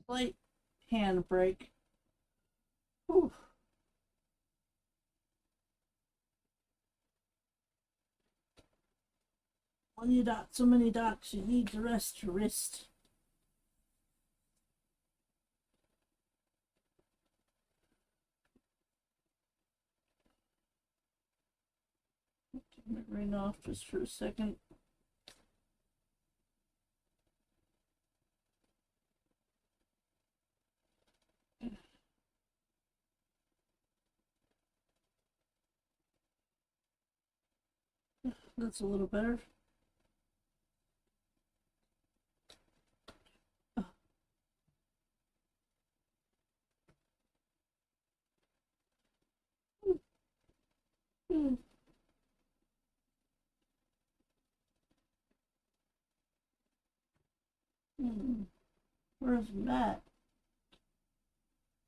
Light handbrake. Whew. When you dot so many dots, you need to rest your wrist. Turn it right off just for a second. That's a little better. Hmm. Hmm. Where's Matt?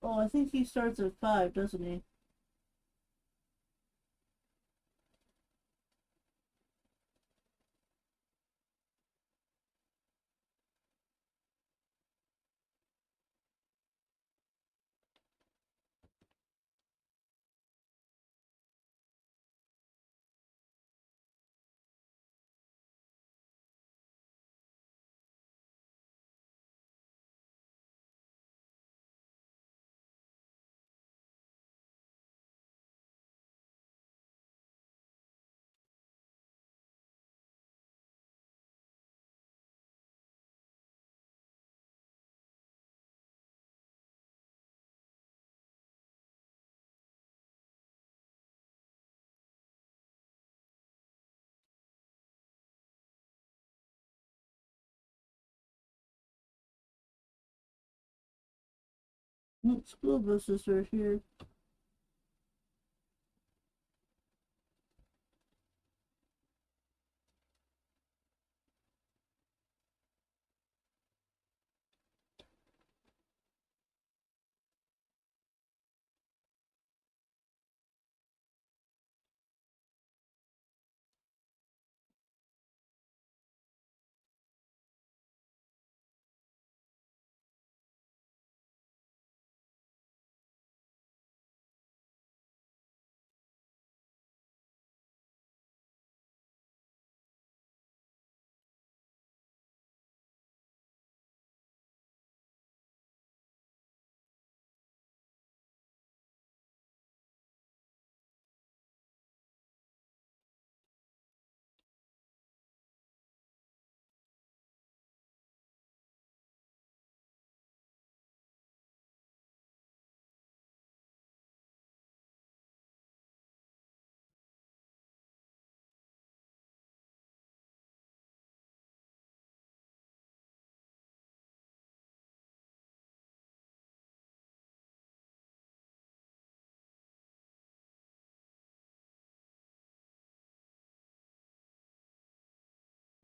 Oh, I think he starts at 5, doesn't he? School buses are here.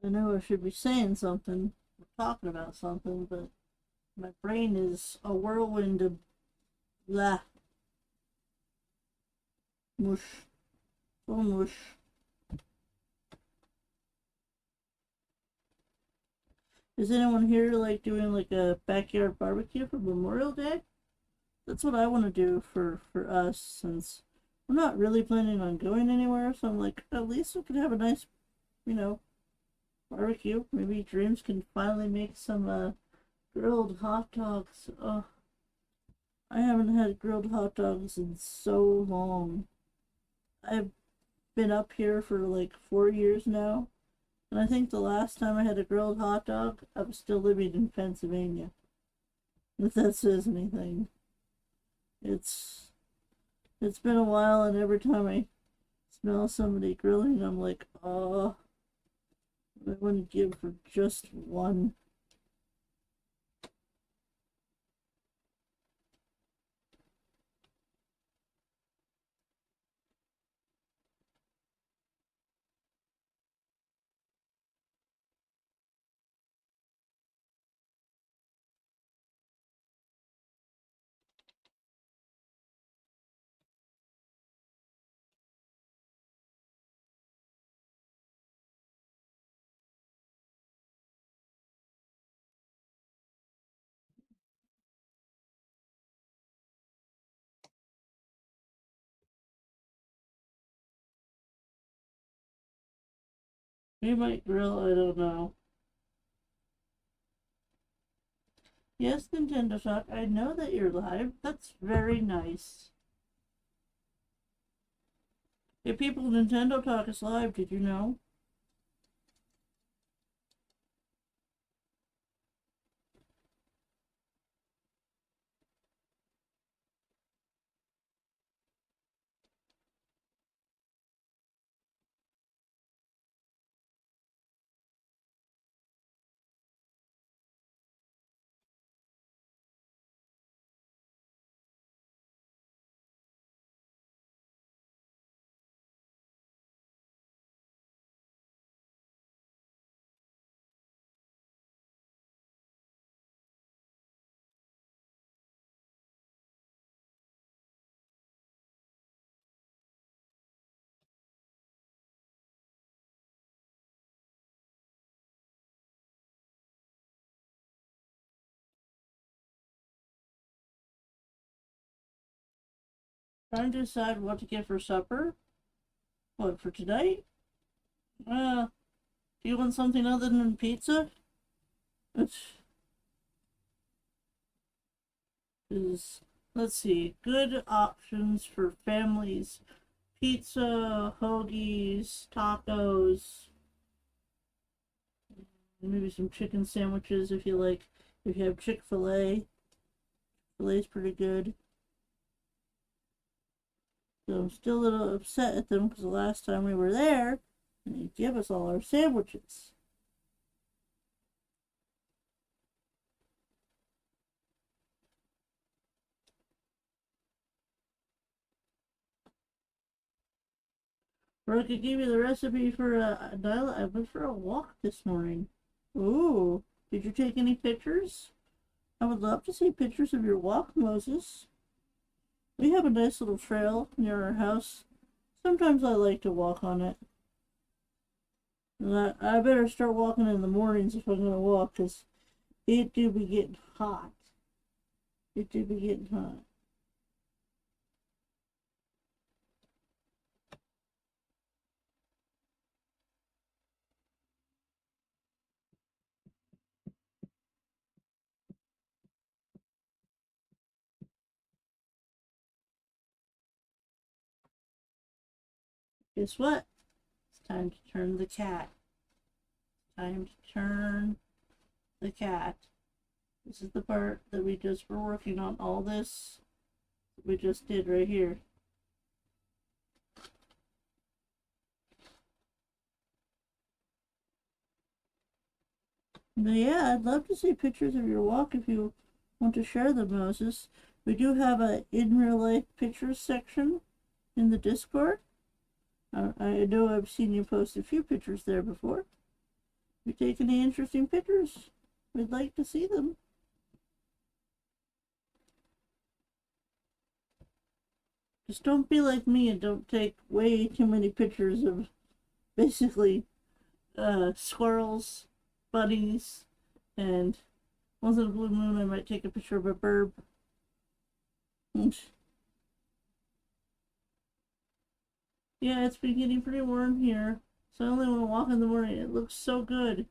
I know I should be saying something, or talking about something, but my brain is a whirlwind of blah, mush, so mush. Is anyone here like doing like a backyard barbecue for Memorial Day? That's what I want to do for us, since we're not really planning on going anywhere. So I'm like, at least we could have a nice, you know, barbecue. Maybe Dreams can finally make some grilled hot dogs. Oh, I haven't had grilled hot dogs in so long. I've been up here for like 4 years now, and I think the last time I had a grilled hot dog, I was still living in Pennsylvania. If that says anything. It's it's been a while, and every time I smell somebody grilling, I'm like, oh, I wouldn't give for just one. We might grill, I don't know. Yes, Nintendo Talk, I know that you're live. That's very nice. Hey people, Nintendo Talk is live, did you know? Trying to decide what to get for supper? What, for tonight? Do you want something other than pizza? Is let's see, good options for families. Pizza, hoagies, tacos, maybe some chicken sandwiches if you like. If you have Chick-fil-A, Chick-fil-A's pretty good. So I'm still a little upset at them because the last time we were there, they gave us all our sandwiches. Or I could give you the recipe for Nailah. I went for a walk this morning. Ooh, did you take any pictures? I would love to see pictures of your walk, Moses. We have a nice little trail near our house. Sometimes I like to walk on it. And I better start walking in the mornings if I'm going to walk, because it do be getting hot. It do be getting hot. Guess what? It's time to turn the cat. Time to turn the cat. This is the part that we just were working on. All this we just did right here. But yeah, I'd love to see pictures of your walk if you want to share them, Moses. We do have a in real life pictures section in the Discord. I know I've seen you post a few pictures there before. If you take any interesting pictures, we'd like to see them. Just don't be like me and don't take way too many pictures of basically squirrels, bunnies, and once in a blue moon I might take a picture of a bird. Yeah, it's been getting pretty warm here, so I only want to walk in the morning. It looks so good.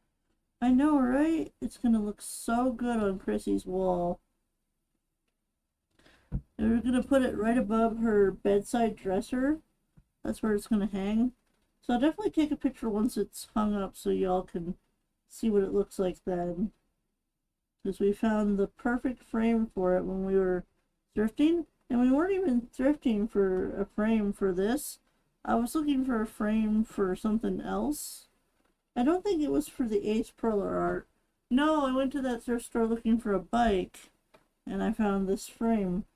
I know, right? It's gonna look so good on Chrissy's wall. And we're gonna put it right above her bedside dresser. That's where it's gonna hang. So I'll definitely take a picture once it's hung up so y'all can see what it looks like then. Because we found the perfect frame for it when we were thrifting. And we weren't even thrifting for a frame for this. I was looking for a frame for something else. I don't think it was for the Ace Perler art. No, I went to that thrift store looking for a bike. And I found this frame.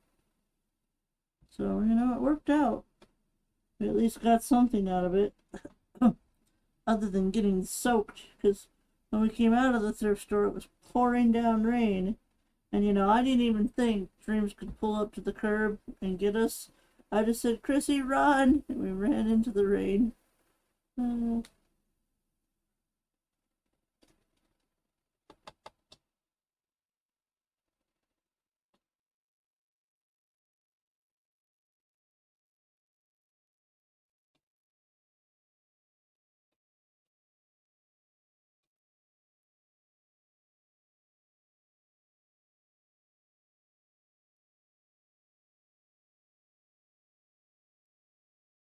So, you know, it worked out. We at least got something out of it. Other than getting soaked. Because when we came out of the thrift store, it was pouring down rain. And, you know, I didn't even think Dreams could pull up to the curb and get us. I just said, Chrissy, run! And we ran into the rain.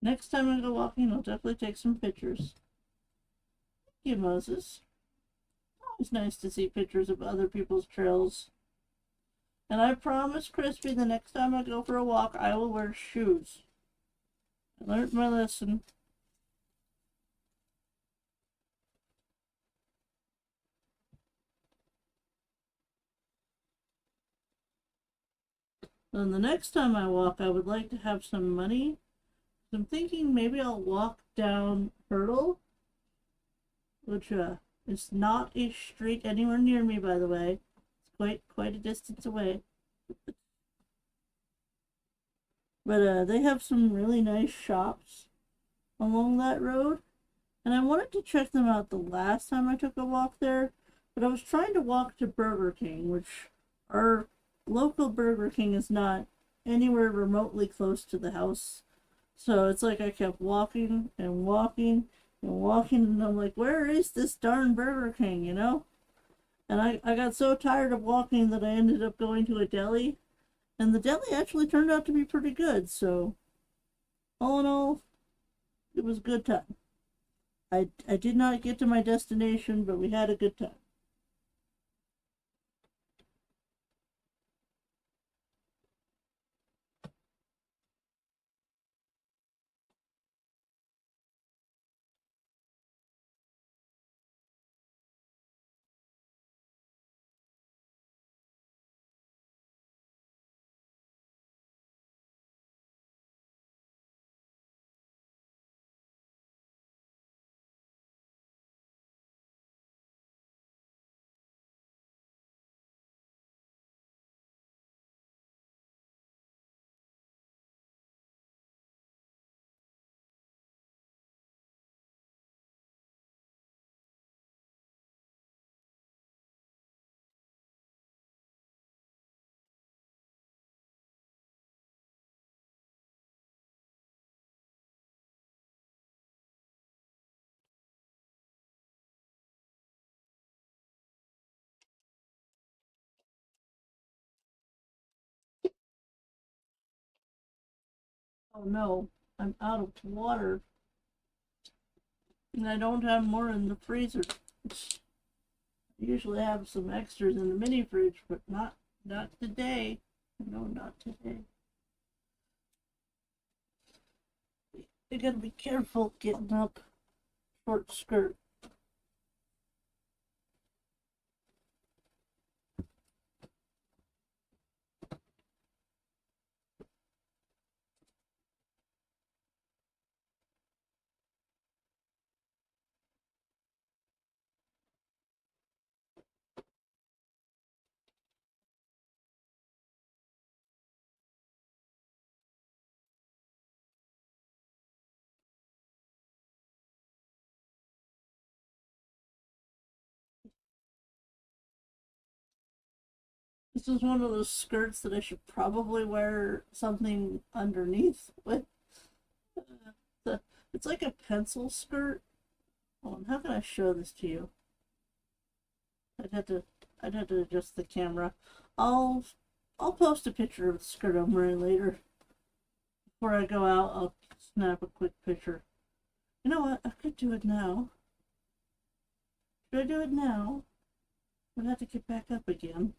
Next time I go walking, I'll definitely take some pictures. Thank you, Moses. It's nice to see pictures of other people's trails. And I promise, Crispy, the next time I go for a walk, I will wear shoes. I learned my lesson. Then the next time I walk, I would like to have some money. So I'm thinking maybe I'll walk down Hurdle, which is not a street anywhere near me, by the way. It's quite a distance away. But they have some really nice shops along that road. And I wanted to check them out the last time I took a walk there. But I was trying to walk to Burger King, which our local Burger King is not anywhere remotely close to the house. So it's like I kept walking and walking and walking, and I'm like, where is this darn Burger King, you know? And I got so tired of walking that I ended up going to a deli. And the deli actually turned out to be pretty good, so all in all, it was a good time. I did not get to my destination, but we had a good time. Oh no, I'm out of water. And I don't have more in the freezer. I usually have some extras in the mini fridge, but not today. No, not today. You gotta be careful getting up short skirt. This is one of those skirts that I should probably wear something underneath with. It's like a pencil skirt. Oh, how can I show this to you? I'd have to I'd have to adjust the camera. I'll I'll post a picture of the skirt I'm wearing later. Before I go out, I'll snap a quick picture. You know what? I could do it now. Should I do it now? I'd have to get back up again.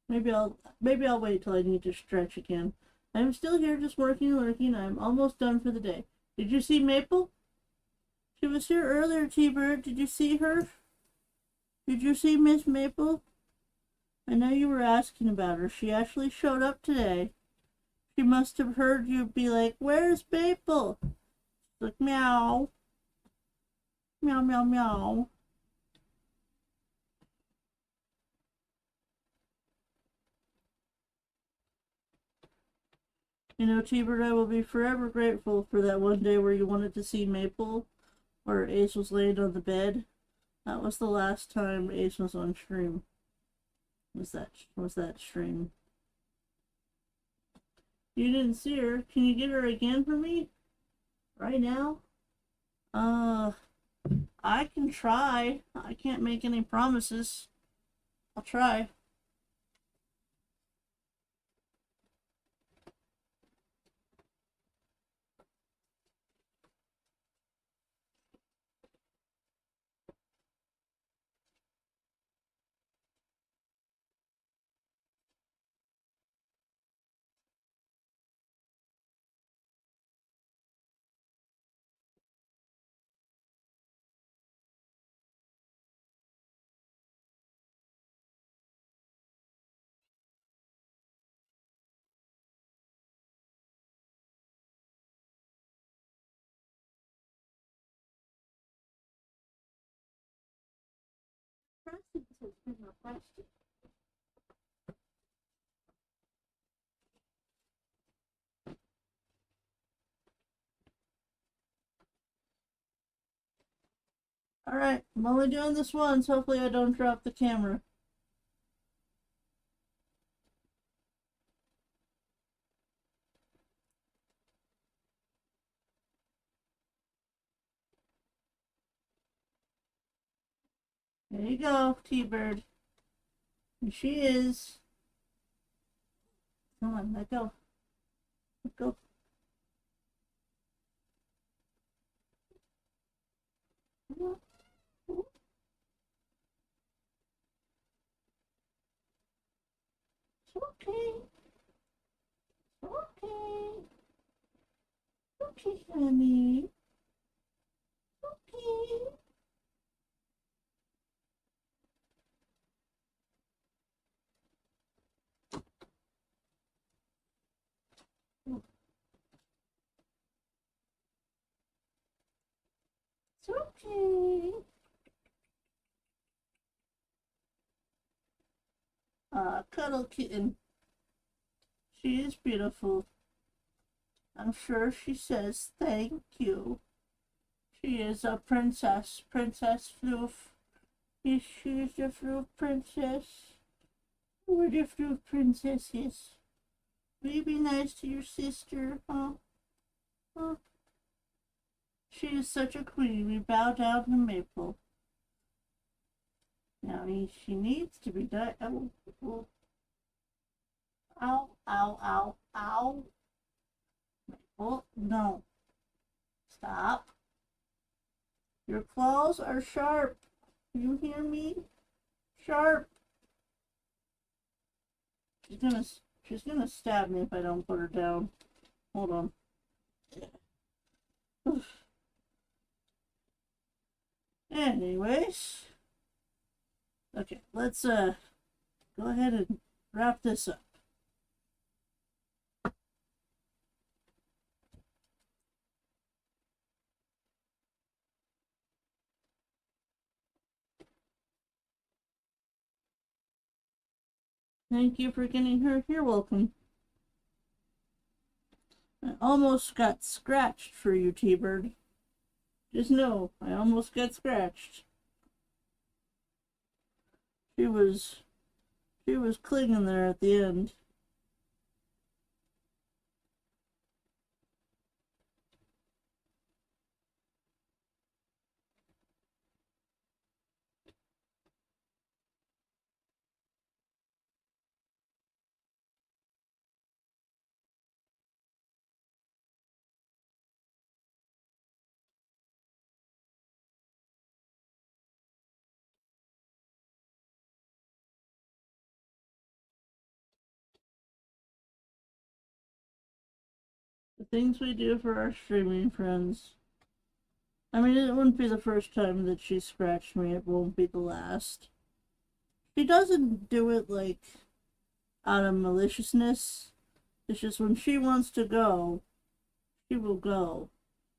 Maybe I'll wait till I need to stretch again. I'm still here just working and working. I'm almost done for the day. Did you see Maple? She was here earlier, T-Bird. Did you see her? Did you see Miss Maple? I know you were asking about her. She actually showed up today. She must have heard you be like, where's Maple? She's like, meow. Meow, meow, meow. You know, T-Bird, I will be forever grateful for that one day where you wanted to see Maple, where Ace was laying on the bed. That was the last time Ace was on stream. Was that stream? You didn't see her. Can you get her again for me? Right now? I can try. I can't make any promises. I'll try. Alright, I'm only doing this once. Hopefully I don't drop the camera. There you go, T-Bird. Here she is. Come on, let go. Let go. It's okay. It's okay. Okay, honey. Okay. It's okay. Cuddle kitten. She is beautiful. I'm sure she says thank you. She is a princess. Princess Floof. Yes, she is a Floof princess. We're the Floof princesses. Will you be nice to your sister, huh? Huh? She is such a queen. We bow down to Maple. Now she needs to be done. Oh, oh. Ow, ow, ow, ow. Maple, no. Stop. Your claws are sharp. You hear me? Sharp. She's gonna stab me if I don't put her down. Hold on. Anyways. Okay, let's go ahead and wrap this up. Thank you for getting her. You're welcome. I almost got scratched for you, T-Bird. Just know, I almost got scratched. She was clinging there at the end. The things we do for our streaming friends. I mean, it wouldn't be the first time that she scratched me. It won't be the last. She doesn't do it, like, out of maliciousness. It's just when she wants to go, she will go.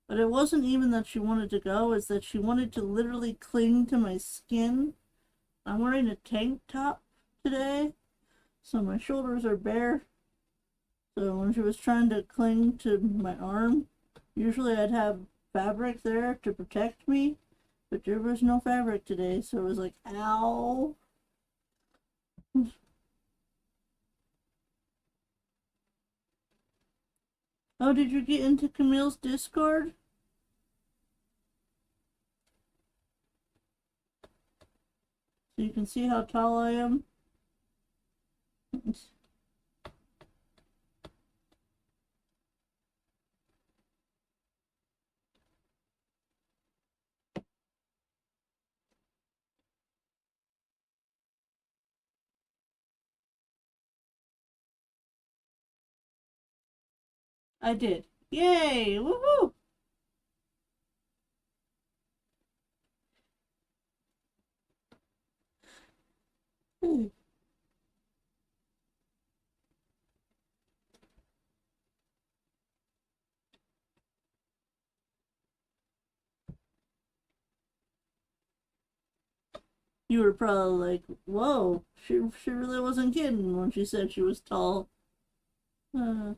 But it wasn't even that she wanted to go, it's that she wanted to literally cling to my skin. I'm wearing a tank top today, so my shoulders are bare. So when she was trying to cling to my arm, usually I'd have fabric there to protect me, but there was no fabric today, so it was like, ow. Oh, did you get into Camille's Discord? So you can see how tall I am? I did. Yay! Woohoo! You were probably like, whoa, she really wasn't kidding when she said she was tall. Uh,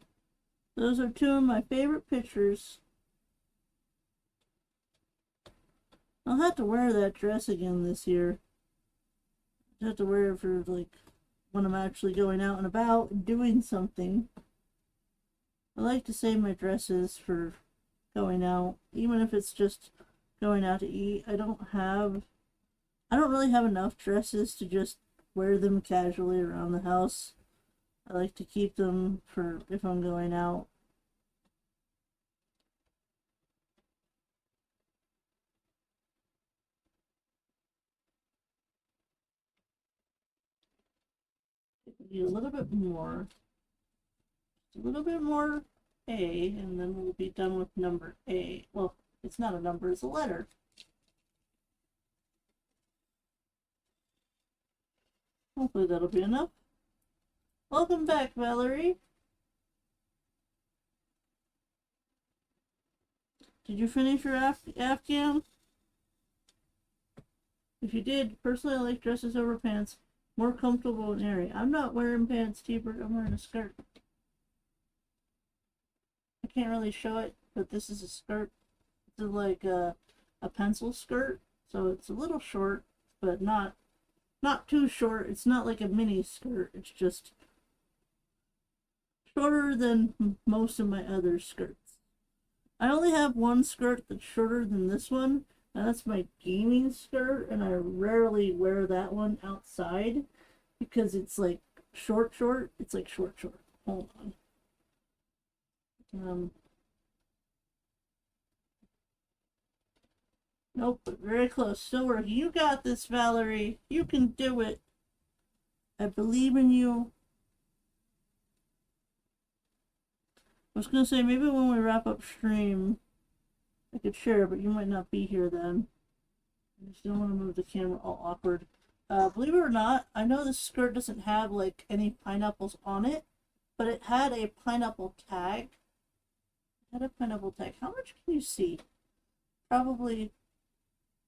those are two of my favorite pictures. I'll have to wear that dress again this year. I'll have to wear it for, like, when I'm actually going out and about and doing something. I like to save my dresses for going out, even if it's just going out to eat. I don't really have enough dresses to just wear them casually around the house. I like to keep them for if I'm going out. Need a little bit more. A little bit more A, and then we'll be done with number A. Well, it's not a number, it's a letter. Hopefully that'll be enough. Welcome back, Valerie. Did you finish your Afghan? If you did, personally I like dresses over pants. More comfortable and airy. I'm not wearing pants, T-Bird. I'm wearing a skirt. I can't really show it, but this is a skirt. It's like a pencil skirt, so it's a little short, but not too short. It's not like a mini skirt. It's just shorter than most of my other skirts. I only have one skirt that's shorter than this one, and that's my gaming skirt, and I rarely wear that one outside because it's like short. It's like short. Hold on. Nope, but very close. Still working. You got this, Valerie. You can do it. I believe in you. I was gonna say maybe when we wrap up stream, I could share, but you might not be here then. I just don't want to move the camera all awkward. Believe it or not, I know this skirt doesn't have like any pineapples on it, but it had a pineapple tag. It had a pineapple tag. How much can you see? Probably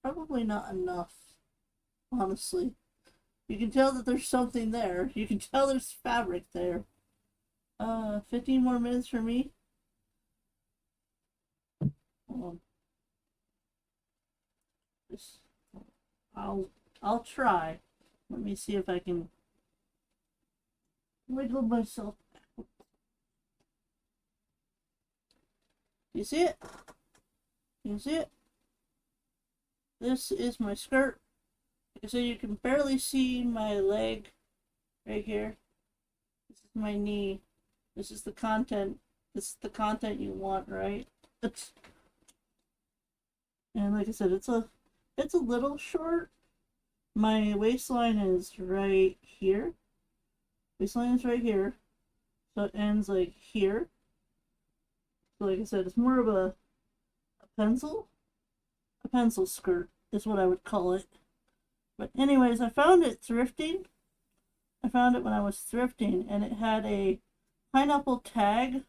not enough, honestly. You can tell that there's something there. You can tell there's fabric there. 15 more minutes for me. Hold on. This, I'll try. Let me see if I can wiggle myself. You see it? You see it? This is my skirt. So you can barely see my leg right here. This is my knee. This is the content. This is the content you want, right? And like I said, it's a little short. My waistline is right here. Waistline is right here. So it ends like here. So like I said, it's more of a pencil skirt is what I would call it. But anyways, I found it thrifting. I found it when I was thrifting, and it had a pineapple tag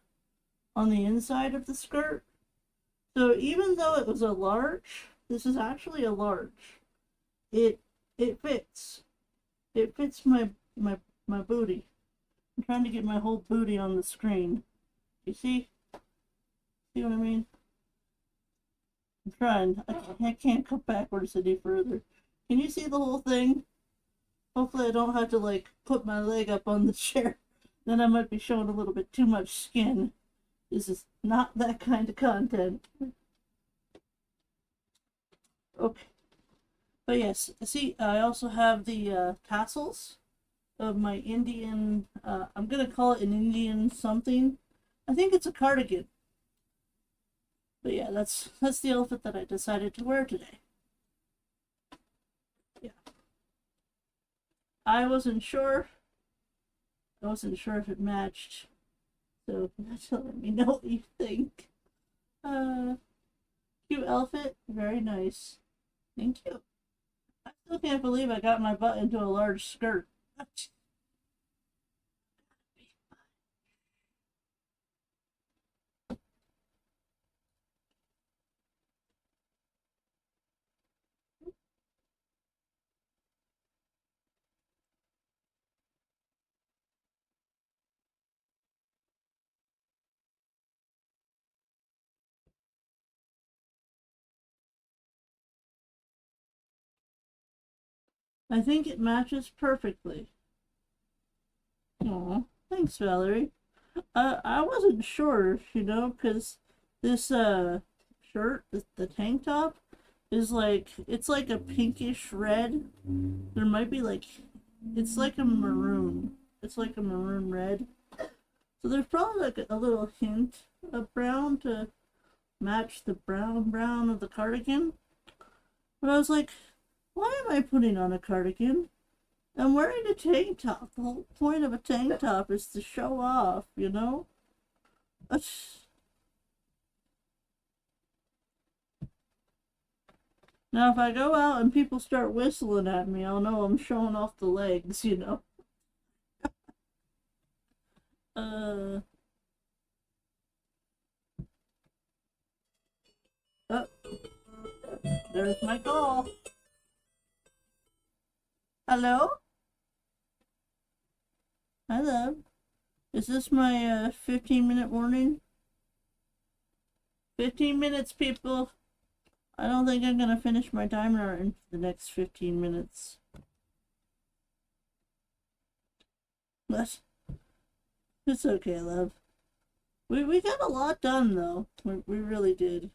on the inside of the skirt. So even though it was a large, this is actually a large. It fits. It fits my booty. I'm trying to get my whole booty on the screen. You see? See what I mean? I'm trying. I can't go backwards any further. Can you see the whole thing? Hopefully I don't have to like put my leg up on the chair. Then I might be showing a little bit too much skin. This is not that kind of content. Okay. But yes, see, I also have the tassels of my Indian, I'm gonna call it an Indian something. I think it's a cardigan. But yeah, that's the outfit that I decided to wear today. Yeah. I wasn't sure. If it matched. So let me know what you think. Cute outfit, very nice. Thank you. I still can't believe I got my butt into a large skirt. I think it matches perfectly. Aw, thanks, Valerie. I wasn't sure, because this shirt, the tank top, is like it's like a pinkish red. There might be like it's like a maroon. It's like a maroon red. So there's probably like a little hint of brown to match the brown of the cardigan. But I was like, why am I putting on a cardigan? I'm wearing a tank top. The whole point of a tank top is to show off, you know? Now, if I go out and people start whistling at me, I'll know I'm showing off the legs, you know? Uh, oh, there's my call. Hello? Hello? Is this my 15-minute warning? 15 minutes, people. I don't think I'm gonna finish my timer in the next 15 minutes. But it's okay, love. We got a lot done, though. We really did.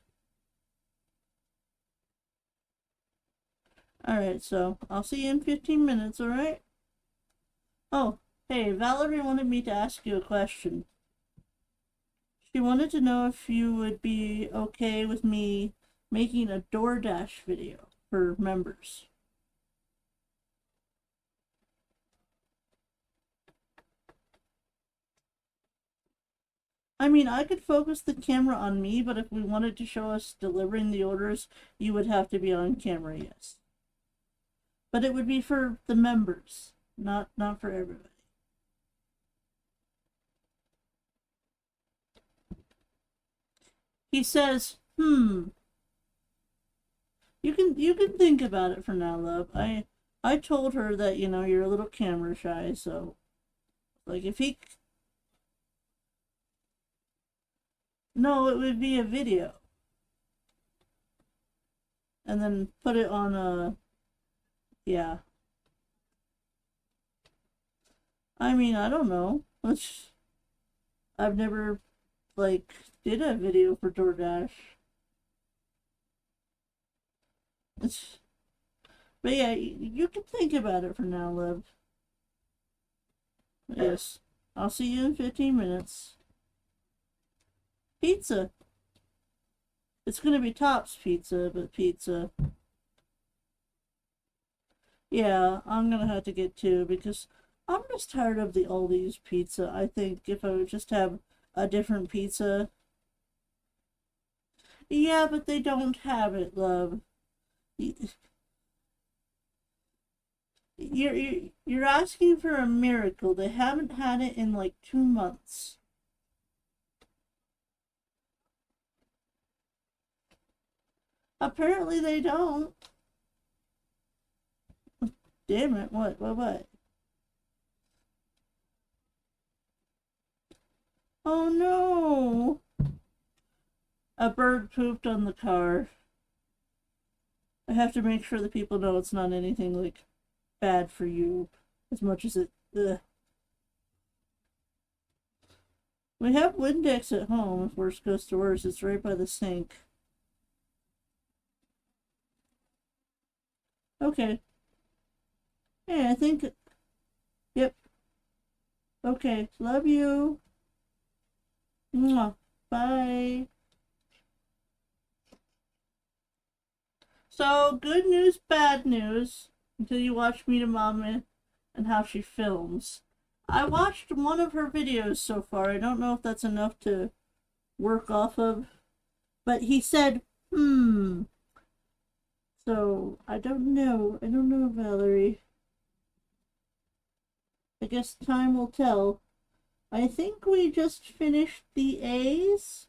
Alright, so I'll see you in 15 minutes, alright? Oh, hey, Valerie wanted me to ask you a question. She wanted to know if you would be okay with me making a DoorDash video for members. I mean, I could focus the camera on me, but if we wanted to show us delivering the orders, you would have to be on camera, yes. But it would be for the members, not for everybody. He says, you can think about it for now, love. I told her that, you're a little camera shy, so like if he no, it would be a video. And then put it on a yeah. I mean, I don't know. I've never like did a video for DoorDash. It's, but yeah, you can think about it for now, love. Yes. I'll see you in 15 minutes. Pizza. It's gonna be Tops Pizza, but pizza. Yeah, I'm gonna have to get two because I'm just tired of the Aldi's pizza. I think if I would just have a different pizza. Yeah, but they don't have it, love. You're asking for a miracle. They haven't had it in like 2 months. Apparently they don't. Damn it! What? Oh no! A bird pooped on the car. I have to make sure that people know it's not anything like bad for you as much as it. Ugh. We have Windex at home if worst goes to worst. It's right by the sink. Okay. Hey, I think. Yep. Okay. Love you. Mwah. Bye. So, good news, bad news, until you watch Meet a Mama and how she films. I watched one of her videos so far. I don't know if that's enough to work off of. But he said, So, I don't know. I don't know, Valerie. I guess time will tell. I think we just finished the A's.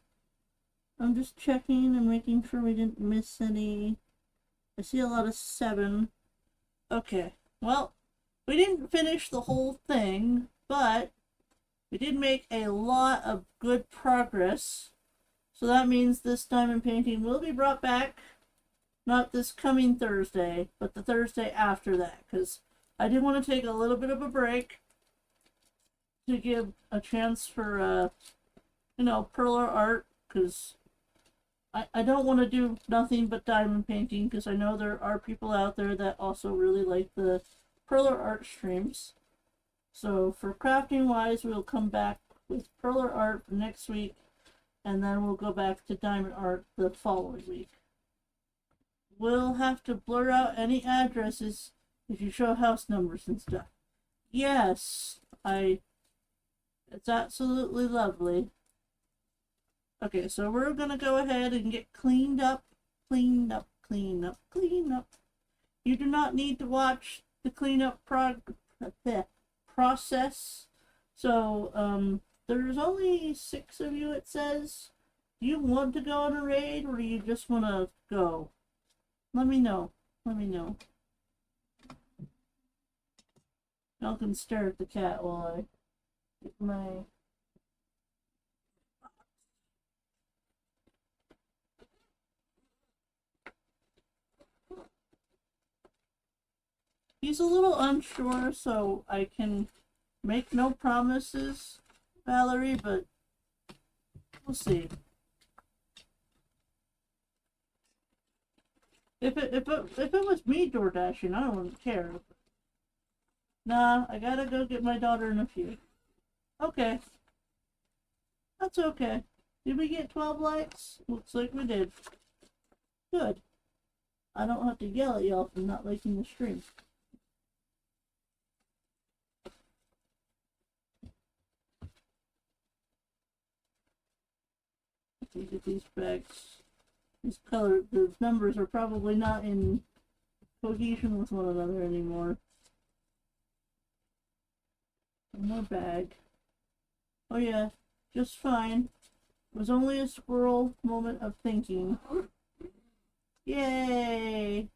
I'm just checking and making sure we didn't miss any. I see a lot of 7. Okay, well, we didn't finish the whole thing, but we did make a lot of good progress. So that means this diamond painting will be brought back Not this coming Thursday, but the Thursday after that, because I did want to take a little bit of a break to give a chance for, perler art, because I don't want to do nothing but diamond painting, because I know there are people out there that also really like the perler art streams. So for crafting wise, we'll come back with perler art for next week, and then we'll go back to diamond art the following week. We'll have to blur out any addresses if you show house numbers and stuff. Yes, it's absolutely lovely. Okay, so we're gonna go ahead and get cleaned up, cleaned up, cleaned up, cleaned up. You do not need to watch the cleanup process. So, there's only 6 of you, it says. Do you want to go on a raid, or do you just want to go? Let me know. Let me know. Y'all can stare at the cat while I get my... He's a little unsure, so I can make no promises, Valerie, but we'll see. If it was me door dashing, I wouldn't care. Nah, I gotta go get my daughter in a few. Okay. That's okay. Did we get 12 likes? Looks like we did. Good. I don't have to yell at y'all for not liking the stream. Look at these bags. These color, the numbers are probably not in cohesion with one another anymore. One more bag. Oh yeah, just fine. It was only a squirrel moment of thinking. Yay!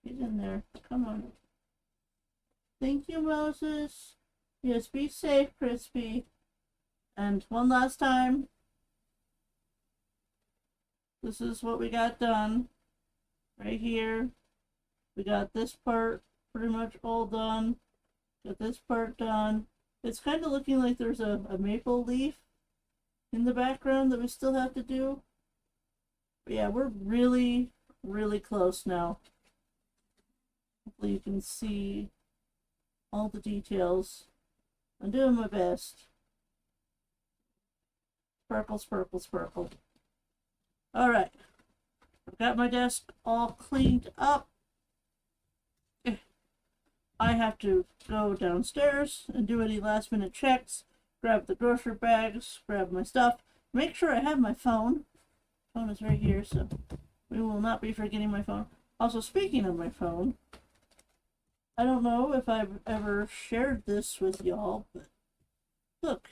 Get in there. Come on. Thank you, Moses. Yes, be safe, Crispy. And one last time. This is what we got done. Right here. We got this part pretty much all done. Got this part done. It's kind of looking like there's a maple leaf in the background that we still have to do. But yeah, we're really, really close now. Hopefully you can see all the details. I'm doing my best. Sparkle, sparkle, sparkle. Alright. I've got my desk all cleaned up. I have to go downstairs and do any last minute checks, grab the grocery bags, grab my stuff, make sure I have my phone. Phone is right here, so we will not be forgetting my phone. Also, speaking of my phone, I don't know if I've ever shared this with y'all, but look.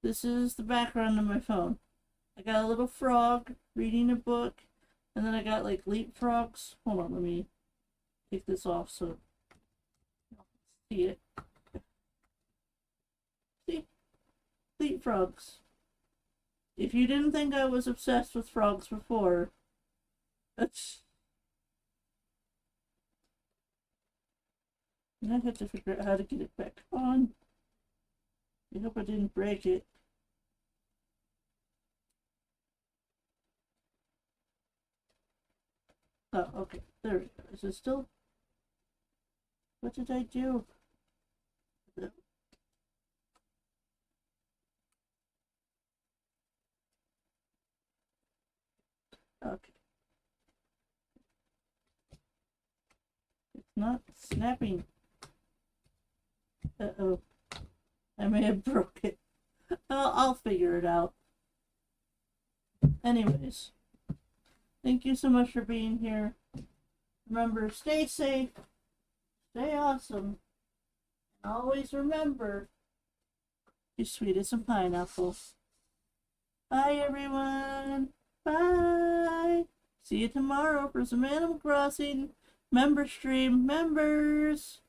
This is the background of my phone. I got a little frog reading a book, and then I got like leapfrogs. Hold on, let me take this off so you can see it. See? Leapfrogs. If you didn't think I was obsessed with frogs before, that's... And I have to figure out how to get it back on. I hope I didn't break it. Oh, okay. There we go. Is it still? What did I do? Okay. It's not snapping. Uh-oh. I may have broke it. I'll figure it out. Anyways. Thank you so much for being here. Remember, stay safe, stay awesome, and always remember, you're sweet as some pineapples. Bye, everyone. Bye. See you tomorrow for some Animal Crossing member stream. Members.